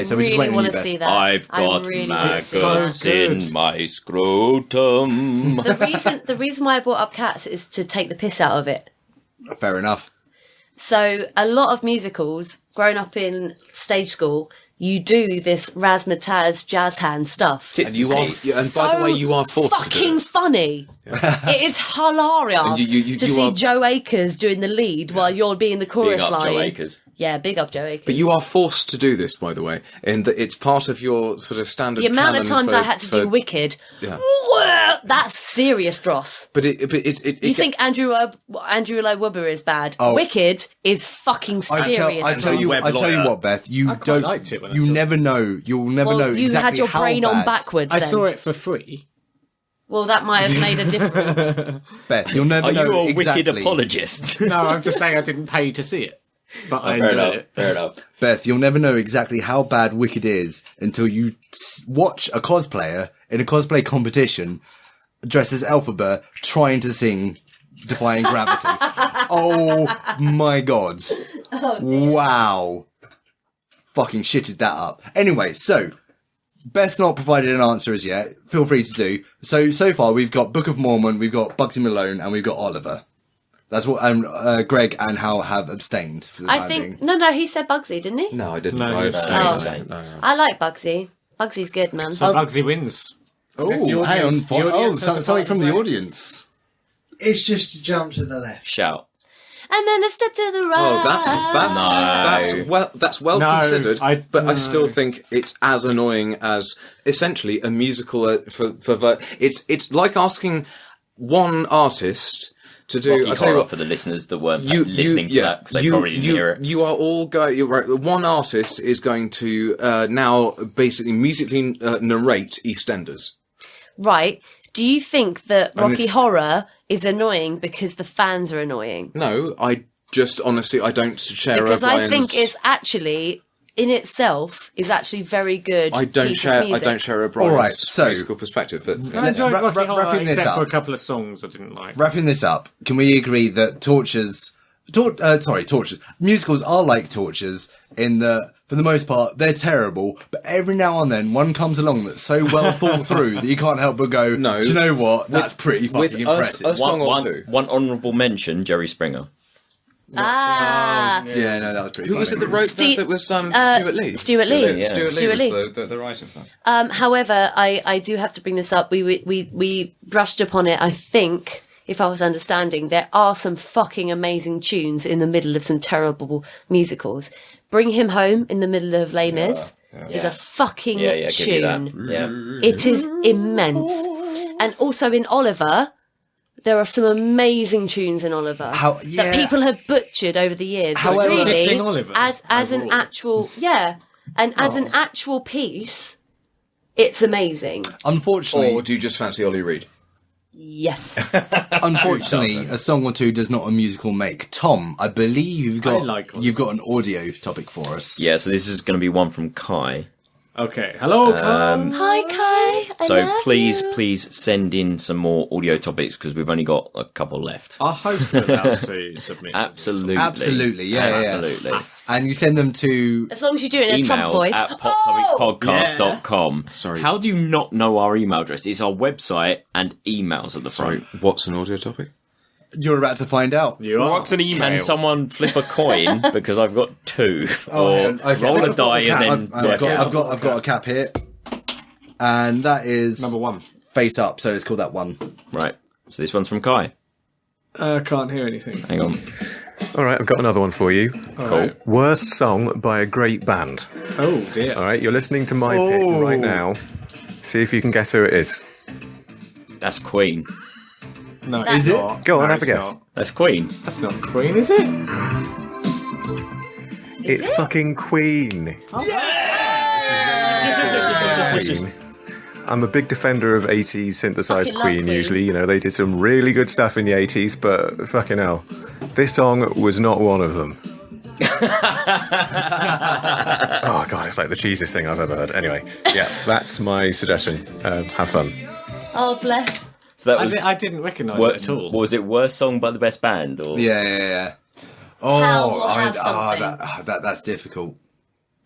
so we're just really waiting on want you, to Beth. see that. I've I got really wanna see that. maggots in my scrotum. The reason why I brought up Cats is to take the piss out of it. Fair enough. So a lot of musicals, growing up in stage school, you do this razzmatazz jazz hand stuff. And you are, and by the way, you are forced to do fucking it. funny. It is hilarious And you to see are- Joe Akers doing the lead while you're being the Big chorus up line. Joe Akers. Yeah, big up Joe Akers. But you are forced to do this, by the way, and it's part of your sort of standard. The amount of canon times for- I had to do for- Wicked, Yeah. that's serious dross. But it You think Andrew Lloyd Webber is bad? Oh. Wicked is fucking serious. I tell you what, Beth. You I quite don't. liked it when I You saw it. never know. You'll never well, know you exactly had your how brain bad. on backwards. I then. saw it for free. Well, that might have made a difference. Beth, you'll never Are know you a exactly. wicked apologist? No, I'm just saying I didn't pay to see it. But I Fair enjoyed enough. it. Fair enough. Beth, you'll never know exactly how bad Wicked is until you watch a cosplayer in a cosplay competition dressed as Elphaba trying to sing Defying Gravity. Oh my god. Wow. Fucking shitted that up. Anyway, so Beth's not provided an answer as yet. Feel free to do. So far we've got Book of Mormon, we've got Bugsy Malone, and we've got Oliver. That's what Greg and Hal have abstained for the I time think being. no, he said Bugsy, didn't he? No, I didn't. No, I you abstained. Oh. I like Bugsy. Bugsy's good, man. So Bugsy wins. Oh, Yes, the hang on. audience- the audience has a Something part from to the play. audience. It's just to jump to the left. Shout. And then a step to the right. Oh, that's well No, considered. But I no. still think it's as annoying as essentially a musical it's like asking one artist to do. Rocky I'll tell you Horror what, for the listeners that weren't listening to that because they probably didn't hear it. You are all going. You're right. One artist is going to now basically musically narrate EastEnders. Right. Do you think that And Rocky it's- Horror is annoying because the fans are annoying? No, I just honestly I don't share. Because I think O'Brien's- it's actually, in itself, is actually very good. I don't piece share. Of music. I don't share O'Brien's All right, so- musical perspective. But I enjoyed Rocky Horror, wrapping this except up. for a couple of songs I didn't like. Wrapping this up, can we agree that tortures, musicals are like tortures in that, for the most part, they're terrible, but every now and then one comes along that's so well thought through that you can't help but go, No. do you know what? That's pretty fucking with impressive. us- song or two. One honourable mention, Jerry Springer. Ah. Yeah, no, that was pretty who funny. was it that wrote that? That was Stuart Lee. Stuart Lee. Yeah. Stuart Lee Stuart Lee. was the writer of that. However, I do have to bring this up. We brushed upon it. I think, if I was understanding, there are some fucking amazing tunes in the middle of some terrible musicals. Bring Him Home in the middle of Les Mis is a fucking Give you that. tune. Yeah. It is immense. And also in Oliver, there are some amazing tunes in Oliver that people have butchered over the years. But However- really, Just sing Oliver as an overall. actual, and as an actual piece, it's amazing. Unfortunately, Or do you just fancy Ollie Reed? Yes. unfortunately, a song or two does not a musical make. Tom, I believe you've got an audio topic for us. Yeah, so this is going to be one from Kai. Okay. Hello, Carl. Hi, Kai. I So love please you. send in some more audio topics because we've only got a couple left. Our hosts are allowed to submit. Absolutely. Absolutely, yeah. Absolutely. And you send them to... As long as you do it in a Trump Emails voice. at pottopicpodcast.com. Sorry. How do you not know our email address? It's our website and emails at the front. Sorry, what's an audio topic? You're about to find out. You are. What's an email? Can someone flip a coin? Because I've got two. Or okay. roll a die and then I've got a cap here. And that is... Number one. Face up, so it's called that one. Right. So this one's from Kai. Can't hear anything. Hang on. All right, I've got another one for you. Cool. Worst song by a great band. Oh dear. All right, you're listening to my pick right now. See if you can guess who it is. That's Queen. No, Is it's it? not. Go on, No, have a it's guess. not. That's Queen. That's not Queen, is it? It's fucking Queen. Queen. I'm a big defender of 80s synthesized Fucking love Queen, Queen. usually. You know, they did some really good stuff in the 80s, but fucking hell. This song was not one of them. Oh, God, it's like the cheesiest thing I've ever heard. Anyway, yeah, that's my suggestion. Have fun. Oh, bless. So that was... I didn't recognise What, it at all. was it worst song by the best band? Or Yeah. Hal will Oh, have something. that's difficult.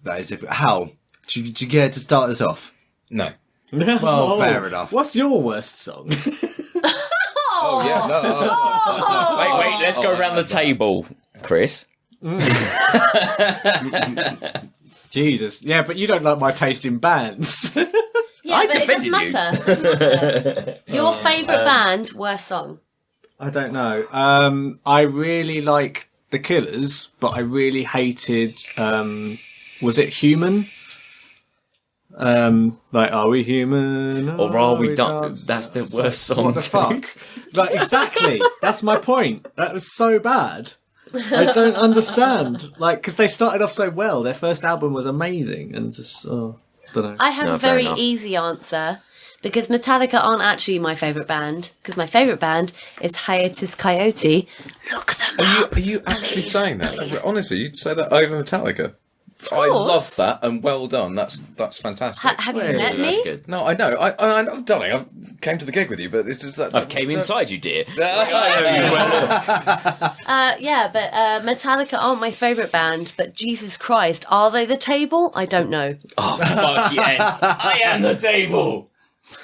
That is difficult. Hal, do you care to start us off? No. Well, fair enough. What's your worst song? Oh yeah, no. Wait, let's go around the table, Chris. Jesus. Yeah, but you don't like my taste in bands. Yeah, but it doesn't defended you. matter. It doesn't matter. Your favourite band, worst song? I don't know. I really like The Killers, but I really hated, was it Human? Like, are we human? Or are we done? dancing? That's the worst song. What the too. fuck? Like, exactly. That's my point. That was so bad. I don't understand. Like, because they started off so well. Their first album was amazing, and just, don't know. I have No, a fair very enough. easy answer. Because Metallica aren't actually my favourite band. Because my favourite band is Howitzerbug Coyote. Look them up. Are you actually please, saying that? please. Honestly, you'd say that over Metallica? I love that, and well done. That's fantastic. Have you met That's me? good. No, I know. I know, darling. I came to the gig with you, but it's just that I've came inside you, dear. Yeah, but Metallica aren't my favourite band. But Jesus Christ, are they the table? I don't know. Oh, fuck yeah. I am the table.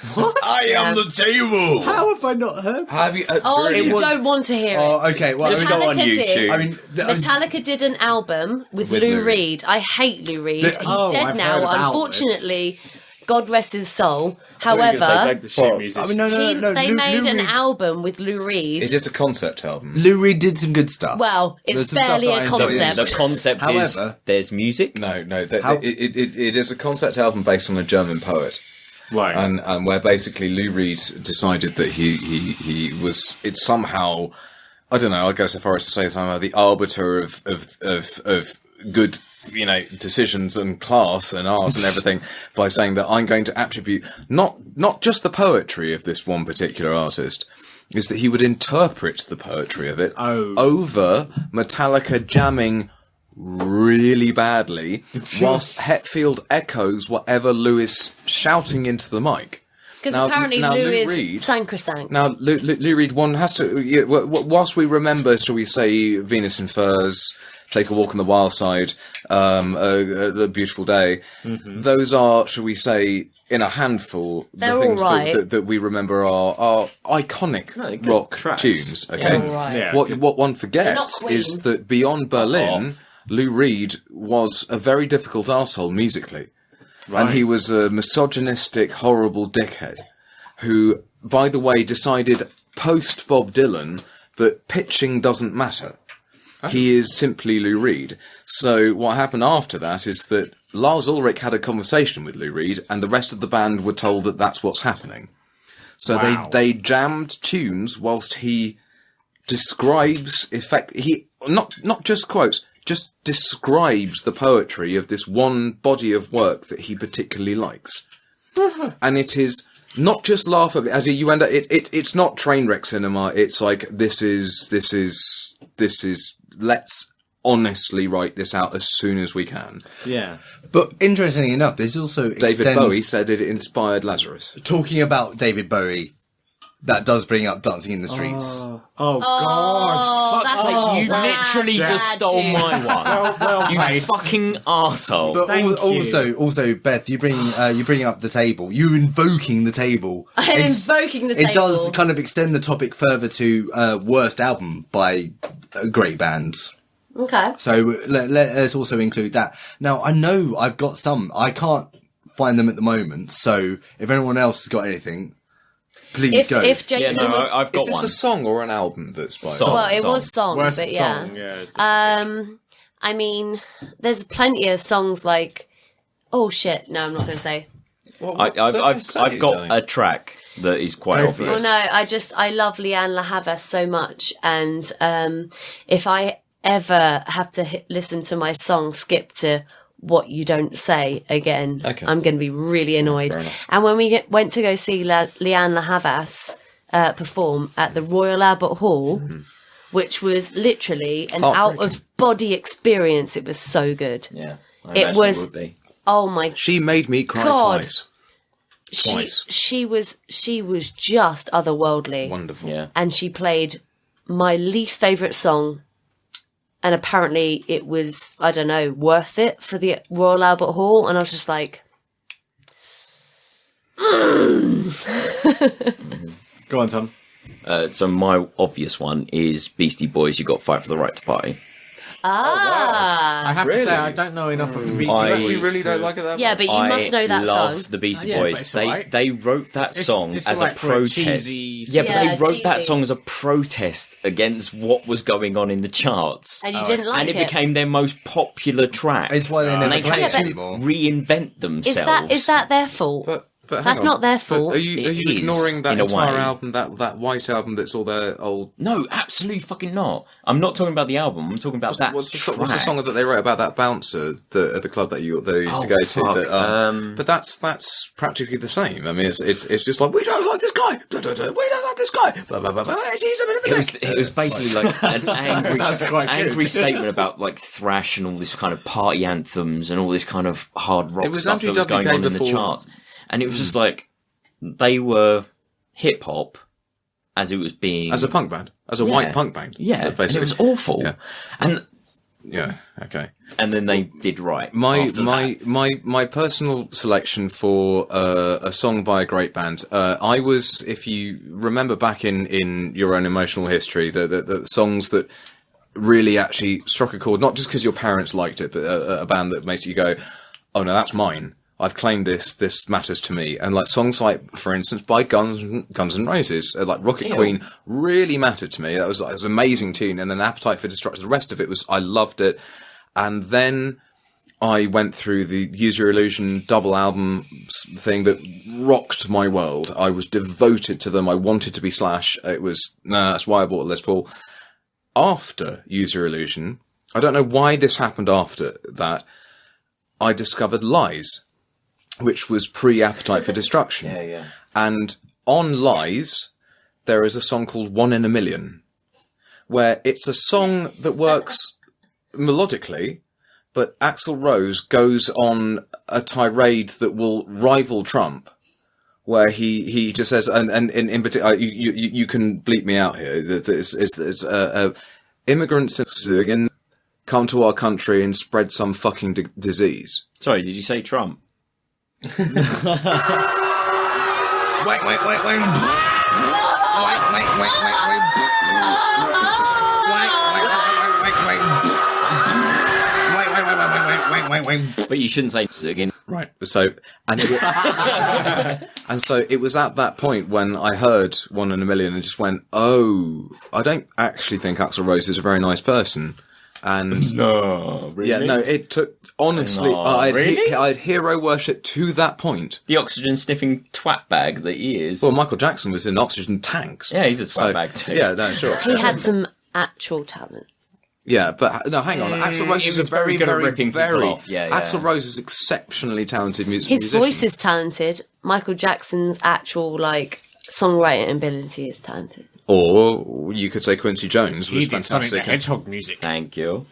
I am the table. How have I not heard? Have you? Oh, really? you don't want to hear it. Oh, okay. Well, Just go on Metallica YouTube. did. I mean, Metallica did an album with With Lou Lou Reed. Reed. I hate Lou Reed. He's Oh, dead I've now, heard about unfortunately. God rest his soul. I was gonna say, However, like the shoe musician. I mean, no. they made Lou an Reed's- album with Lou Reed. It is a concept album. Lou Reed did some good stuff. Well, There's it's some stuff barely that I a enjoyed. concept. The concept is However- there's music. No, How- it is a concept album based on a German poet. Right. And where basically Lou Reed decided that he was, it's somehow, I don't know, I go so far as to say somehow the arbiter of good, decisions and class and art and everything by saying that I'm going to attribute not just the poetry of this one particular artist, is that he would interpret the poetry of it over Metallica jamming really badly whilst Hetfield echoes whatever Lou is shouting into the mic. Because Now- apparently now Lou Lou is Reed- sacrosanct. Now, Lou Reed, one has to, whilst we remember, shall we say, Venus in Furs, Take a Walk on the Wild Side, The Beautiful Day, those are, shall we say, in a handful, They're the things all right. that we remember are iconic good rock tracks. tunes. Okay, They're all right. Yeah. what one not forgets Queen. is that beyond Berlin, Lou Reed was a very difficult arsehole musically. And he was a misogynistic, horrible dickhead who, by the way, decided post Bob Dylan that pitching doesn't matter. He is simply Lou Reed. So what happened after that is that Lars Ulrich had a conversation with Lou Reed, and the rest of the band were told that that's what's happening. So they jammed tunes whilst he describes he not just quotes, just describes the poetry of this one body of work that he particularly likes. And it is not just laughable, as you end up, it's not train wreck cinema, it's like, this is, let's honestly write this out as soon as we can. Yeah. But interestingly enough, there's also David Bowie said it inspired Lazarus. talking about David Bowie, that does bring up Dancing in the Streets. Oh, God. that's Fuck's a sake. You sad, literally just sad stole tune. my one. Well You played. fucking arsehole. But Thank you. also, Beth, you bring up the table. You invoking the table. I'm invoking the table. It does kind of extend the topic further to worst album by great bands. Okay. So let's also include that. Now, I know I've got some. I can't find them at the moment. So if anyone else has got anything, please go. If Jason Yeah, no, was, I've got Is this one. a song or an album that's by Song. well, it was song, Worst but yeah. song, yeah. is the topic. I mean, there's plenty of songs like, oh shit, no, I'm not going to say. I've got a track that is quite Go for obvious. Well, no, I love Leanne La Havas so much, and if I ever have to listen to my song skip to What You Don't Say again, Okay. I'm going to be really annoyed. fair enough. And when we went to go see Leanne La Havas perform at the Royal Albert Hall, which was literally an out-of-body experience, it was so good. Yeah, I It imagine was- would be. Oh my She made me cry God. twice. She was just otherworldly. Wonderful. Yeah. And she played my least favourite song, and apparently it was, I don't know, worth it for the Royal Albert Hall, and I was just like, Go on, Tom. So my obvious one is Beastie Boys, You Got to Fight for the Right to Party. ah. I have to Really? say, I don't know enough of the Beastie I- Boys. You really to- don't like it that Yeah, much? but you must know that I love song. the Beastie Yeah, but Boys. it's alright. They wrote that song It's as a alright for a protest. cheesy- Yeah, but Yeah, they wrote that cheesy. song as a protest against what was going on in the charts. And you didn't like And it became their most popular track. It's why they never and they play had it to anymore. reinvent themselves. Is that their fault? But hang That's on. not their But fault. Are you It is, ignoring that in a entire way. album, that white album that's all their old... No, absolutely fucking not. I'm not talking about the album. I'm talking about that What's the track. song that they wrote about that bouncer at the club that you used to go fuck. to? But that's practically the same. I mean, it's just like, we don't like this guy. We don't like this guy. Blah, blah, blah, blah. He's a bit of a dick. It was basically like an That's quite good. angry statement about like thrash and all this kind of party anthems and all this kind of hard rock It was stuff that was going WWK on in the before- charts. And it was just like, they were hip hop as it was being... As a punk band. As a white punk band. Yeah, and basically. it was awful. Yeah. And Yeah, okay. then they did right. My after that. my personal selection for a song by a great band. I was, if you remember back in your own emotional history, the songs that really actually struck a chord, not just because your parents liked it, but a band that makes you go, oh no, that's mine. I've claimed this matters to me. And like songs like, for instance, by Guns N' Roses, like Rocket Queen really mattered to me. That was an amazing tune. And then Appetite for Destruction, the rest of it I loved it. And then I went through the Use Your Illusion double album thing that rocked my world. I was devoted to them. I wanted to be Slash. That's why I bought a Les Paul. After Use Your Illusion, I don't know why this happened after that, I discovered Lies, which was pre-Appetite for Destruction. Yeah. And on Lies, there is a song called 1 in a Million, where it's a song that works melodically, but Axl Rose goes on a tirade that will rival Trump, where he just says, and in particular, you can bleep me out here, it's immigrants come to our country and spread some fucking disease. Sorry, did you say Trump? But you shouldn't say again. Right. So, and so it was at that point when I heard 1 in a Million and just went, oh, I don't actually think Axl Rose is a very nice person. And no, really? Yeah, no, it took, honestly, I'd hero worship to that point. The oxygen sniffing twat bag that he is. Well, Michael Jackson was in oxygen tanks. Yeah, he's a twat bag too. Yeah, no, sure. He had some actual talent. Yeah, but no, hang on. Axl Rose is a very, good at very, ripping very. people off. Yeah. Axl Rose is exceptionally talented musician. His voice is talented. Michael Jackson's actual songwriting ability is talented. Or you could say Quincy Jones was He did Sonic the fantastic. Hedgehog music. Thank you.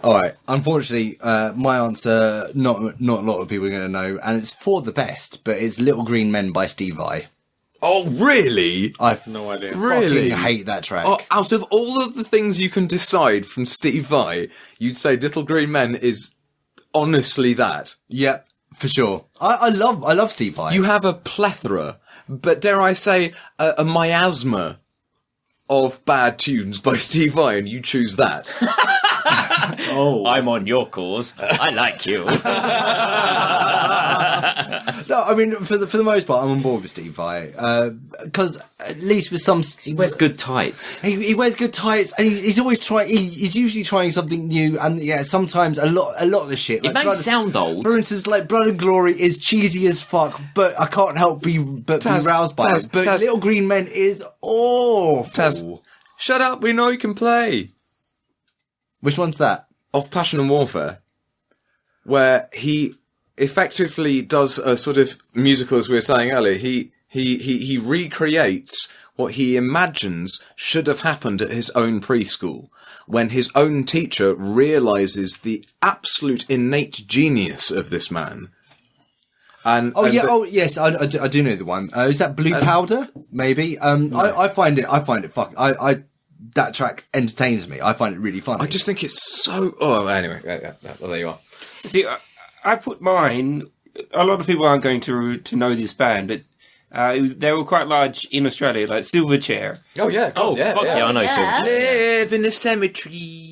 All right. Unfortunately, my answer, not a lot of people are going to know, and it's for the best, but it's Little Green Men by Steve Vai. Oh, really? I've No idea. Really? fucking hate that track. Oh, out of all of the things you can decide from Steve Vai, you'd say Little Green Men is honestly that. Yeah, for sure. I love Steve Vai. You have a plethora, but dare I say, a miasma of bad tunes by Steve Vai, and you choose that. Oh, I'm on your cause. I like you. No, I mean, for the most part, I'm on board with Steve Vai. Because at least with some... He wears good tights. He wears good tights, and he's always trying... He's usually trying something new, and yeah, sometimes a lot of the shit... It may sound old. For instance, like Blood and Glory is cheesy as fuck, but I can't help be roused by it. But Taz. Little Green Men is awful. Taz, shut up, we know you can play. Which one's that? Of Passion and Warfare, where he effectively does a sort of musical, as we were saying earlier. He recreates what he imagines should have happened at his own preschool, when his own teacher realizes the absolute innate genius of this man. Yes, I do know the one. Is that Blue Powder? Maybe. No. I find it fucking. That track entertains me. I find it really funny. I just think it's so... Oh, anyway, well, there you are. See, I put mine... A lot of people aren't going to know this band, but they were quite large in Australia, like Silverchair. Oh, yeah. God, Yeah, I know. Yeah. Live in a cemetery.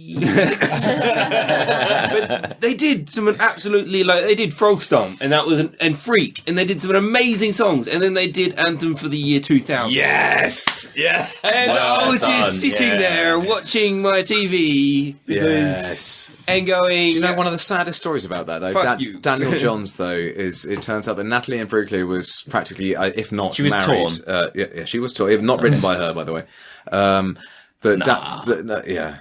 But they did some absolutely, they did Frog Stomp, and that was and Freak, and they did some amazing songs, and then they did Anthem for the Year 2000. Yes! Yeah! And I was done, just sitting there watching my TV Yes. and going... Do you know one of the saddest stories about that, though? Fuck you. Daniel Johns, though, is it turns out that Natalie Imbruglia was practically, if not She was married. torn. Yeah, she was torn. Not written by her, by the way. Yeah.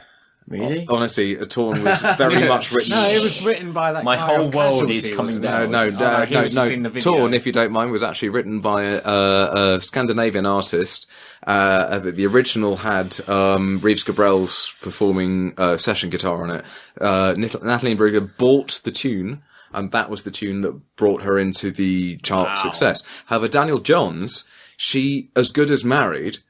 Really? Honestly, Torn was very much written. No, it was written by that My guy whole of world Casualty, is coming wasn't it? down. No, he was just in the video. Torn, if you don't mind, was actually written by a Scandinavian artist. The original had Reeves Gabrel's performing session guitar on it. Natalie Imbruglia bought the tune, and that was the tune that brought her into the chart success. However, Daniel Johns, she as good as married,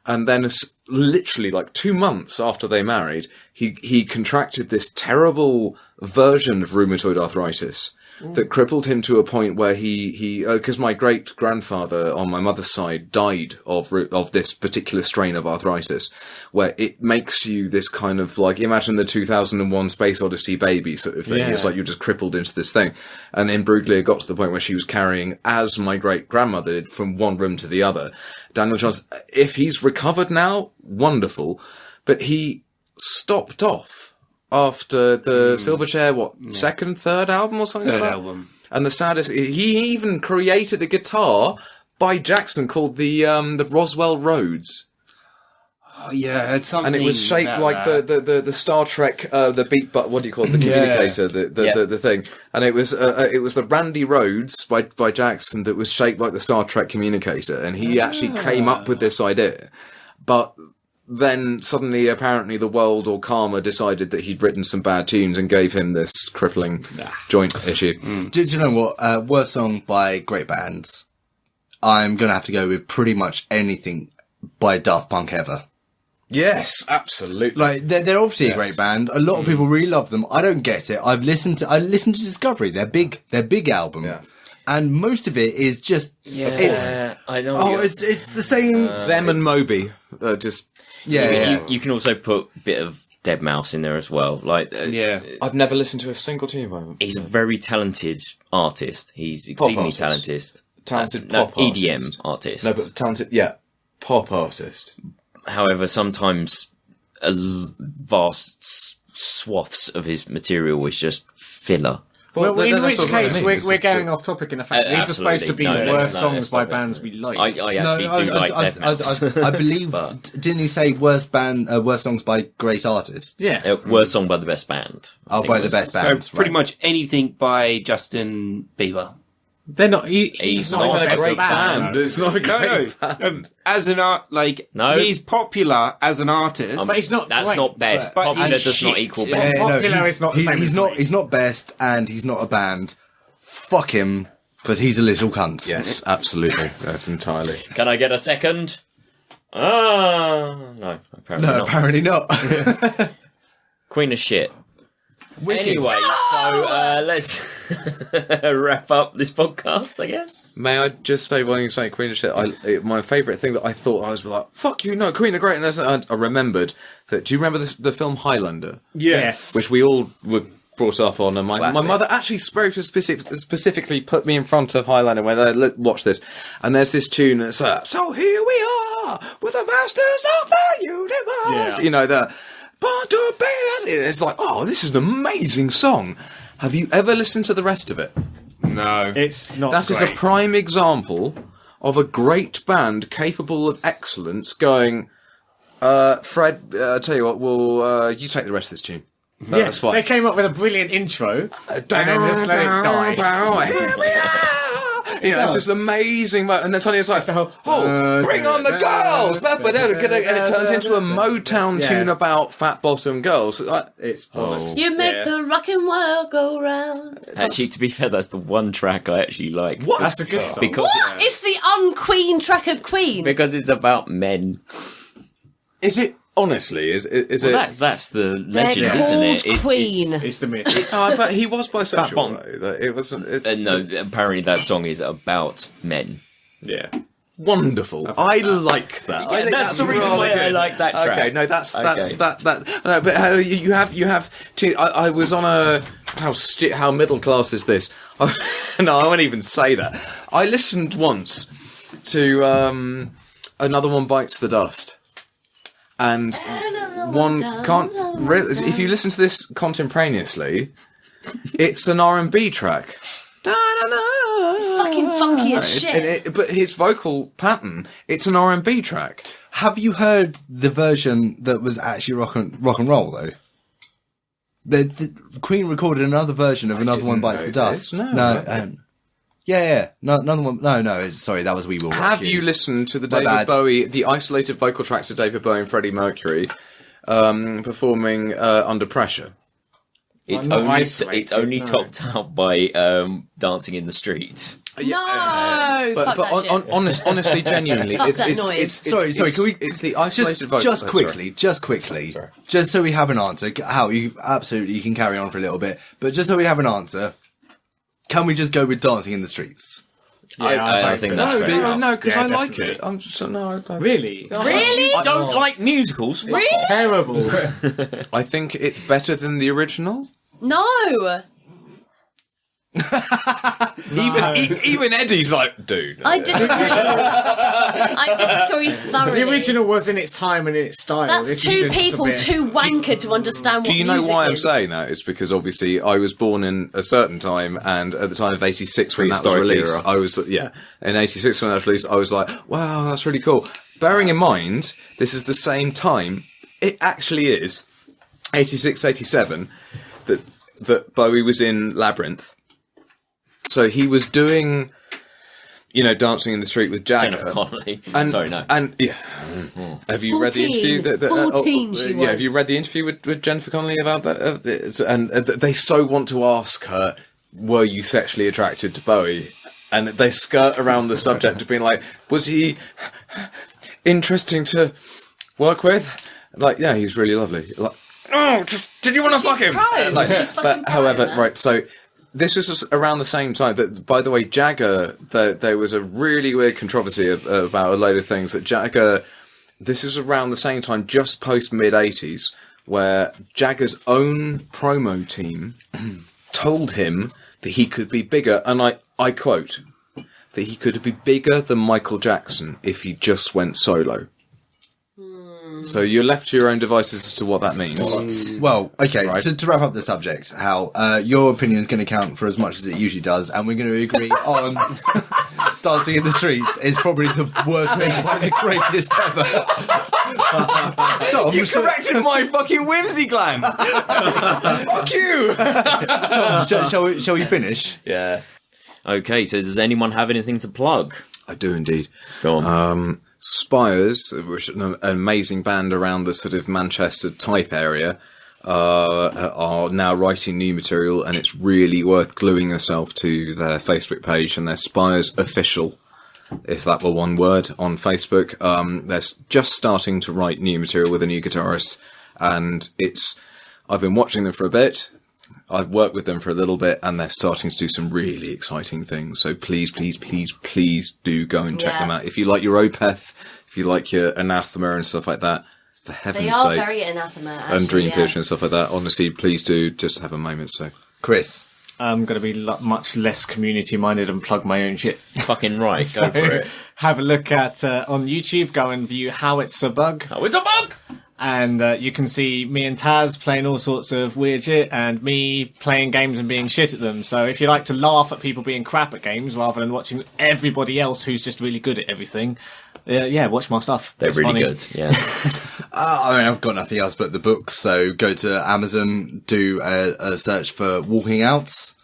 and then literally 2 months after they married, he contracted this terrible version of rheumatoid arthritis, that crippled him to a point where he because my great grandfather on my mother's side died of this particular strain of arthritis, where it makes you this kind of like, imagine the 2001 Space Odyssey baby sort of thing. Yeah. It's like you're just crippled into this thing. And then Bruglia got to the point where she was carrying, as my great grandmother did, from one room to the other. Daniel Johns, if he's recovered now, wonderful, but he stopped off after the Silverchair, second, third album or something Third like that? album. And the saddest, he even created a guitar by Jackson called the Roswell Rhodes. Oh yeah, I had something. And it was shaped about like that. the Star Trek, the beat, but what do you call it? The communicator, the thing. And it was the Randy Rhodes by Jackson that was shaped like the Star Trek communicator. And he actually came up with this idea. But then suddenly, apparently, the world or karma decided that he'd written some bad tunes and gave him this crippling joint issue. Do you know what? Worst song by great bands. I'm going to have to go with pretty much anything by Daft Punk ever. Yes, absolutely. Like, they're obviously a great band. A lot of people really love them. I don't get it. I listened to Discovery, their big album. Yeah. And most of it is just, I know. It's the same. Them and Moby, just. You can also put a bit of Deadmau5 in there as well. Like, I've never listened to a single tune by him. he's a very talented artist. He's exceedingly artist. talented. Pop EDM artist. No, but talented, pop artist. However, sometimes vast swaths of his material is just filler. Well, in which what I case, mean. we're going off topic in the fact that these are supposed to be the worst songs by stop bands it. we like. I actually do like Deadmau5. I believe, didn't you say worst songs by great artists? Yeah. Worst song by the best band. Oh, by the best So bands. pretty right. much anything by Justin Bieber. They're not. He's not not even a a great band. It's not a great band. As an he's popular as an artist. But he's not. That's great. not best. But Popular he's does not shit. equal Yeah, best. Popular is not the same as great. He's not best, and he's not a band. Fuck him, because he's a little cunt. Yes, absolutely. That's entirely. Can I get a second? No, apparently No, not. apparently not. Queen of shit. Anyway, so let's wrap up this podcast, I guess. May I just say, while you say Queen of Shit, my favourite thing that I thought I was like, fuck you, no, Queen of Great, and I remembered that, do you remember the film Highlander? Yes. Which we all were brought up on, and my Classic. mother actually specifically put me in front of Highlander when I watch this, and there's this tune that's so here we are with the masters of the universe, Yeah. you know, the born to be. It's like, oh, this is an amazing song. Have you ever listened to the rest of it? No. It's not. That is a great. prime example of a great band capable of excellence going, Fred, tell you what, you take the rest of this tune. Yeah, That's fine. they came up with a brilliant intro, and then just let it die. Here we are! You know, it's just amazing. And then suddenly it's like, bring on the girls! And it turns into a Motown tune about fat bottom girls. It's bollocks. You make the rockin' world go round. Actually, to be fair, that's the one track I actually like. What? That's a good song. Because What? It's the unqueen track of Queen. because it's about men. Is it? Honestly, is it? That's the legend, They're isn't it? called Queen. It's the myth. Oh, but he was bisexual. Bong. Though. It was no, apparently that song is about men. Yeah. wonderful. I like that. I think that's the reason why I like that track. Okay, no, that's Okay. that. No, but you have. I was on a how middle class is this? No, I won't even say that. I listened once to Another One Bites the Dust, and one can't. If you listen to this contemporaneously, it's an R&B track. It's fucking funky as shit. But his vocal pattern, it's an R&B track. Have you heard the version that was actually rock and roll though? The Queen recorded another version of Another One Bites the Dust. Another one. No. Sorry, that was We Will Rock Have You. you listened to the My David bad. Bowie, the isolated vocal tracks of David Bowie and Freddie Mercury performing Under Pressure? It's not only isolated, no. topped out by Dancing in the Streets. No, But fuck that shit. honestly, genuinely, Fuck it's that noise. Sorry, can we? It's the isolated vocal. Just Sorry. quickly, Sorry. just so we have an answer. How you can carry on for a little bit, but just so we have an answer. can we just go with Dancing in the Streets? I think that's fair enough. No, because Yeah, I like definitely. it. I'm just, no, I don't. Really? Really? You don't like musicals? Really? Terrible. I think it's better than the original. No. Even Eddie's like, dude. I disagree. I disagree thoroughly. The original was in its time and in its style. That's This two is just a people, bit- too wanker to understand what Do you know music why I'm is. saying that? It's because obviously I was born in a certain time, and at the time of '86 when that was Prehistoric released, era. I was in '86 when that was released, I was like, wow, that's really cool. Bearing in mind, this is the same time. It actually is 86, 87 that Bowie was in Labyrinth. So he was doing, Dancing in the Street with Jagger. Jennifer Connelly. And, Sorry, no. And have you read the 14. interview? 14 she was. Have you read the interview with Jennifer Connelly about that? And they so want to ask her, were you sexually attracted to Bowie? And they skirt around the subject of being like, was he interesting to work with? Like, yeah, he's really lovely. Like, oh, did you want to fuck him? Pro. She's fucking pro, However, man. right, so this was just around the same time that, by the way, Jagger, there was a really weird controversy about a load of things that Jagger, this is around the same time, just post mid-80s, where Jagger's own promo team told him that he could be bigger, and I quote, that he could be bigger than Michael Jackson if he just went solo. So you're left to your own devices as to what that means. Well, okay, Right. to wrap up the subject, Hal, your opinion is going to count for as much as it usually does, and we're going to agree on Dancing in the Streets is probably the worst made by the greatest ever. Tom, You corrected my fucking whimsy gland! Fuck you! Tom, shall we finish? Yeah. Okay, so does anyone have anything to plug? I do indeed. Go on. Spires, which is an amazing band around the sort of Manchester type area, are now writing new material, and it's really worth gluing yourself to their Facebook page and their Spires Official, if that were one word, on Facebook. They're just starting to write new material with a new guitarist, and I've been watching them for a bit. I've worked with them for a little bit, and they're starting to do some really exciting things. So please, please, please, please do go and check Yeah. them out. If you like your Opeth, if you like your Anathema and stuff like that, for They heaven's are sake, very anathema, actually, and Dream yeah. Theatre and stuff like that, honestly, please do just have a moment. So Chris. I'm going to be much less community-minded and plug my own shit. Fucking right, go for it. Have a look at on YouTube. Go and view Howitzerbug. Oh, it's a bug! And you can see me and Taz playing all sorts of weird shit, and me playing games and being shit at them. So if you like to laugh at people being crap at games rather than watching everybody else who's just really good at everything, watch my stuff. They're It's really funny. good, yeah. I've got nothing else but the book, so go to Amazon, do a search for Walking Out,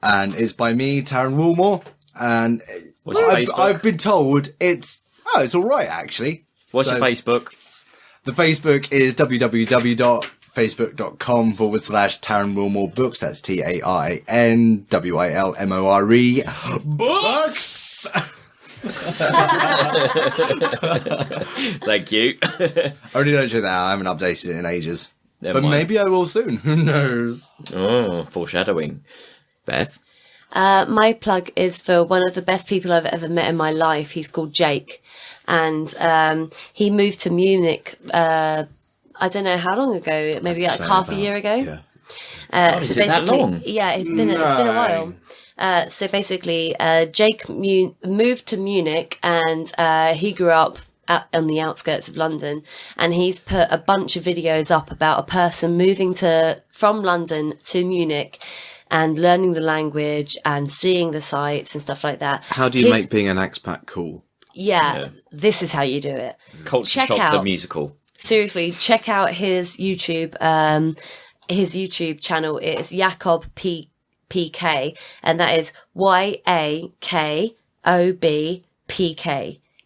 and it's by me, Taryn Woolmore, and What's your Facebook? I've been told it's alright, actually. What's So- your Facebook? The Facebook is www.facebook.com/Taryn Wilmore Books. That's TAINWILMORE Books. Thank you. I already don't check that out. I haven't updated it in ages. Never But mind. maybe I will soon. Who knows? Oh, foreshadowing. Beth? My plug is for one of the best people I've ever met in my life. He's called Jake. And he moved to Munich, I don't know how long ago, maybe like half a year ago. yeah. Is it that long? Yeah, it's been a while. So basically, Jake moved to Munich, and he grew up on the outskirts of London, and he's put a bunch of videos up about a person moving from London to Munich and learning the language and seeing the sights and stuff like that. How do you make being an expat cool? Yeah, this is how you do it. Culture Check Shock out- the musical. Seriously, check out his YouTube. His YouTube channel is Yakobpk, and that is YAKOBPK.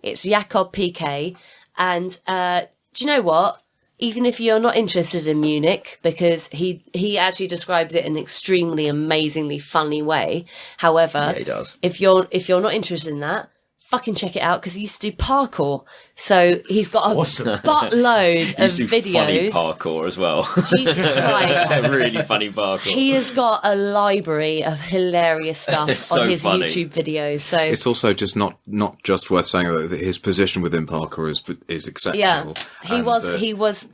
It's Yakobpk, and do you know what? Even if you're not interested in Munich, because he actually describes it in an extremely amazingly funny way. However, Yeah, he does. if you're not interested in that, fucking check it out because he used to do parkour. So he's got a buttload of Used to do funny videos. parkour as well. Jesus Christ. Really funny parkour. He has got a library of hilarious stuff It's so on his funny. YouTube videos. So It's also just not just worth saying that his position within parkour is exceptional. yeah, he And, was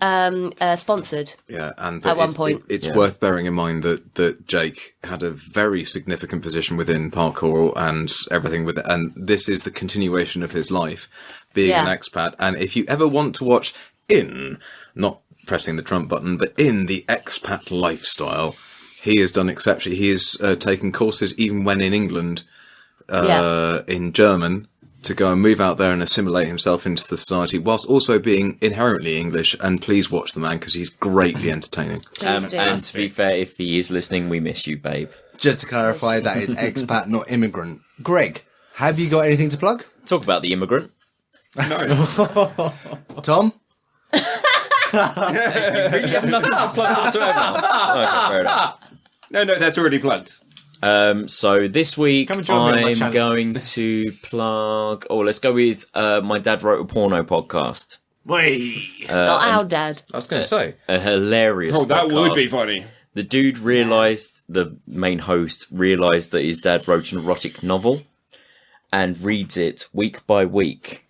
sponsored. Yeah, and At one point. it's worth bearing in mind that Jake had a very significant position within parkour and everything with it, and this is the continuation of his life, being an expat. And if you ever want to watch not pressing the Trump button, but in the expat lifestyle, he has done exceptionally. He has taken courses even when in England, in German, to go and move out there and assimilate himself into the society, whilst also being inherently English. And please watch the man because he's greatly entertaining. Please do. And to be fair, if he is listening, we miss you, babe. Just to clarify, that is expat, not immigrant. Greg, have you got anything to plug? Talk about the immigrant. Tom? Really have nothing to plug whatsoever. Okay, fair enough. No, that's already plugged. So this week Come and join me on my I'm channel. going to plug. Oh, let's go with my Dad Wrote a Porno podcast. Not our dad. I was going to say. A hilarious. Oh, that would be podcast. funny. The dude realised, the main host realised that his dad wrote an erotic novel and reads it week by week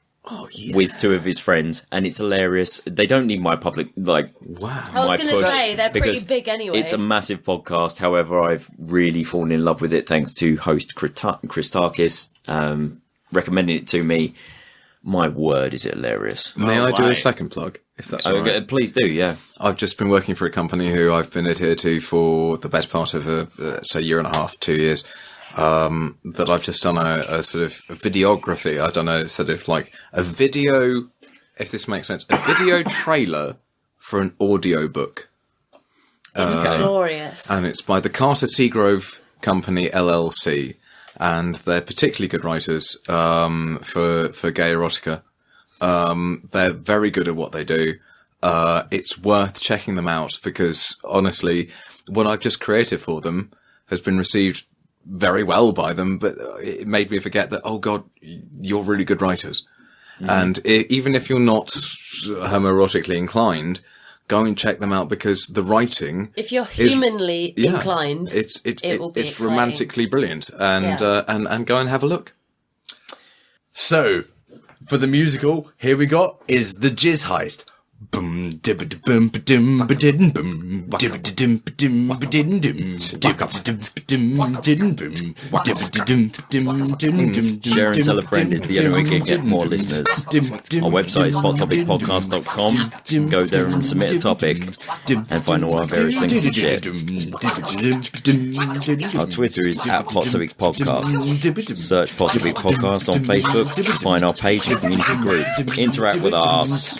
with two of his friends, and it's hilarious. They don't need my public, I was going to say, they're pretty big anyway. It's a massive podcast. However, I've really fallen in love with it thanks to host Christakis recommending it to me. My word, is it hilarious. May I do a second plug, if that's all right? Please do, yeah. I've just been working for a company who I've been adhered to for the best part of say, year and a half, 2 years. That I've just done a sort of videography. I've done a sort of like a video, if this makes sense, a video trailer for an audio book. It's glorious. And it's by the Carter Seagrove Company LLC. And they're particularly good writers for gay erotica. They're very good at what they do. It's worth checking them out because, honestly, what I've just created for them has been received very well by them, but it made me forget that, oh God, you're really good writers. And even if you're not homoerotically inclined, go and check them out because the writing, if you're humanly inclined, it will be it's exciting. romantically brilliant, and go and have a look. So, for the musical, here we got is The Jizz Heist. Boom, dibba boom, ba-dim, ba-din, boom, dibba dim, ba-dim, ba-din, dim, dibba dim, ba-din, boom, dibba dim, dim, dim, Share and tell a friend is the only way we can get more listeners. Our website is pottopicpodcast.com. Go there and submit a topic and find all our various links and shit. Our Twitter is @PotTopicPodcast. Search Pottopic Podcast on Facebook to find our page and community group. Interact with us.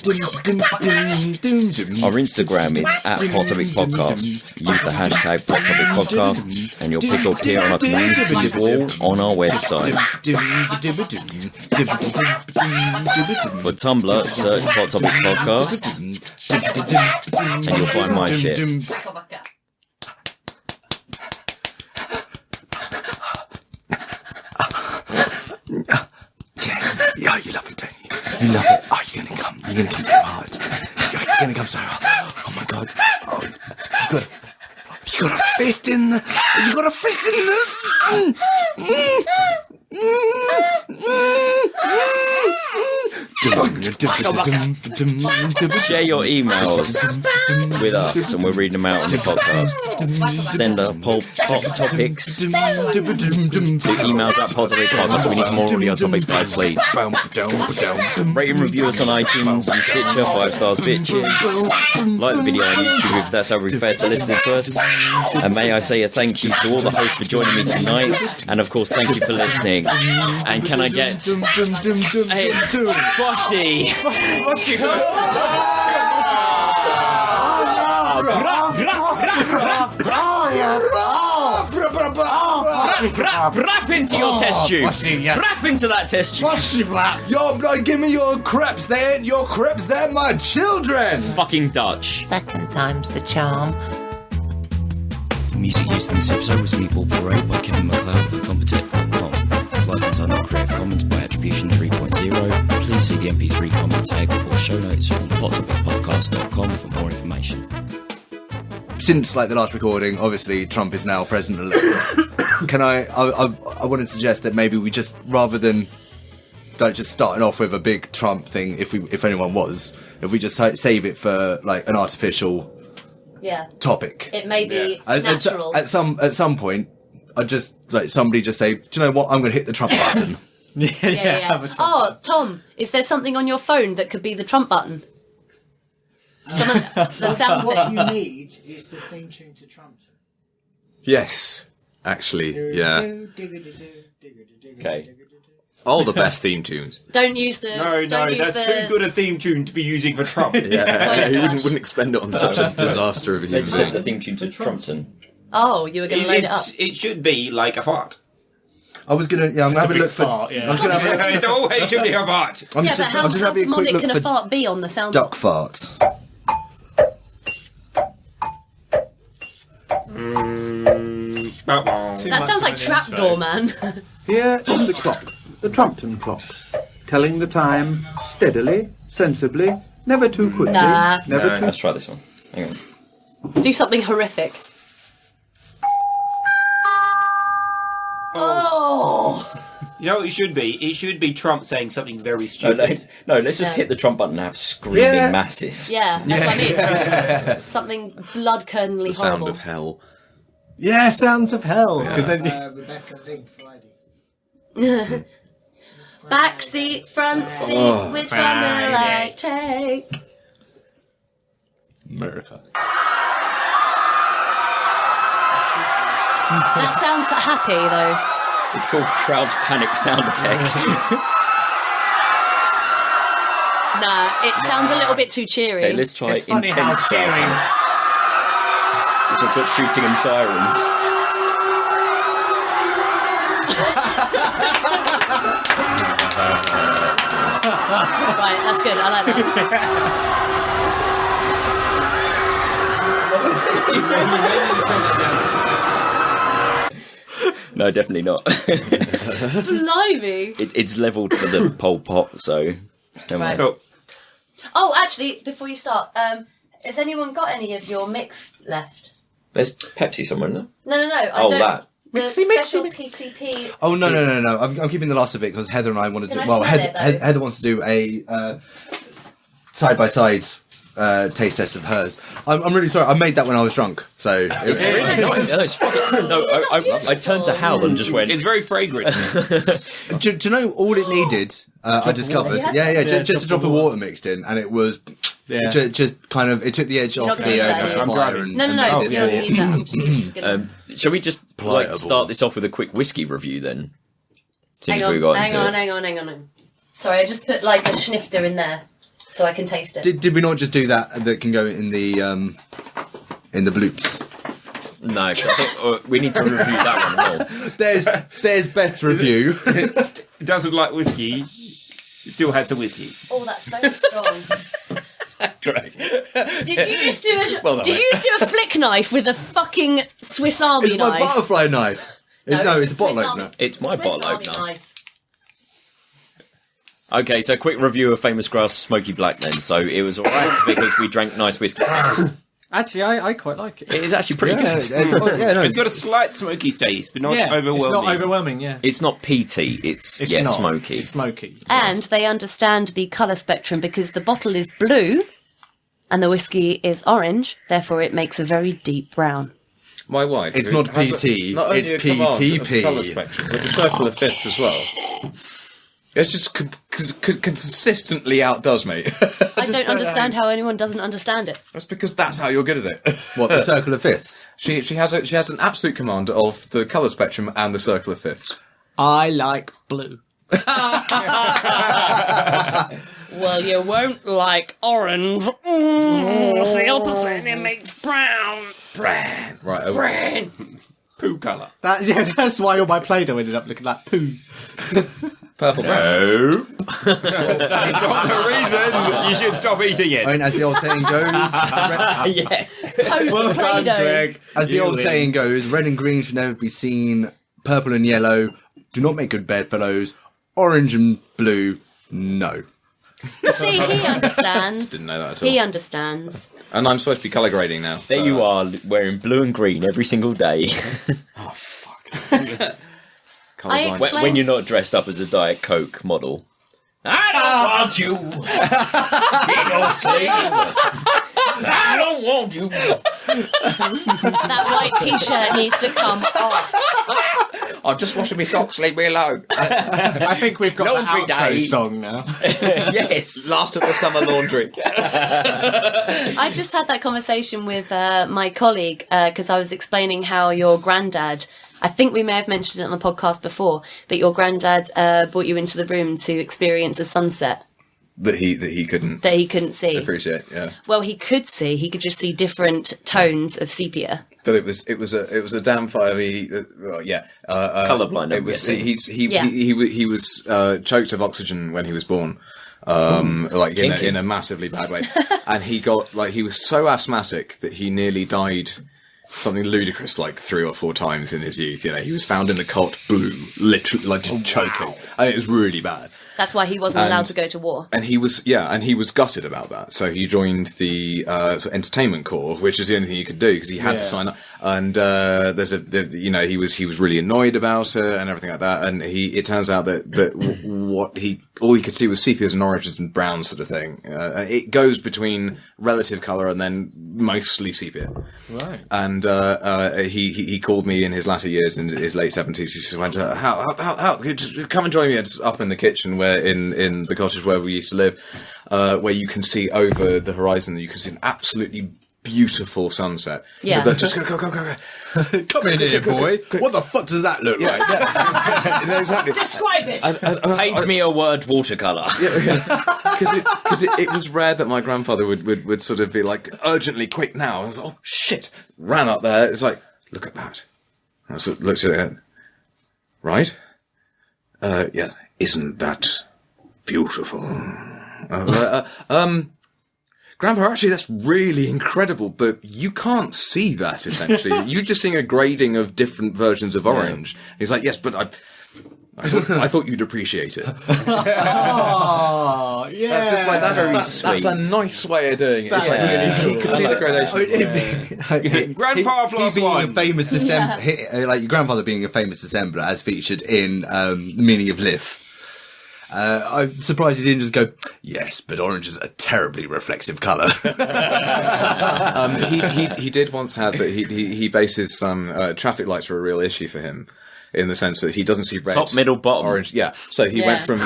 Our Instagram is @PotTopicPodcast. Use the hashtag PotTopicPodcast and you'll pick up here on our community wall on our website. For Tumblr, search Pottopic Podcast and you'll find my shit. Yeah, you love it, don't you? You love it. Oh, you're gonna come so hard. You're gonna come so hard. Oh my God. Oh, you got a fist in the. You got a fist in the. Share your emails with us and we'll read them out on the podcast. Send a pot topics to emails @PotTopicPodcast. We need some more audio topics, guys, please. Rate and review us on iTunes and Stitcher, 5 stars, bitches. Like the video on YouTube if that's how we're fair to listening to us. And may I say a thank you to all the hosts for joining me tonight. And of course, thank you for listening. And can I get a Bossy? Rap into your test tube. Rap into that test tube. Yo, blood, give me your creps. They ain't your creps, they're my children. Fucking Dutch. Second time's the charm. Music used in this episode was Meatball Parade by Kevin MacLeod for Competech.com. license are not Creative Commons by Attribution 3.0. Please see the MP3 comment tag or show notes on pottopicpodcast.com for more information. Since like the last recording, obviously Trump is now president-elect. Can I want to suggest that maybe we just, rather than like just starting off with a big Trump thing, if anyone was, if we just save it for like an artificial topic. It may be natural. At some point, I'd just like somebody just say, do you know what? I'm going to hit the Trump button. Yeah. Oh, Tom, is there something on your phone that could be the Trump button? The sound What thing. you need is the theme tune to Trumpton. Yes, actually, yeah. Okay. All the best theme tunes. Don't use the. No, that's too good a theme tune to be using for Trump. Yeah, he wouldn't expend it on such a disaster of a They human just set being. the theme tune to Trumpton. Oh, you were going to load it up. It should be like a fart. I was gonna, I'm gonna have a look for. fart, yeah. I'm gonna have a, It always should be a fart. I'm Yeah, just, but how I'm just having a quick demonic look can a for fart be on the sound? duck farts. That sounds like trapdoor, man. Here is the clock, the Trumpton clock, telling the time steadily, sensibly, never too quickly, Nah. never too... Let's try this one. Hang on. Do something horrific. Oh. You know what it should be? It should be Trump saying something very stupid. No, let's just hit the Trump button and have screaming masses. Yeah, that's what I mean. Something blood-curdlingly The sound horrible. of hell. Yeah, sounds of hell. Because then Rebecca Link Friday. Back seat, front seat, which one will I take? America. That sounds happy, though. It's called crowd panic sound effect. Nah, it sounds a little bit too cheery. Okay, let's try It's funny how intense crowd cheering- panic. This one's got shooting and sirens. Right, that's good. I like that. No, definitely not. Blimey. It's levelled for the Pol Pot, so... never mind. Cool. Oh, actually, before you start, has anyone got any of your mix left? There's Pepsi somewhere, isn't No. I Oh, don't. that. The special PTP. Oh no! I'm keeping the last of it because Heather and I wanted to. Can I Well, smell it, though? Heather wants to do a side by side taste test of hers. I'm really sorry. I made that when I was drunk, so It's really nice. No, it's fucking, no, I turned to Hal and just went... It's very fragrant. do you know all it needed? I discovered. Yeah, just a drop of water mixed in, and it was just kind of. It took the edge You're off not gonna use that, the are you? fire. And, No. and You made it don't more- need that. I'm just gonna... Shall we just Pliable. start this off with a quick whiskey review then? Seeing Hang as we on, got hang into on, it. hang on. Sorry, I just put like a schnifter in there so I can taste it. Did we not just do that? That can go in the bloops. No, 'cause I think we need to review that one more. There's Beth's review. It doesn't like whiskey. It still had some whiskey. Oh, that's very strong. Greg. Did you just do a? Well done, did you just do a flick knife with a fucking Swiss Army It's my knife? butterfly knife. No, it's a bottle Swiss opener. Army- It's my Swiss bottle Army opener. knife. Okay, so quick review of Famous Grass Smoky Black then. So it was alright because we drank nice whiskey first. actually, I quite like it. It is actually pretty good. It's got a slight smoky taste, but not overwhelming. It's not overwhelming. Yeah, It's not peaty, it's not. Smoky. It's smoky. And they understand the colour spectrum because the bottle is blue and the whiskey is orange. Therefore, it makes a very deep brown. My wife. It's who not has PT, not only it's a command of PTP. colour spectrum, but the circle of fifths as well. It's just consistently outdoes me. I don't understand how anyone doesn't understand it. That's because that's how you're good at it. What, the circle of fifths? She has an absolute command of the colour spectrum and the circle of fifths. I like blue. Well, you won't like orange. It's the opposite. It makes brown. Right. Brown. Poo colour. That's why all my Play-Doh ended up looking like poo. Purple brown. No. That's not the reason you should stop eating it. I mean, as the old saying goes, Yes. Post Play-Doh. red and green should never be seen. Purple and yellow do not make good bedfellows. Orange and blue, no. See, he understands. Didn't know that at all. He understands. And I'm supposed to be colour grading now. There so, you are, wearing blue and green every single day. Oh, fuck. I Colourblind. explained- When you're not dressed up as a Diet Coke model. I don't want you in your sleeve. I don't want you. That white t-shirt needs to come off. I'm just washing my socks, leave me alone. I think we've got Laundry the outro day. song now. Yes. Last of the summer laundry. I just had that conversation with my colleague because I was explaining how your granddad, I think we may have mentioned it on the podcast before, but your granddad brought you into the room to experience a sunset that he couldn't that he couldn't see. appreciate, yeah. Well, he could see. He could just see different tones of sepia. But it was a damn fiery, Colourblind, It was I'm guessing. he was choked of oxygen when he was born, like Kinky. in a massively bad way, and he was so asthmatic that he nearly died. Something ludicrous, like 3 or 4 times in his youth. You know, he was found in the cot blue, literally, like just choking. And it was really bad. That's why he wasn't allowed to go to war. And he was gutted about that. So he joined the entertainment corps, which is the only thing he could do because he had to sign up. And he was really annoyed about it and everything like that. And it turns out that all he could see was sepias and oranges and browns sort of thing. It goes between relative colour and then mostly sepia. Right. And he called me in his latter years, in his late 70s. He just went, "How? Just come and join me." It's up in the kitchen, where in the cottage where we used to live, where you can see over the horizon. You can see an absolutely beautiful sunset. Yeah. Just go. Come in here, boy. What the fuck does that look like? Yeah, exactly. Describe it. Paint me a word watercolour. Because it was rare that my grandfather would sort of be like, urgently, quick now. I was like, oh shit, ran up there. It's like, look at that. I looked at it. Right? Yeah. Isn't that beautiful? Grandpa, actually, that's really incredible, but you can't see that, essentially. You're just seeing a grading of different versions of orange. He's like, yes, but I thought you'd appreciate it. Oh, yeah. That's just like, that's a nice way of doing it. It's like, you can see the gradation. Grandpa plus being one. a famous like your grandfather being a famous dissembler as featured in The Meaning of Live. I'm surprised he didn't just go, yes, but orange is a terribly reflexive colour. He did once have that he bases some traffic lights were a real issue for him. In the sense that he doesn't see red, Top, middle, bottom. orange. Yeah, so he went from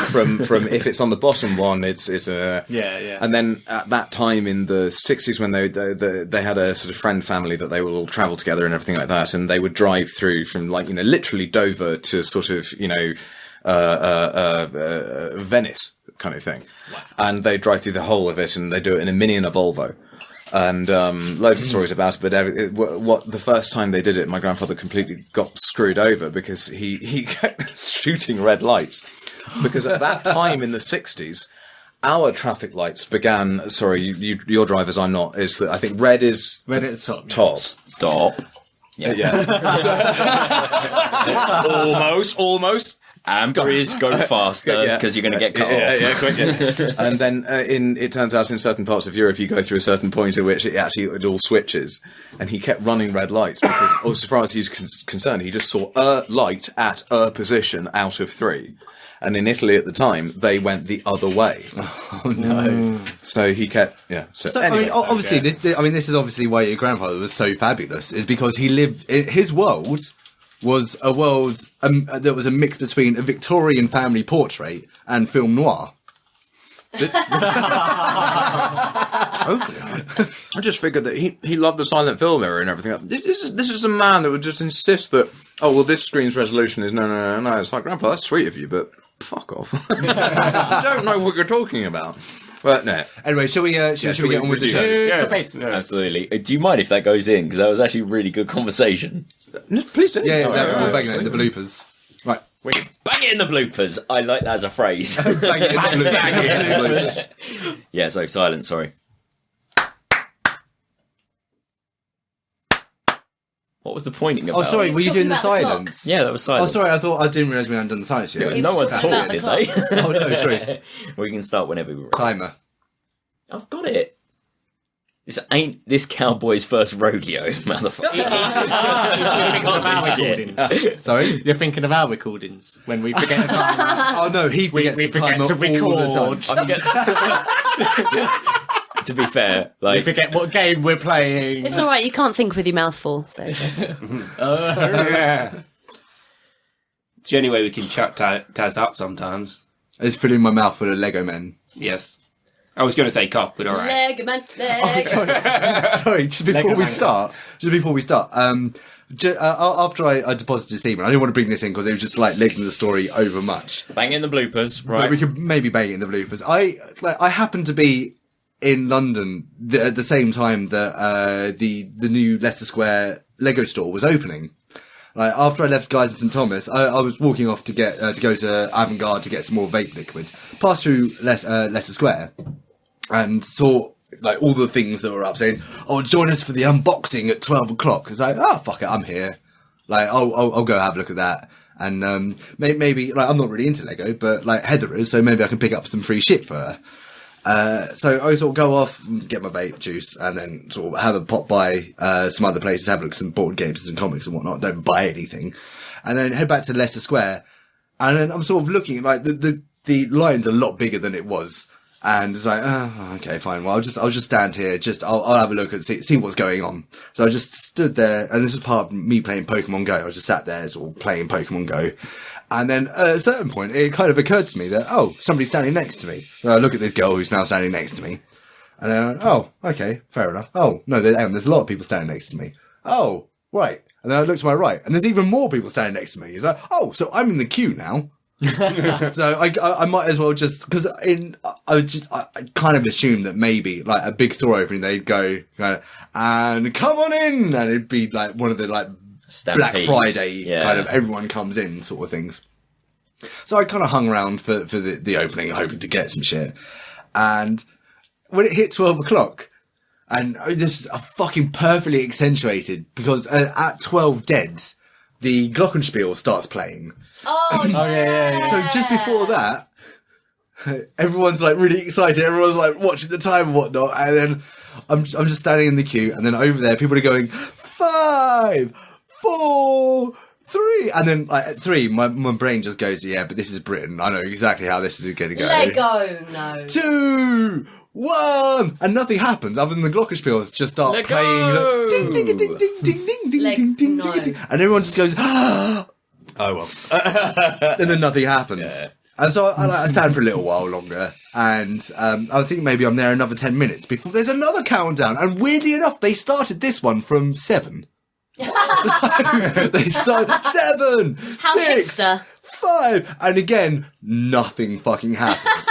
if it's on the bottom one, it's a Yeah. And then at that time in the 60s, when they had a sort of friend family that they would all travel together and everything like that, and they would drive through from literally Dover to sort of Venice kind of thing, and they drive through the whole of it, and they do it in a Mini and a Volvo. And loads of stories about it, but what the first time they did it, my grandfather completely got screwed over because he kept shooting red lights. Because at that time in the 60s, our traffic lights began. Sorry, your drivers, I'm not. Is that I think red is Red at the top. top. Stop. Yeah. Almost. Amber is go faster because you're going to get cut off. Yeah, quick. And then it turns out in certain parts of Europe, you go through a certain point at which it all switches. And he kept running red lights because, as far as he was concerned, he just saw a light at a position out of 3. And in Italy at the time, they went the other way. Oh no! So he kept, So, anyway, I mean, obviously, this is obviously why your grandfather was so fabulous, is because he lived his world was a world that was a mix between a Victorian family portrait and film noir. I just figured that he loved the silent film era and everything. This is a man that would just insist that, this screen's resolution is no. It's like, Grandpa, that's sweet of you, but fuck off. I don't know what you're talking about. But no. Anyway, shall we get on with the show? Yes. Absolutely. Do you mind if that goes in? Because that was actually a really good conversation. Please do. Yeah, we're banging it in the bloopers. Right. Bang it in the bloopers. I like that as a phrase. Bang it in the bloopers. Yeah, so silence, sorry. What was the pointing about? Oh, sorry, were you doing the talking about the silence? Yeah, that was silence. Oh, sorry, I didn't realise we hadn't done the silence yet. No one talking about talked, the did they? Oh, no, true. We can start whenever we're ready. Timer. I've got it. This ain't this cowboy's first rodeo, motherfucker. You're thinking of our Shit. recordings. Sorry? You're thinking of our recordings when we forget the time. Oh, no, he forgets we the timer forget to all the record. time. To be fair, We like forget what game we're playing. It's all right. You can't think with your mouth full. So It's the only way we can shut Taz up sometimes. I just filling my mouth full of Lego men. Yes. I was going to say cock, but all right. leg, man, leg. Sorry, just before we start, after I deposited semen, I didn't want to bring this in because it was just like legging the story over much. bang in the bloopers, But right? we could maybe bang it in the bloopers. I happened to be in London at the same time that the new Leicester Square Lego store was opening. Like after I left Guys and St Thomas, I was walking off to go to Avant-Garde to get some more vape liquid. Passed through Leicester Square and saw like all the things that were up saying, "Oh, join us for the unboxing at 12 o'clock." It's like, oh fuck it, I'm here. Like I'll go have a look at that. And maybe like I'm not really into Lego, but like Heather is, so maybe I can pick up some free shit for her. So I sort of go off, get my vape juice, and then sort of have a pop by some other places, have a look at some board games and comics and whatnot. Don't buy anything, and then head back to Leicester Square. And then I'm sort of looking like the line's a lot bigger than it was, and it's like, oh, okay, fine. Well, I'll just stand here. I'll have a look and see what's going on. So I just stood there, and this was part of me playing Pokemon Go. I just sat there, sort of playing Pokemon Go. And then at a certain point, it kind of occurred to me that, oh, somebody's standing next to me. And I look at this girl who's now standing next to me. And then, oh, okay, fair enough. Oh, no, there's a lot of people standing next to me. Oh, right. And then I look to my right, and there's even more people standing next to me. It's like, oh, so I'm in the queue now. So I might as well just, because I kind of assumed that maybe, like, a big store opening, they'd go, and come on in! And it'd be, like, one of the, like, Stampede. Black Friday kind of everyone comes in sort of things. So I kind of hung around for the opening, hoping to get some shit. And when it hit 12 o'clock, and this is fucking perfectly accentuated because at 12 dead, the Glockenspiel starts playing. Oh yeah. So just before that, everyone's like really excited. Everyone's like watching the time and whatnot. And then I'm just standing in the queue, and then over there, people are going 5, 4, 3, and then like at 3, my brain just goes, yeah, but this is Britain. I know exactly how this is going to go. Lego, no. 2, 1, and nothing happens other than the glockenspiels just start playing. The ding ding ding ding ding ding ding ding ding ding, and everyone just goes, oh well, and then nothing happens. Yeah. And so I stand for a little while longer, and I think maybe I'm there another 10 minutes before there's another countdown. And weirdly enough, they started this one from 7. They started 7, How 6, hipster. 5, and again, nothing fucking happens.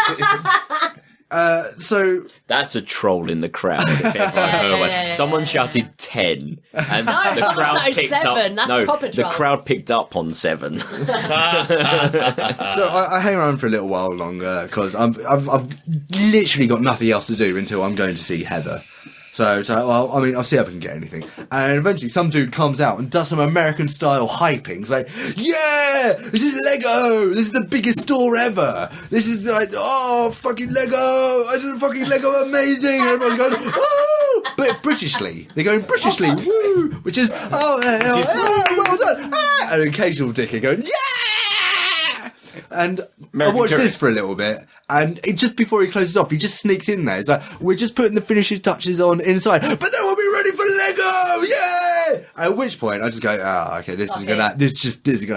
So that's a troll in the crowd. If ever I heard one. yeah. Someone shouted 10, and the someone crowd shouted picked 7. up. That's No, proper the troll. crowd picked up on 7. So I hang around for a little while longer because I've literally got nothing else to do until I'm going to see Heather. So well, I mean, I'll see if I can get anything. And eventually some dude comes out and does some American style hyping. It's like, yeah, this is Lego. This is the biggest store ever. This is like, oh, fucking Lego. This is fucking Lego amazing. And everyone's going, oh, but Britishly. They're going Britishly, woo, which is, well done. Ah, and an occasional dicker going, yeah. And I watched this for a little bit, and just before he closes off, he just sneaks in there. It's like, we're just putting the finishing touches on inside, but then we'll be ready for Lego, yeah! At which point, I just go, okay, this isn't gonna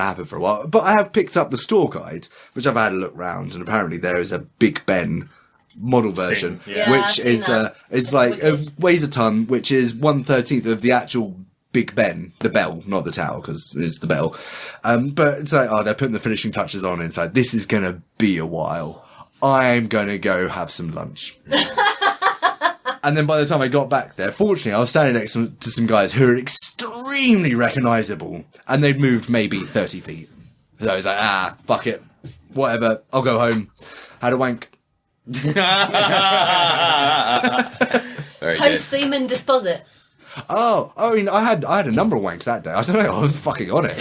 happen for a while. But I have picked up the store guide, which I've had a look round, and apparently there is a Big Ben model version, which is weighs a ton, which is 1/13 of the actual Big Ben, the bell, not the tower, because it's the bell. But it's like, they're putting the finishing touches on inside. This is going to be a while. I'm going to go have some lunch. And then by the time I got back there, fortunately, I was standing next to some guys who are extremely recognisable. And they'd moved maybe 30 feet. So I was like, fuck it. Whatever. I'll go home. Had a wank. Very Post-semen disposit. I mean, I had a number of wanks that day. I don't know. I was fucking on it.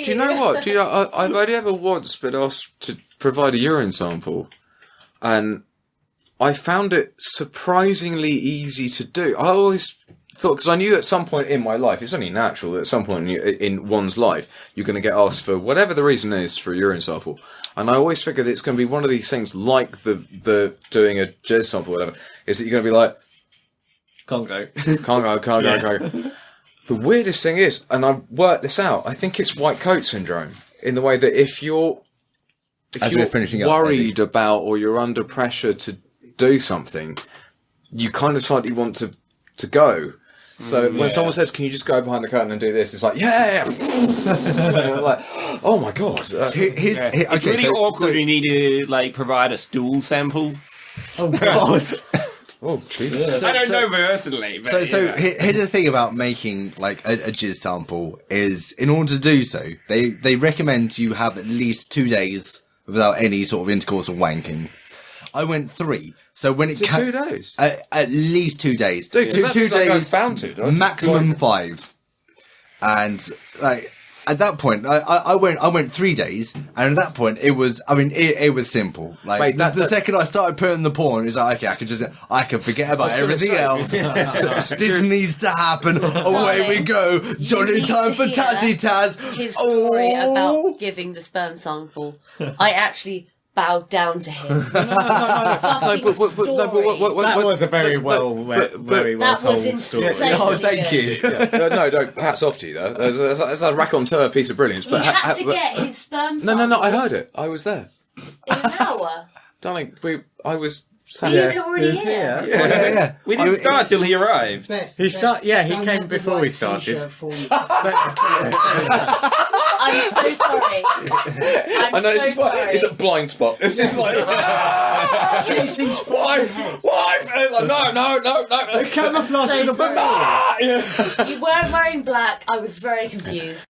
Do you know what? I've only ever once been asked to provide a urine sample, and I found it surprisingly easy to do. I always thought, because I knew at some point in my life, it's only natural that at some point in one's life, you're going to get asked for whatever the reason is for a urine sample. And I always figured that it's going to be one of these things like the doing a jizz sample or whatever, is that you're going to be like, Can't go. can't go. The weirdest thing is, and I've worked this out, I think it's white coat syndrome, in the way that if you're worried about or you're under pressure to do something, you kind of slightly want to go. So when someone says, "Can you just go behind the curtain and do this?" It's like, yeah. Like, oh my god. It's really awkward. You need to like provide a stool sample. Oh god. Oh, Jesus. I don't know personally. But, So here's the thing about making like a jizz sample is, in order to do so, they recommend you have at least 2 days without any sort of intercourse or wanking. I went 3. So when it 2 days? At least 2 days. Dude, 2 days, found to, maximum 5. And like at that point, I went 3 days, and at that point it was simple. Like Mate, the second I started putting the porn, it's like, okay, I can forget about everything else. This needs to happen. Away we go. Johnny time for Tazzy Taz. His story about giving the sperm sample. I actually bowed down to him. That was a very well told story. Oh, thank you. No, hats off to you though. That's a raconteur piece of brilliance. But he had to get his sperm sample. No, I heard it. I was there. In an hour. Darling, I was Were you already here? Yeah. we didn't start till he arrived. He came before we started. I'm so sorry. I know, this is why it's a blind spot. It's just like, wife! No. Camouflage So in the sorry. Yeah. You weren't wearing black. I was very confused.